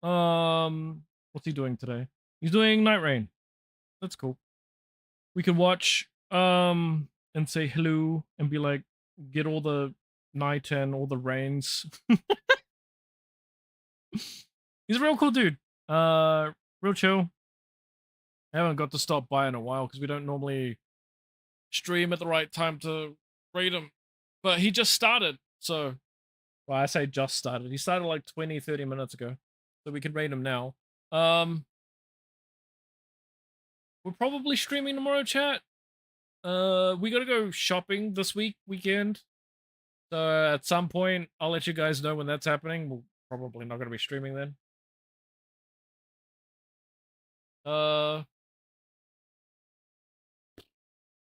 What's he doing today? He's doing Night Rain. That's cool. We can watch and say hello and be like, get all the night and all the rains. He's a real cool dude. Real chill. I haven't got to stop by in a while because we don't normally stream at the right time to raid him. But he just started, so well, I say just started. He started like 20, 30 minutes ago. So we can raid him now. We're probably streaming tomorrow, chat. We gotta go shopping this weekend. So at some point, I'll let you guys know when that's happening. We're probably not gonna be streaming then. My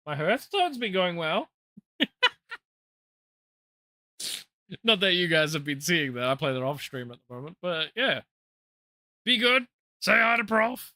Hearthstone's been going well. Not that you guys have been seeing that. I play that off stream at the moment, but yeah. Be good. Say hi to Prof.